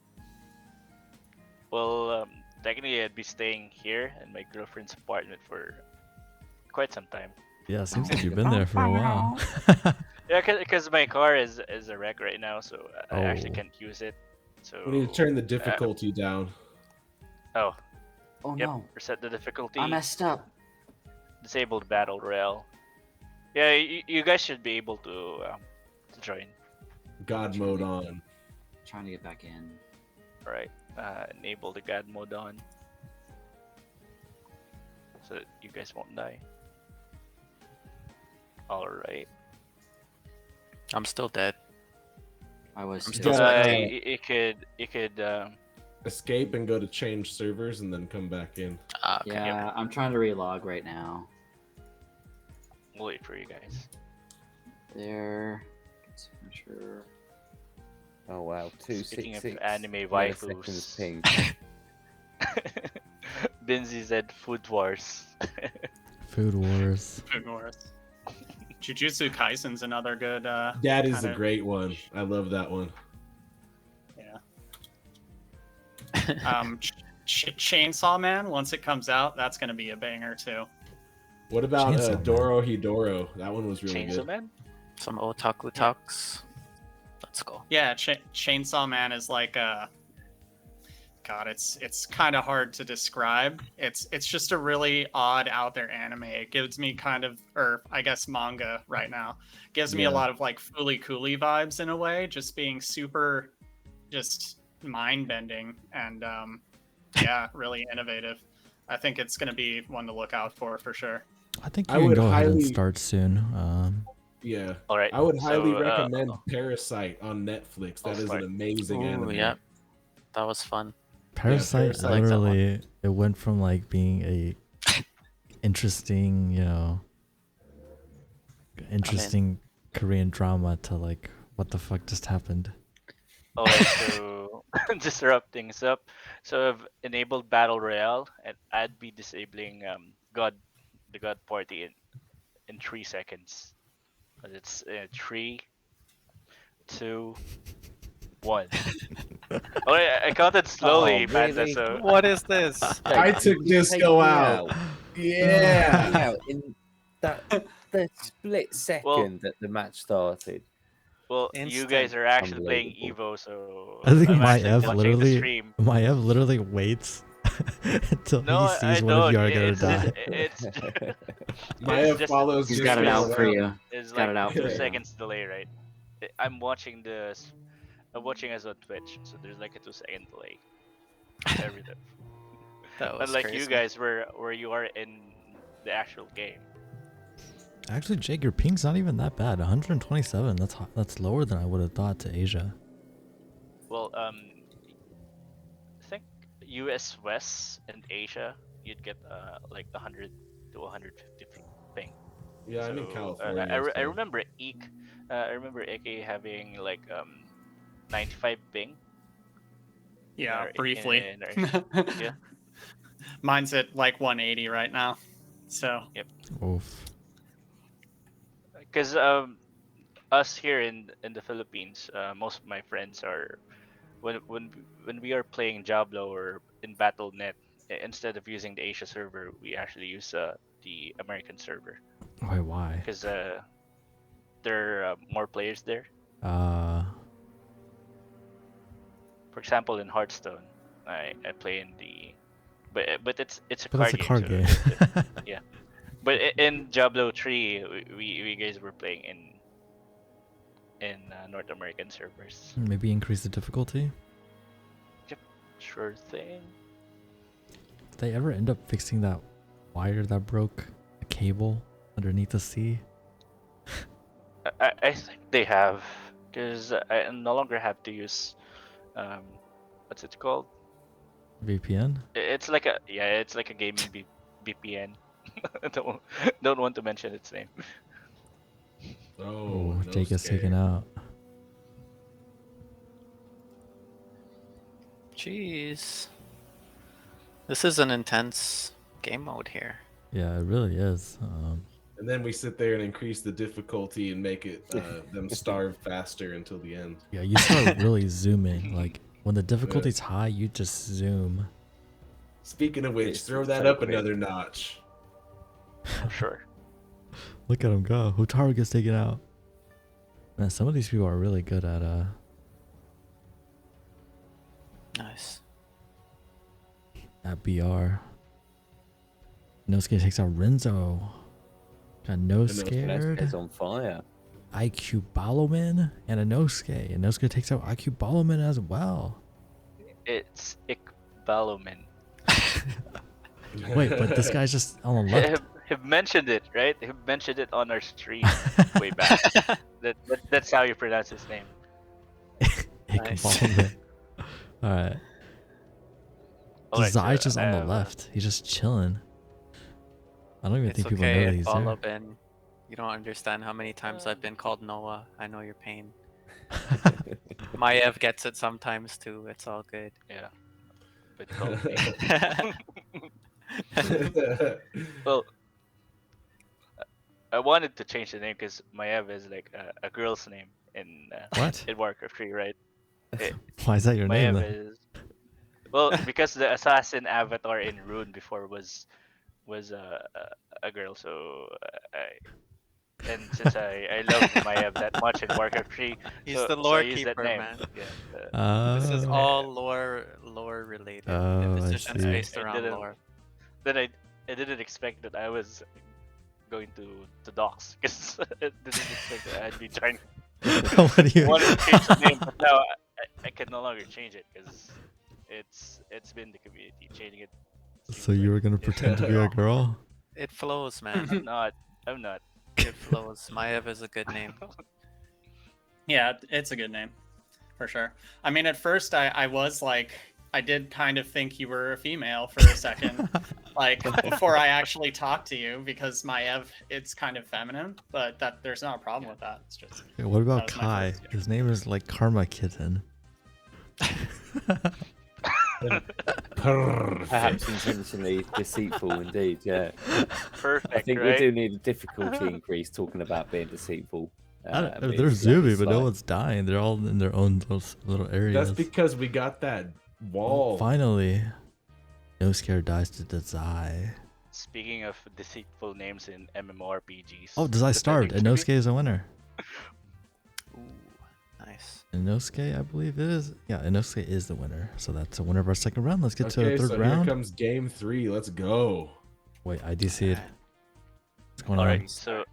well, technically I'd be staying here in my girlfriend's apartment for quite some time. Yeah, it seems like you've been there for a while. Yeah, because my car is a wreck right now, so I actually Oh. can't use it. So We need to turn the difficulty down. Oh, Oh yep. no, Reset the difficulty. I messed up. Disabled battle royale. Yeah, you guys should be able to join. God mode on. Trying to get back in. All right. Enable the god mode on, so that you guys won't die. All right. I'm still dead. I was I'm too. still You could Escape and go to change servers and then come back in. Okay. Yeah, I'm trying to relog right now. we'll wait for you guys. There. Signature. Oh wow, Speaking of 266 anime milliseconds waifus. ping. Binzi said Food Wars. Food wars. Food Wars. Jujutsu Kaisen's another good. That is a kinda- great one. I love that one. Yeah. Chainsaw Man. Once it comes out, that's gonna be a banger too. What about Chainsaw Man. Doro Hidoro? That one was really Chainsaw good. Man? Some otaku talks. Let's go. Yeah, Chainsaw Man is like a. God, it's kind of hard to describe. It's just a really odd, out there anime. It gives me kind of, or I guess manga right now, gives me a Yeah. lot of like Fooly Cooly vibes in a way, just being super, just mind bending and yeah, really innovative. I think it's gonna be one to look out for sure. I think I you can would go ahead and highly- start soon. Yeah. All right. I would highly so, recommend Parasite on Netflix. That I'll is start. an amazing Ooh, anime. yeah. That was fun. Parasite, Parasite. I like that one. literally, it went from like being a interesting, Korean drama to like, what the fuck just happened? All right, so just to wrap things up. So I've enabled Battle Royale, and I'd be disabling the God Party in 3 seconds. But it's 3, 2, 1. Oh, I counted slowly, Oh, Panda. really? So What is this? I took Disco out. Yeah. Out in the split second that the match started. well, you Instant. guys are actually playing Unbelievable. Evo, so I think I'm actually Maiev watching literally- the stream. Maiev literally waits until No, he I sees one of don't. you are gonna It's die. just, it's Maya just- follows. He's Disco got it out around. for you. It's Got like it out for 2 you. seconds delay, right? I'm watching I'm watching us on Twitch, so there's like a 2-second delay. Everything. That was Unlike crazy. you guys, where you are in the actual game. Actually, Jake, your ping's not even that bad. 127. That's lower than I would have thought to Asia. Well, I think US West and Asia, you'd get like 100 to 150 ping. Yeah, I'm in So, California. I so- remember I remember Ike having like 95 ping. Yeah, Or briefly. yeah. Mine's at like 180 right now. So Oof. Because us here in the Philippines, most of my friends are when we are playing Diablo or in Battle.net, instead of using the Asia server, we actually use the American server Wait, why? because there are more players there. For example, in Hearthstone, I play in the but it's a But card it's a card game. game. Yeah. But in Diablo 3, we guys were playing in North American servers. Maybe increase the difficulty. Sure thing. Did they ever end up fixing that wire that broke a cable underneath the sea? I think they have, because I no longer have to use what's it called? VPN? It's like a gaming VPN. Don't want to mention its name. Oh, no Jake is taken scare. out. Jeez. This is an intense game mode here. Yeah, it really is. And then we sit there and increase the difficulty and make it them starve faster until the end. Yeah, you start really zooming. Like when the difficulty's high, you just zoom. Speaking of which, It's throw that so up quick. another notch. Sure. Look at him go. Hotaru gets taken out. Man, some of these people are really good at Nice. BR. Nosuke takes out Renzo. Got no scared. Nosuke's on fire. IQ Baloman and a Nosuke. And Nosuke takes out IQ Baloman as well. It's Ikbaloman. Wait, but this guy's just on the left. He mentioned it, right? He mentioned it on our stream way back. That's how you pronounce his name. Nice. Baloman. Alright. Alright, Zai's so, just on the left. He's just chilling. I don't even It's think people okay, know that he's follow there. Ben. You don't understand how many times I've been called Noah. I know your pain. Maiev gets it sometimes too. It's all good. Yeah. But call me. Well, I wanted to change the name because Maiev is like a girl's name in What? in Warcraft 3, right? Why is that your name Maiev then? is well because the assassin avatar in Rune before was a girl, so and since I love Maiev that much in Warcraft 3, He's so, the so lore I used that keeper, name. man. Yeah, This is Oh. all lore related. Oh, The I decisions see. based I around didn't- lore. Then I didn't expect that I was going to dox because I didn't expect that I'd be trying. What do you Wanted to change the name, but now I can no longer change it because it's been the community changing it. So you were gonna pretend to be a girl? It flows, man. I'm not. It flows. Maiev is a good name. Yeah, it's a good name, for sure. I mean, at first I was like, I did kind of think you were a female for a second, like before I actually talked to you, because Maiev, it's kind of feminine, but there's not a problem with that. It's just. Okay, what about That was my Kai? first His name is like Karma Kitten. Perhaps Perfect. intentionally deceitful, indeed. Yeah, Perfect, I think right? we do need a difficulty increase talking about being deceitful. They're being zooming, but no slight. one's dying. They're all in their own little areas. That's because we got that wall. Finally, no scare dies to Dazai. Speaking of deceitful names in MMORPGs. Oh, Dazai starved, and Nosuke is a winner. Ooh, nice. Inosuke, I believe it is. Yeah, Inosuke is the winner. So that's a winner of our second round. Let's get to Okay, the third so round. here comes game 3. Let's go. Wait, I DC'd. Alright. What's going Alright, on? so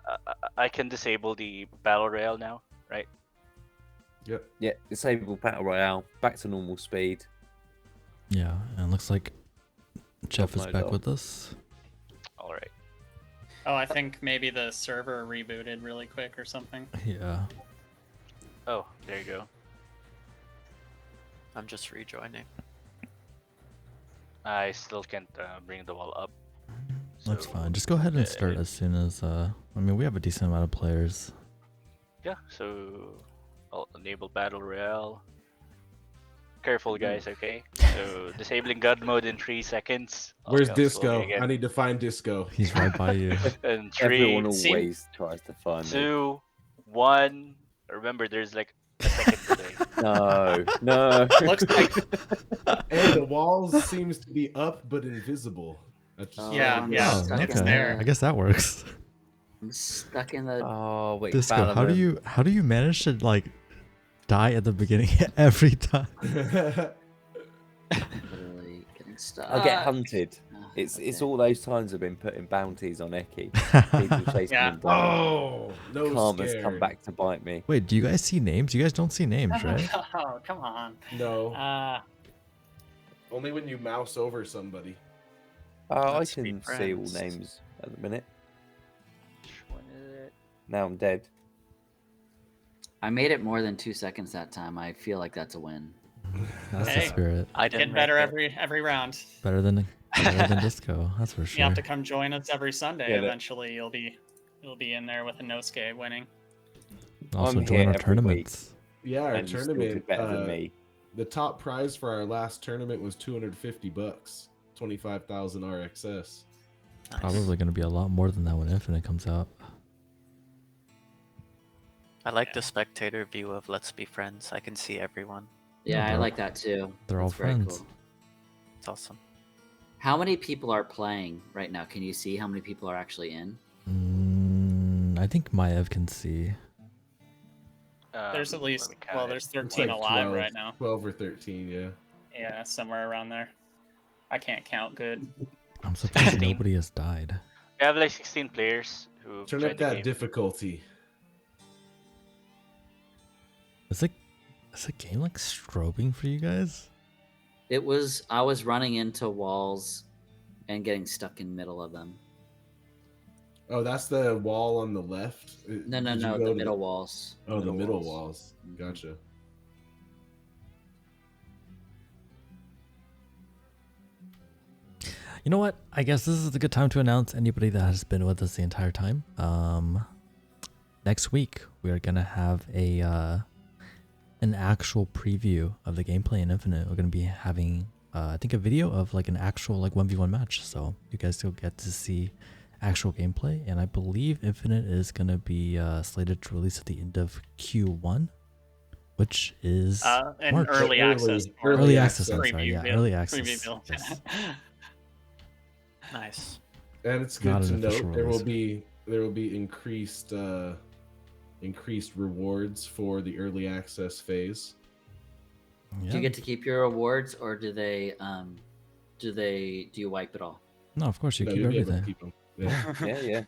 I can disable the battle royale now, right? Yep. Yeah, disable battle royale, back to normal speed. Yeah, and looks like Jeff is my back dog. with us. Alright. Oh, I think maybe the server rebooted really quick or something. Yeah. Oh, there you go. I'm just rejoining. I still can't bring the wall up. That's So, fine. Just go ahead and start as soon as I mean, we have a decent amount of players. Yeah, so I'll enable battle royale. Careful, guys. Okay. So disabling god mode in 3 seconds. Where's Okay, I'll slow Disco? it again. I need to find Disco. He's right by you. And 3, Everyone See- always tries to find me. 2, 1. Remember, there's like a second delay. No, no. Looks like And the walls seems to be up but invisible. That's just- Yeah, Oh, yeah. Stuck in okay. there. I guess that works. I'm stuck in the. Oh, wait, Disco, Balaam. how do you manage to like die at the beginning every time? Literally getting stuck. I get hunted. Oh, It's okay. all those times I've been putting bounties on Eki. People chasing Yeah. him down. Oh, no Karma's scare. come back to bite me. Wait, do you guys see names? You guys don't see names, right? Oh, come on. No, only when you mouse over somebody. I Let's be can see all friends. names at the minute. Which one is it? Now I'm dead. I made it more than 2 seconds that time. I feel like that's a win. That's the Hey. spirit. I didn't Getting better make it. every round. Better than Disco, that's for You sure. have to come join us every Sunday. Yeah, but- Eventually, you'll be in there with a Nosuke winning. Also I'm join here our every tournaments. Yeah, our and you still do tournament. better than me. The top prize for our last tournament was $250, 25,000 RXS. Nice. Probably going to be a lot more than that when Infinite comes out. I like the spectator view of Let's Be Friends. I can see everyone. Yeah, I they're- like that too. they're all That's very friends. cool. It's awesome. How many people are playing right now? Can you see how many people are actually in? I think Maiev can see. There's at Let least, me count well, it. there's It's 13 like alive right now. 12 or 13, yeah. Yeah, somewhere around there. I can't count good. I'm surprised 16. nobody has died. We have like 16 players who Turn joined up the that game. difficulty. Is the game like strobing for you guys? I was running into walls and getting stuck in the middle of them. Oh, that's the wall on the left? No, Did you the go to middle walls. Oh, the middle walls. walls. Mhm. Gotcha. You know what? I guess this is a good time to announce anybody that has been with us the entire time. Next week we are gonna have an actual preview of the gameplay in Infinite. We're gonna be having I think a video of like an actual like 1v1 match, so you guys still get to see actual gameplay. And I believe Infinite is gonna be slated to release at the end of Q1, which is In March. early access. or Early access, I'm preview sorry, yeah, build- early preview access, build. yes. Nice. And it's Not good to an official note there will release. be increased rewards for the early access phase. Yeah. Do you get to keep your rewards, or do you wipe it all? No, of course you No, keep you'll be able to everything. keep 'em. Yeah. Yeah, yeah.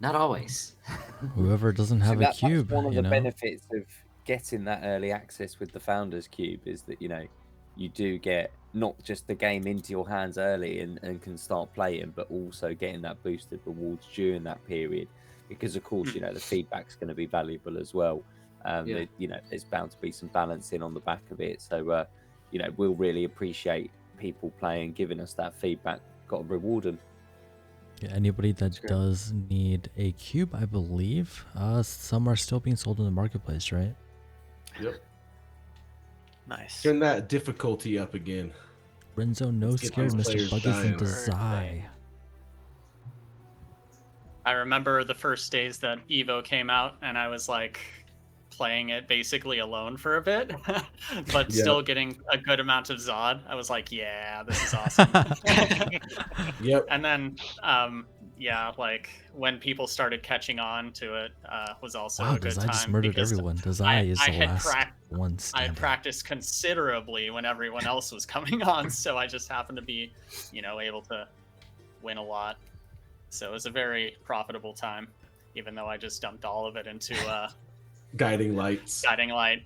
Not always. Whoever doesn't have a That's cube, one of you the know. benefits of getting that early access with the Founders Cube is that, you know, you do get not just the game into your hands early and can start playing, but also getting that boosted rewards during that period. Because, of course, you know, the feedback's going to be valuable as well. Yeah. You know, there's bound to be some balancing on the back of it. So, you know, we'll really appreciate people playing, giving us that feedback. Got to reward them. Yeah, anybody that That's great. does need a cube, I believe, some are still being sold in the marketplace, right? Yep. Nice. Turn that difficulty up again. Renzo, no Let's get scared, these Mr. players Buggies and dying. Desai. I remember the first days that Evo came out, and I was like playing it basically alone for a bit, but Yeah. still getting a good amount of Zod. I was like, yeah, this is awesome. Yep. And then, yeah, like when people started catching on to it, was also Wow, a good Desai time. just murdered because everyone. Desai is I the had last one I standing. had practiced considerably when everyone else was coming on, so I just happened to be, you know, able to win a lot. So it was a very profitable time, even though I just dumped all of it into Guiding lights. Guiding Light.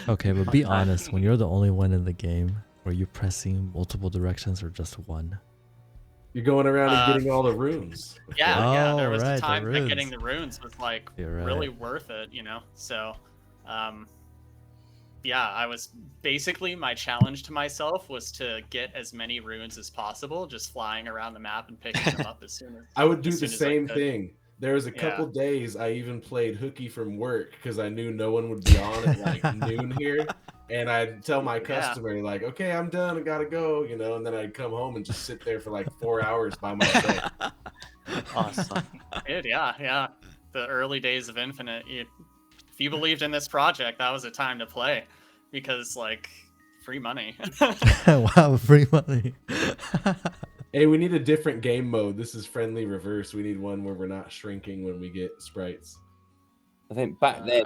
Okay, but be honest, when you're the only one in the game, were you pressing multiple directions or just one? You're going around and getting all the runes. Yeah, there Oh, was right, a the time that runes. getting the runes was like You're right. really worth it, you know. So, yeah, I was basically my challenge to myself was to get as many runes as possible, just flying around the map and picking them up as soon as I would do as the soon as I same could. thing. There was a Yeah. couple days I even played hooky from work because I knew no one would be on at like noon here. And I'd tell my customer, like, okay, I'm done, I gotta go, you know, and then I'd come home and just sit there for like 4 hours by myself. Awesome. Dude, yeah. The early days of Infinite, if you believed in this project, that was a time to play, because like free money. Wow, free money. Hey, we need a different game mode. This is friendly reverse. We need one where we're not shrinking when we get sprites. I think back then,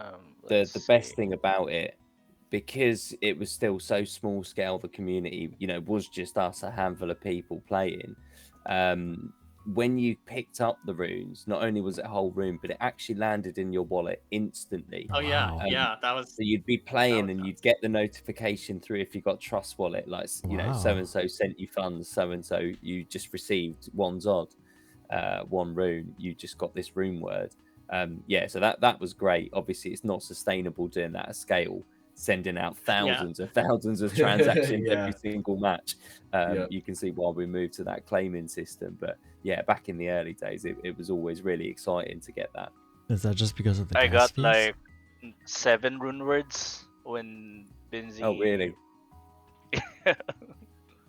Let's the best see. thing about it, because it was still so small scale, the community, you know, was just us, a handful of people playing. When you picked up the runes, not only was it a whole rune, but it actually landed in your wallet instantly. Oh yeah, Wow. yeah, that was So you'd be playing was and nuts. you'd get the notification through if you got Trust Wallet, like, you know, Wow. so and so sent you funds, so and so you just received one Zod, one rune, you just got this rune word. Yeah, so that was great. Obviously, it's not sustainable doing that at scale, sending out thousands and thousands of transactions Yeah. every single match. Yep. You can see why we moved to that claiming system. But yeah, back in the early days, it was always really exciting to get that. Is that just because of the I gas got fees? like 7 rune words when Binzi. Oh, really?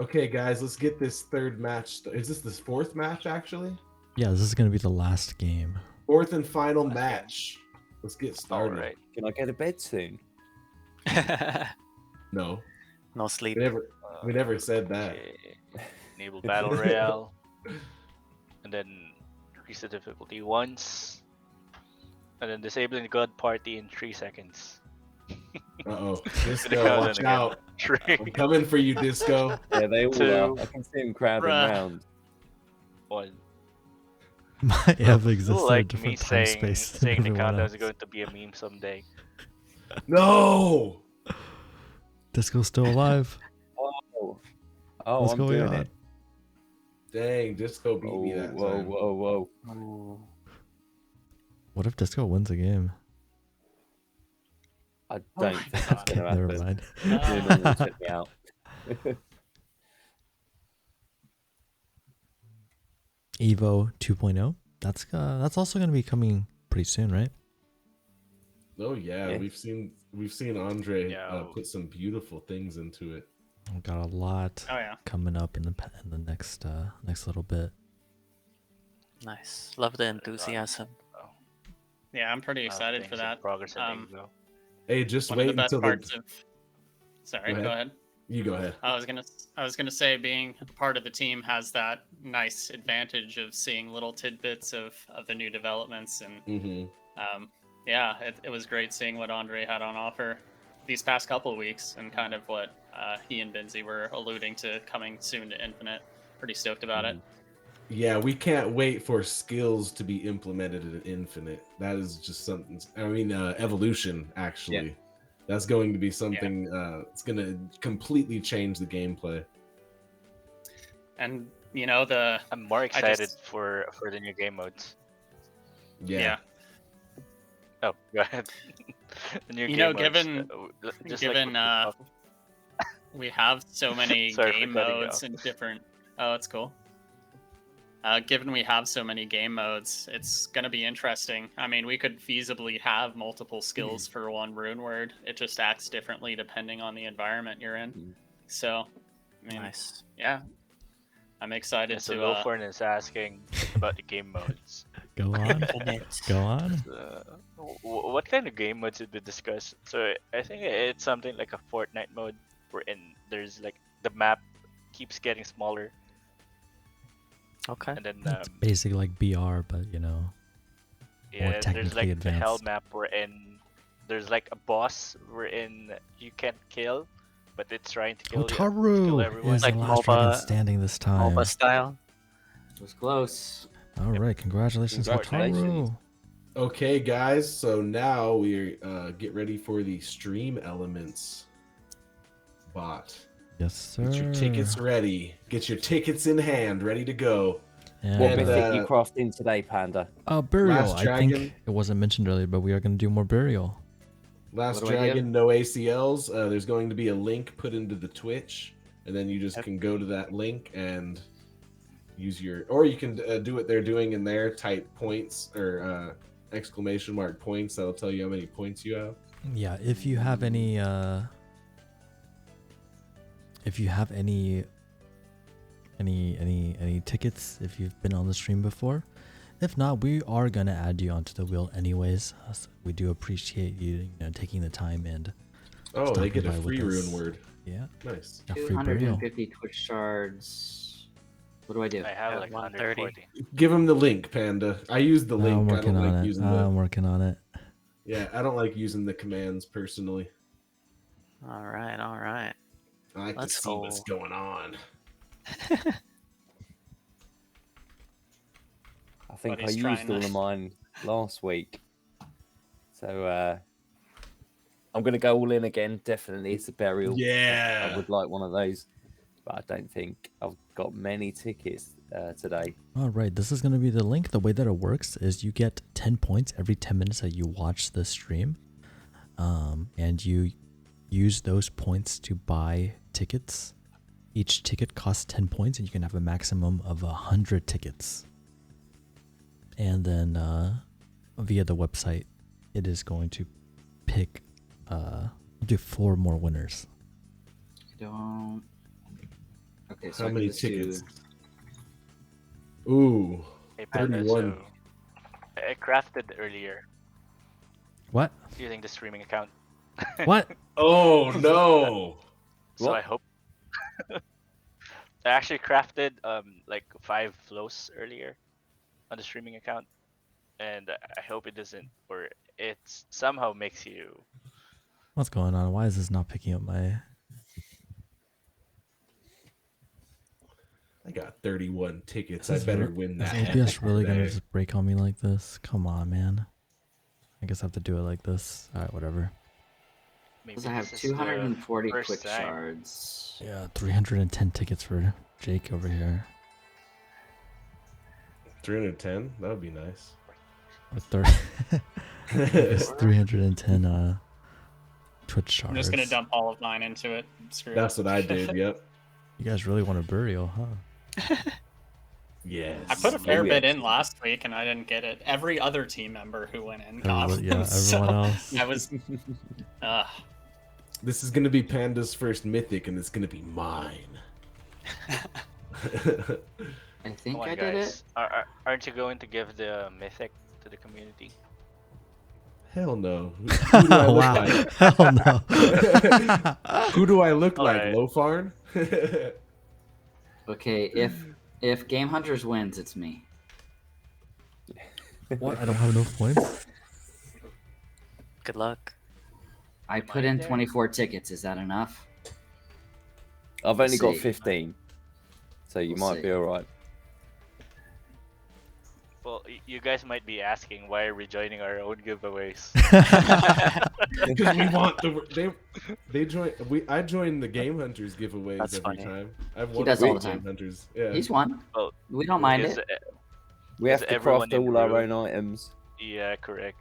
Okay, guys, let's get this third match. Is this the fourth match, actually? Yeah, this is gonna be the last game. Fourth and final Last game. match. Let's get started. Alright. Can I go to bed soon? No, No sleep. we never said that. Okay. Enable Battle Royale. And then increase the difficulty once. And then disabling the God Party in 3 seconds. Uh-oh. Gonna Disco, count watch again. out. 3, I'm coming for you, Disco. Yeah, they all Two. are. I can see them crowding Bruh. around. 1. Maiev I exists feel in a like me different time saying space than saying the everyone countdown else. is going to be a meme someday. No! Disco's still alive. Oh, What's I'm going doing on? it. Dang, Disco beat me that Whoa, time. whoa, whoa. What if Disco wins a game? I Oh don't my think that's God. going to Never happen. mind. Bruno will check me out. Evo 2.0. That's also gonna be coming pretty soon, right? Oh yeah, Yeah. we've seen Andre Yeah. put some beautiful things into it. We've got a lot Oh yeah. coming up in the next little bit. Nice. Love the enthusiasm. Yeah, I'm pretty excited for that. Progress in Um, Evo. Hey, just One of wait the best until parts of. Sorry, Go go ahead. ahead. You go ahead. I was gonna say being part of the team has that nice advantage of seeing little tidbits of the new developments, and Mm-hmm. yeah, it was great seeing what Andre had on offer these past couple of weeks, and kind of what he and Binzi were alluding to coming soon to Infinite. Pretty stoked about it. Yeah, we can't wait for skills to be implemented in Infinite. That is just something. I mean, evolution actually. That's going to be something. It's going to completely change the gameplay. And you know the I'm more I excited just- for the new game modes. Yeah. Oh, go ahead. The new You game know, modes, just like given, what we we have so many Sorry for game cutting you modes off. and different. Oh, it's cool. Given we have so many game modes, it's gonna be interesting. I mean, we could feasibly have multiple skills for one rune word. It just acts differently depending on the environment you're in. So, I mean, Nice. yeah, I'm excited Yeah, so to. Lowforn is asking about the game modes. Go on. Infinite. Go on. What kind of game modes did we discuss? So I think it's something like a Fortnite mode wherein there's like the map keeps getting smaller, Okay. and then It's basically like BR, but you know. yeah, there's technically like the hell advanced. map wherein there's like a boss wherein you can't kill, but it's trying to kill you. Kill Otaru everyone. is Like the last dragon MOBA standing this time. MOBA style. It was close. All right, congratulations, Congratulations. Otaru. Okay, guys. So now we get ready for the stream elements bot. Yes, sir. Get your tickets ready. Get your tickets in hand, ready to go. And, What And, mythic you crafting today, Panda? burial. Last I Dragon. think it wasn't mentioned earlier, but we are going to do more burial. Last What do I do? Dragon, no ACLs. There's going to be a link put into the Twitch, and then you just can go to that link and use your, or you can do what they're doing in there. Type points or exclamation mark points. That'll tell you how many points you have. Yeah, if you have any any tickets, if you've been on the stream before. If not, we are gonna add you onto the wheel anyways. We do appreciate you, taking the time and Oh, they stopping get a by with free us. rune word. Yeah, Nice. a free burial. 250 Twitch shards. What do I do? I have Yeah, like 130. 140. Give them the link, Panda. I use the link. I'm I working don't on like it. using I'm working on it. Yeah, I don't like using the commands personally. All right. All right. I like Let's to see what's go. going on. I think I Buddy's used trying all to- of mine last week. So I'm going to go all in again. Definitely, it's a burial. Yeah. I would like one of those, but I don't think I've got many tickets today. All right, this is going to be the link. The way that it works is you get 10 points every 10 minutes that you watch the stream. And you use those points to buy tickets. Each ticket costs 10 points, and you can have a maximum of 100 tickets. And then via the website, it is going to pick. We'll do 4 more winners. Don't. Okay, so How I many can just do- tickets? Ooh, Hey, Panda, 31. so I crafted earlier What? using the streaming account. What? Oh no! So What? I hope I actually crafted like 5 flows earlier on the streaming account, and I hope it doesn't, or it somehow makes you. What's going on? Why is this not picking up my? I got 31 tickets. Is I better re- win is that. OBS really gonna today. just break on me like this? Come on, man. I guess I have to do it like this. All right, whatever. Maybe Because I have this is the 240 first quick time. shards. Yeah, 310 tickets for Jake over here. 310? That would be nice. With it's 310 Twitch shards. I'm just gonna dump all of mine into it. Screw it. That's what I did. Yep. You guys really want a burial, huh? Yes. I put a fair Oh, bit yes. in last week and I didn't get it. Every other team member who went in got Everyone- them. yeah, so everyone else. I was. This is gonna be Panda's first mythic, and it's gonna be mine. I think Come on, I did it. guys. Aren't you going to give the mythic to the community? Hell no. Who do I look Wow. like? Hell no. Who do I look like? Alright. Lofarn? Okay, if Game Hunters wins, it's me. What? I don't have enough points? Good luck. I put in 24 tickets. Is that enough? I've Let's only got see. 15, so you We'll might see. be all right. Well, you guys might be asking why are we joining our own giveaways? Because we want the they join. I join the Game Hunters giveaways That's every funny. time. I've He won does a all few the time. Game Hunters. Yeah. He's won. Well, We don't mind because, it. We have Is to everyone craft in the all our room? own items. yeah, correct.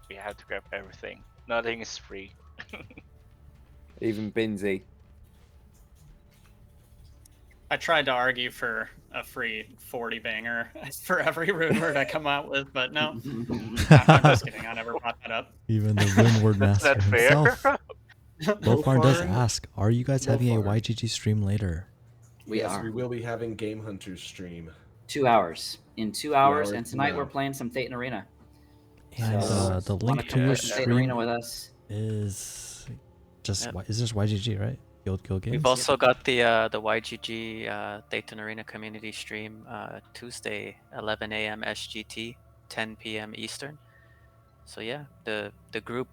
We have to grab everything. Nothing is free. Even Binsey. I tried to argue for a free 40 banger for every rune word I come out with, but no. I'm just kidding. I never brought that up. Even the rune word That's master not fair. himself. Lofarn does Lofarn? ask, are you guys having a Lofarn. YGG stream later? We yes, are. we will be having Game Hunters stream. 2 hours. In 2 hours, hours and from tonight now. we're playing some Thetan Arena. And So, the wanna link to come your play some Thetan Arena stream with us? is just Yep. is just YGG, right? Guild Games. We've also got the YGG Dayton Arena community stream Tuesday, 11 a.m. SGT, 10 p.m. Eastern. So yeah, the group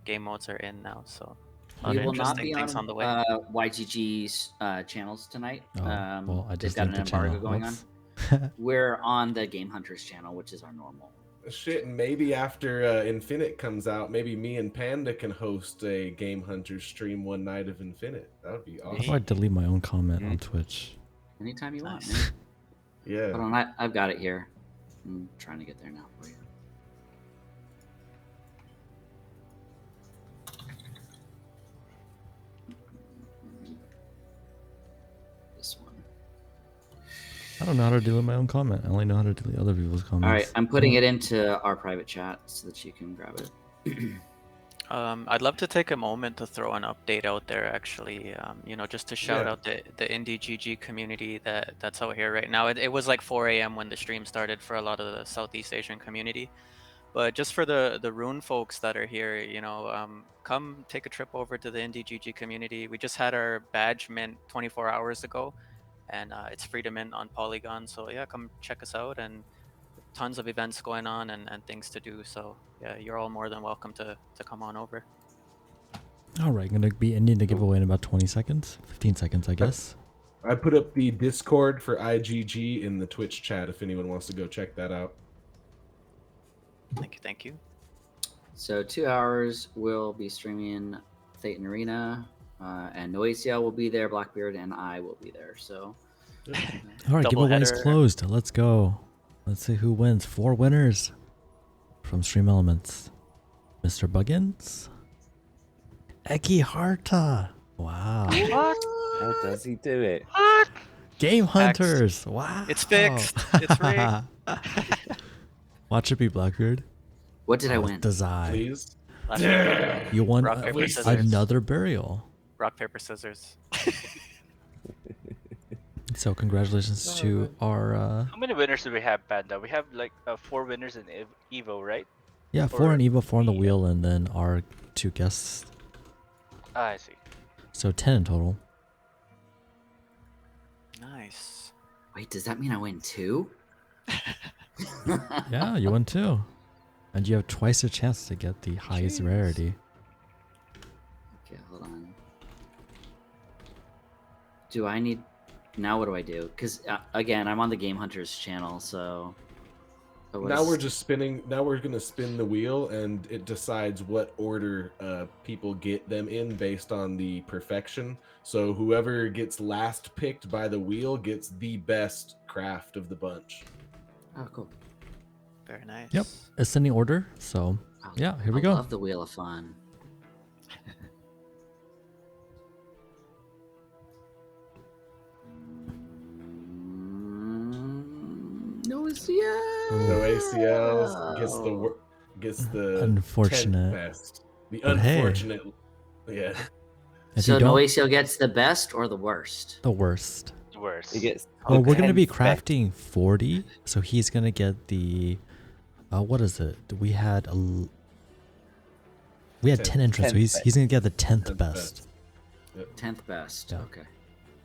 game modes are in now. So a lot We of will not interesting be things on on the way. YGG's channels tonight. Oh, well, I They've just got an linked the embargo channel. going on. Whoops. We're on the Game Hunters channel, which is our normal. Shit, maybe after Infinite comes out, maybe me and Panda can host a Game Hunters stream one night of Infinite. That would be How awesome. do I delete my own comment on Twitch? Anytime you want, Nice. man. Yeah. Hold on, I've got it here. I'm trying to get there now for you. This one. I don't know how to delete my own comment. I only know how to delete other people's comments. All right, I'm putting it into our private chat so that you can grab it. I'd love to take a moment to throw an update out there. Actually, just to shout Yeah. out the indie GG community that's out here right now. It was like 4 a.m. when the stream started for a lot of the Southeast Asian community. But just for the Rune folks that are here, come take a trip over to the indie GG community. We just had our badge mint 24 hours ago, and it's free to mint on Polygon. So yeah, come check us out, and tons of events going on and things to do. So yeah, you're all more than welcome to come on over. All right, going to be ending the giveaway in about 20 seconds, 15 seconds, I guess. I put up the Discord for IGG in the Twitch chat if anyone wants to go check that out. Thank you. So 2 hours we'll be streaming Thetan Arena, and NOACL will be there, Blackbeard, and I will be there. So All right, Double giveaway's header. closed. Let's go. Let's see who wins. 4 winners from Stream Elements. Mr. Buggins. Ekkeharta. Wow. How does he do it? Game Hunters. Wow. It's fixed. It's rigged. Watch it be Blackbeard. What did I win? Desire. Please. Last week, You won rock, paper, wait, scissors. another burial. Rock, paper, scissors. So congratulations to our How many winners do we have, Panda? We have like 4 winners in Evo, right? 4 Or on Evo, 4 on the the- wheel, and then our 2 guests. Ah, I see. So 10 in total. Nice. Wait, does that mean I win 2? Yeah, you won 2. And you have twice a chance to get the highest Jeez. rarity. Okay, hold on. Do I need... Now what do I do? Because, again, I'm on the Game Hunters channel, so... Now we're just spinning. Now we're gonna spin the wheel, and it decides what order people get them in based on the perfection. So whoever gets last picked by the wheel gets the best craft of the bunch. Oh, cool. Very nice. Yep. Ascending order. So, yeah, here we I go. love the Wheel of Fun. No ACL. No ACLs gets the Unfortunate. 10th best. The But hey. unfortunate. Yeah. If So you no don't, ACL gets the best or the worst? the worst. Worse. It gets. Well, we're going to be 10th best. crafting 40. So he's going to get the... what is it? We had 10 entrants, so 10th he's going to get the 10th 10th best. 10th best. Yeah. Okay.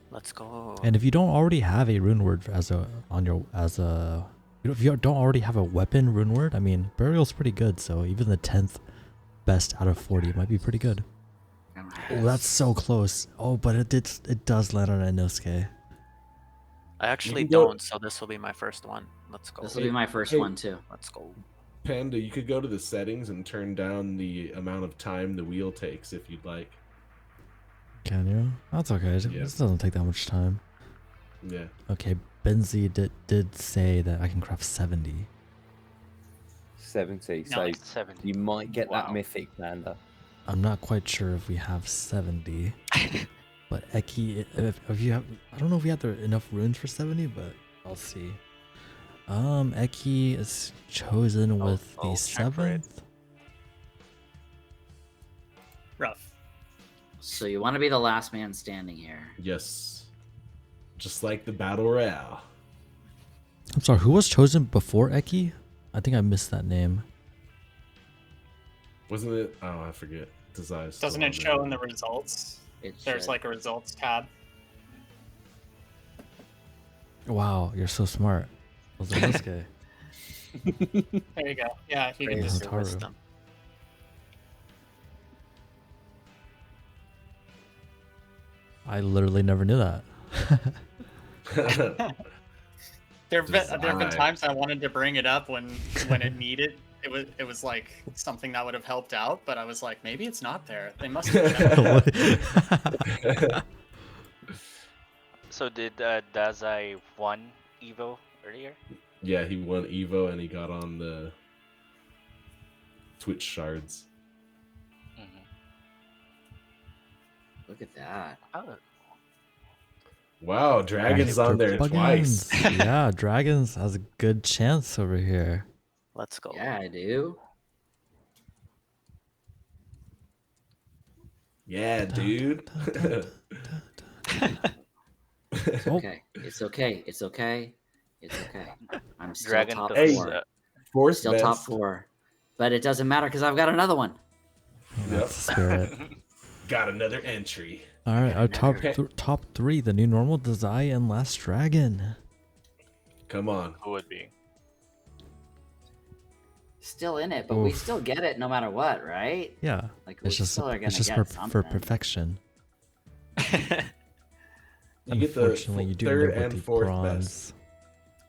Let's go. And if you don't already have a rune word if you don't already have a weapon rune word, I mean, burial's pretty good. So even the 10th best out of 40 might be pretty good. I don't have Oh, that's so close. Oh, but it does land on a Inosuke. I actually can go- don't, so this will be my first one. Let's go. This will be my first Hey. one too. Let's go. Panda, you could go to the settings and turn down the amount of time the wheel takes if you'd like. Can you? That's okay. Yeah. This doesn't take that much time. Yeah. Okay, Benzi did say that I can craft 70. 70. No, So it's 70. you might get that Wow. mythic Panda. I'm not quite sure if we have 70. But Eki, if you have, I don't know if we have enough runes for 70, but I'll see. Eki is chosen with I'll the check for it. 7th. Rough. So you want to be the last man standing here? Yes. Just like the Battle Royale. I'm sorry, who was chosen before Eki? I think I missed that name. Wasn't it? Oh, I forget. Desire. Doesn't it show in the results? It There's should. like a results tab. Wow, you're so smart. Was it this guy? There you go. Yeah, you can Praise just your Taru. wisdom. I literally never knew that. There have been Design. times I wanted to bring it up when it needed. It was like something that would have helped out, but I was like, maybe it's not there. They must have. So did Dazai won Evo earlier? Yeah, he won Evo and he got on the Twitch shards. Mm-hmm. Look at that. Oh, Wow, Dragon's on there Buggins. twice. Yeah, Dragons has a good chance over here. Let's go. Yeah, I do. Yeah, dude. Oh, Okay. It's okay. It's okay. It's okay. I'm still Dragon top took Hey. 4. Fourth Still best. top 4. But it doesn't matter because I've got another one. that's the spirit. Got another entry. All right, our top Another. top 3: the new normal, Desire, and Last Dragon. Come on. who would be? Still in it, but we Oof. still get it no matter what, right? Yeah, Like we it's just still are gonna it's just get for something. perfection. You get the Unfortunately, you do third end up with and the fourth bronze. best.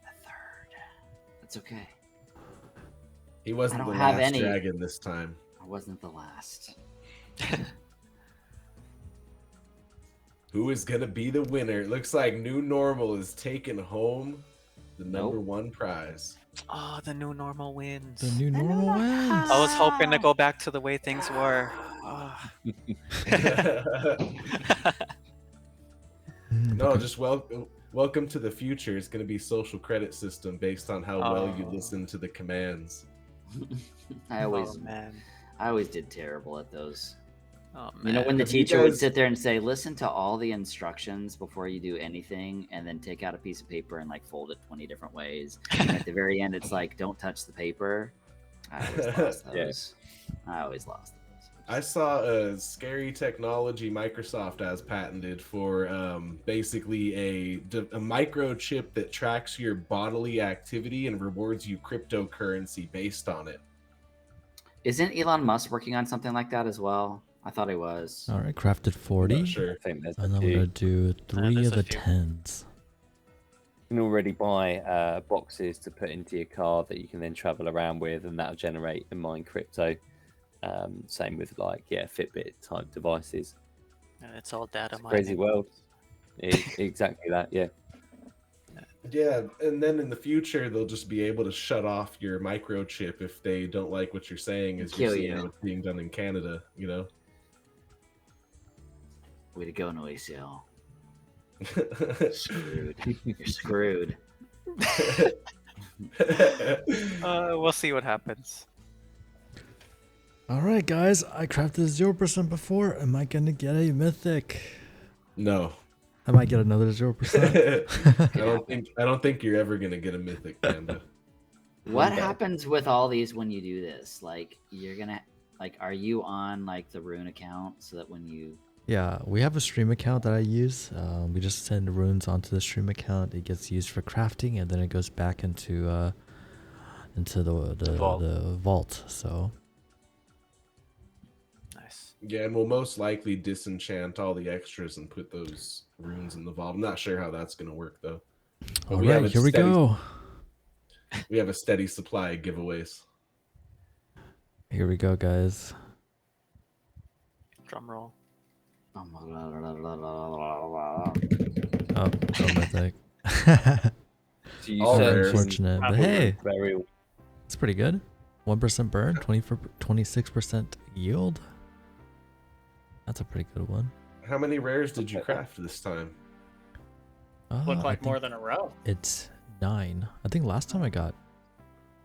The third. It's okay. He wasn't I the don't have last any. dragon this time. I wasn't the last. Who is gonna be the winner? It looks like New Normal is taking home the number Nope. one prize. Oh, the new normal wins. The new normal wins. I was hoping to go back to the way things were. Oh. No, just Welcome to the future. It's going to be social credit system based on how well you Oh. listen to the commands. I always, Oh man. I always did terrible at those. Oh man. You know, when the Have you teacher would guys- sit there and say, "Listen to all the instructions before you do anything," and then take out a piece of paper and like fold it 20 different ways. And at the very end, it's like, "Don't touch the paper." I always lost Yeah. those. I always lost those. I saw a scary technology Microsoft has patented for basically a microchip that tracks your bodily activity and rewards you cryptocurrency based on it. Isn't Elon Musk working on something like that as well? I thought he was. All right, crafted 40. Not sure. I think there's And a then we're few. going to do 3 there's of a the few. 10s. You can already buy boxes to put into your car that you can then travel around with, and that'll generate and mine crypto. Same with Fitbit type devices. And it's all data It's a crazy mining. world. Exactly that. Yeah. Yeah, and then in the future they'll just be able to shut off your microchip if they don't like what you're saying, as you're Kill seeing you. how it's being done in Canada. You know. Way to go, NOACL. Screwed. You're screwed. We'll see what happens. All right, guys. I crafted 0% before. Am I going to get a mythic? No. I might get another 0%. I don't think you're ever gonna get a mythic Panda. What One day. happens with all these when you do this? Like, you're gonna, like, are you on like the Rune account so that when you? Yeah, we have a stream account that I use. We just send runes onto the stream account. It gets used for crafting, and then it goes back into the vault. the vault. So Nice. Yeah, and we'll most likely disenchant all the extras and put those runes in the vault. I'm not sure how that's gonna work though. But all we have right, a here we steady- go. We have a steady supply of giveaways. Here we go, guys. Drum roll. Oh, Oh, no mythic. So you All said rare. Unfortunate, but hey, burial. it's pretty good. 1% burn, 26% yield. That's a pretty good one. How many rares did you craft this time? Look I like more think than a row. It's 9. I think last time I got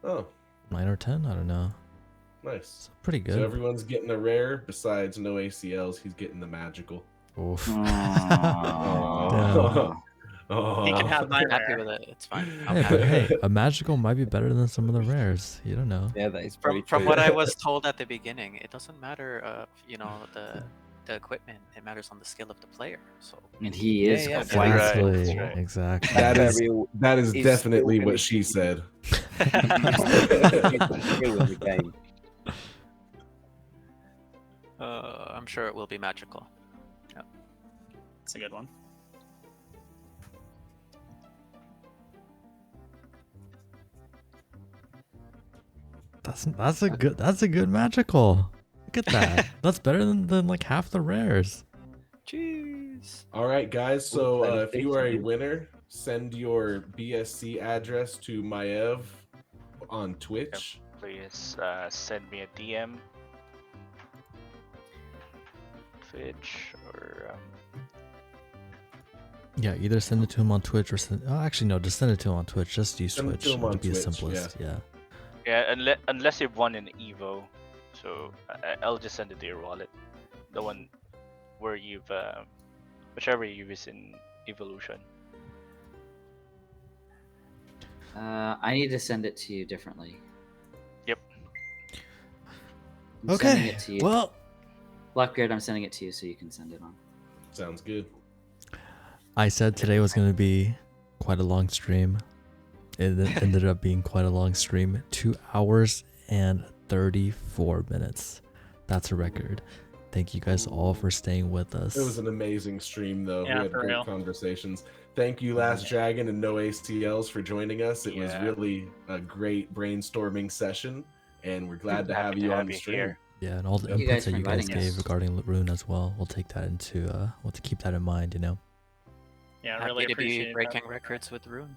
Oh, 9 or 10. I don't know. nice. It's pretty good. So everyone's getting a rare. Besides no ACLs, he's getting the magical. Oof. Oh. Oh. He can have my I'm happy rare. with it. It's fine. I'm Hey, happy. but hey, a magical might be better than some of the rares. You don't know. Yeah, that is very From true. what I was told at the beginning, it doesn't matter, the equipment. It matters on the skill of the player. So And he is Yeah, quite right. Exactly. That's right. Exactly. That is Burial that is is definitely still what gonna she be- said. It's skill in the game. I'm sure it will be magical. It's a good one. That's a good magical. Look at that. That's better than like half the rares. Jeez. All right, guys. So Well, if you are a thank you. winner, send your BSC address to Maiev on Twitch. Please send me a DM. Twitch or Yeah, either send it to him on Twitch or actually no, just send it to him on Twitch. Just use Send it Twitch. to him on It'd be the Twitch, simplest. Yeah. unless you've won an Evo, so I'll just send it to your wallet, the one where you've whichever you use in Evolution. I need to send it to you differently. Yep. I'm sending Okay. it to you. Well, Blackbeard, I'm sending it to you so you can send it on. Sounds good. I said today was going to be quite a long stream. It ended up being quite a long stream. 2 hours and 34 minutes. That's a record. Thank you guys all for staying with us. It was an amazing stream, though. Yeah, We had for great real. conversations. Thank you, Last Dragon and No ACLs, for joining us. It was Yeah. really a great brainstorming session, and we're glad to have Happy you to on have the you stream. here. Yeah, and all the Thank you inputs guys that for you guys inviting gave us. regarding Rune as well. We'll take that into we'll have to keep that in mind, you know. Yeah, I Happy really to appreciate be that. breaking records with Rune.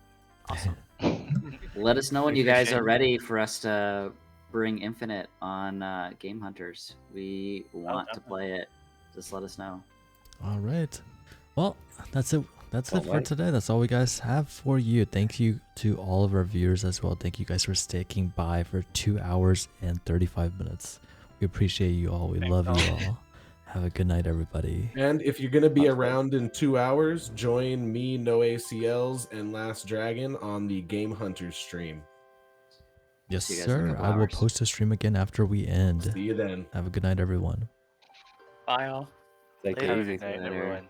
Awesome. Let us know when We you guys appreciate are it. ready for us to bring Infinite on Game Hunters. We want to definitely. play it. Just let us know. All right. Well, that's it. That's Well, it for mate. today. That's all we guys have for you. Thank you to all of our viewers as well. Thank you guys for sticking by for 2 hours and 35 minutes. We appreciate you all. We love you all. Have a good night, everybody. And if you're going to be That's great. around in 2 hours, join me, NOACLs, and Last Dragon on the Game Hunters stream. Yes, See you guys in a sir. couple I will hours. post a stream again after we end. See you then. Have a good night, everyone. Bye all. Take Later. it easy. Good night, Later. everyone.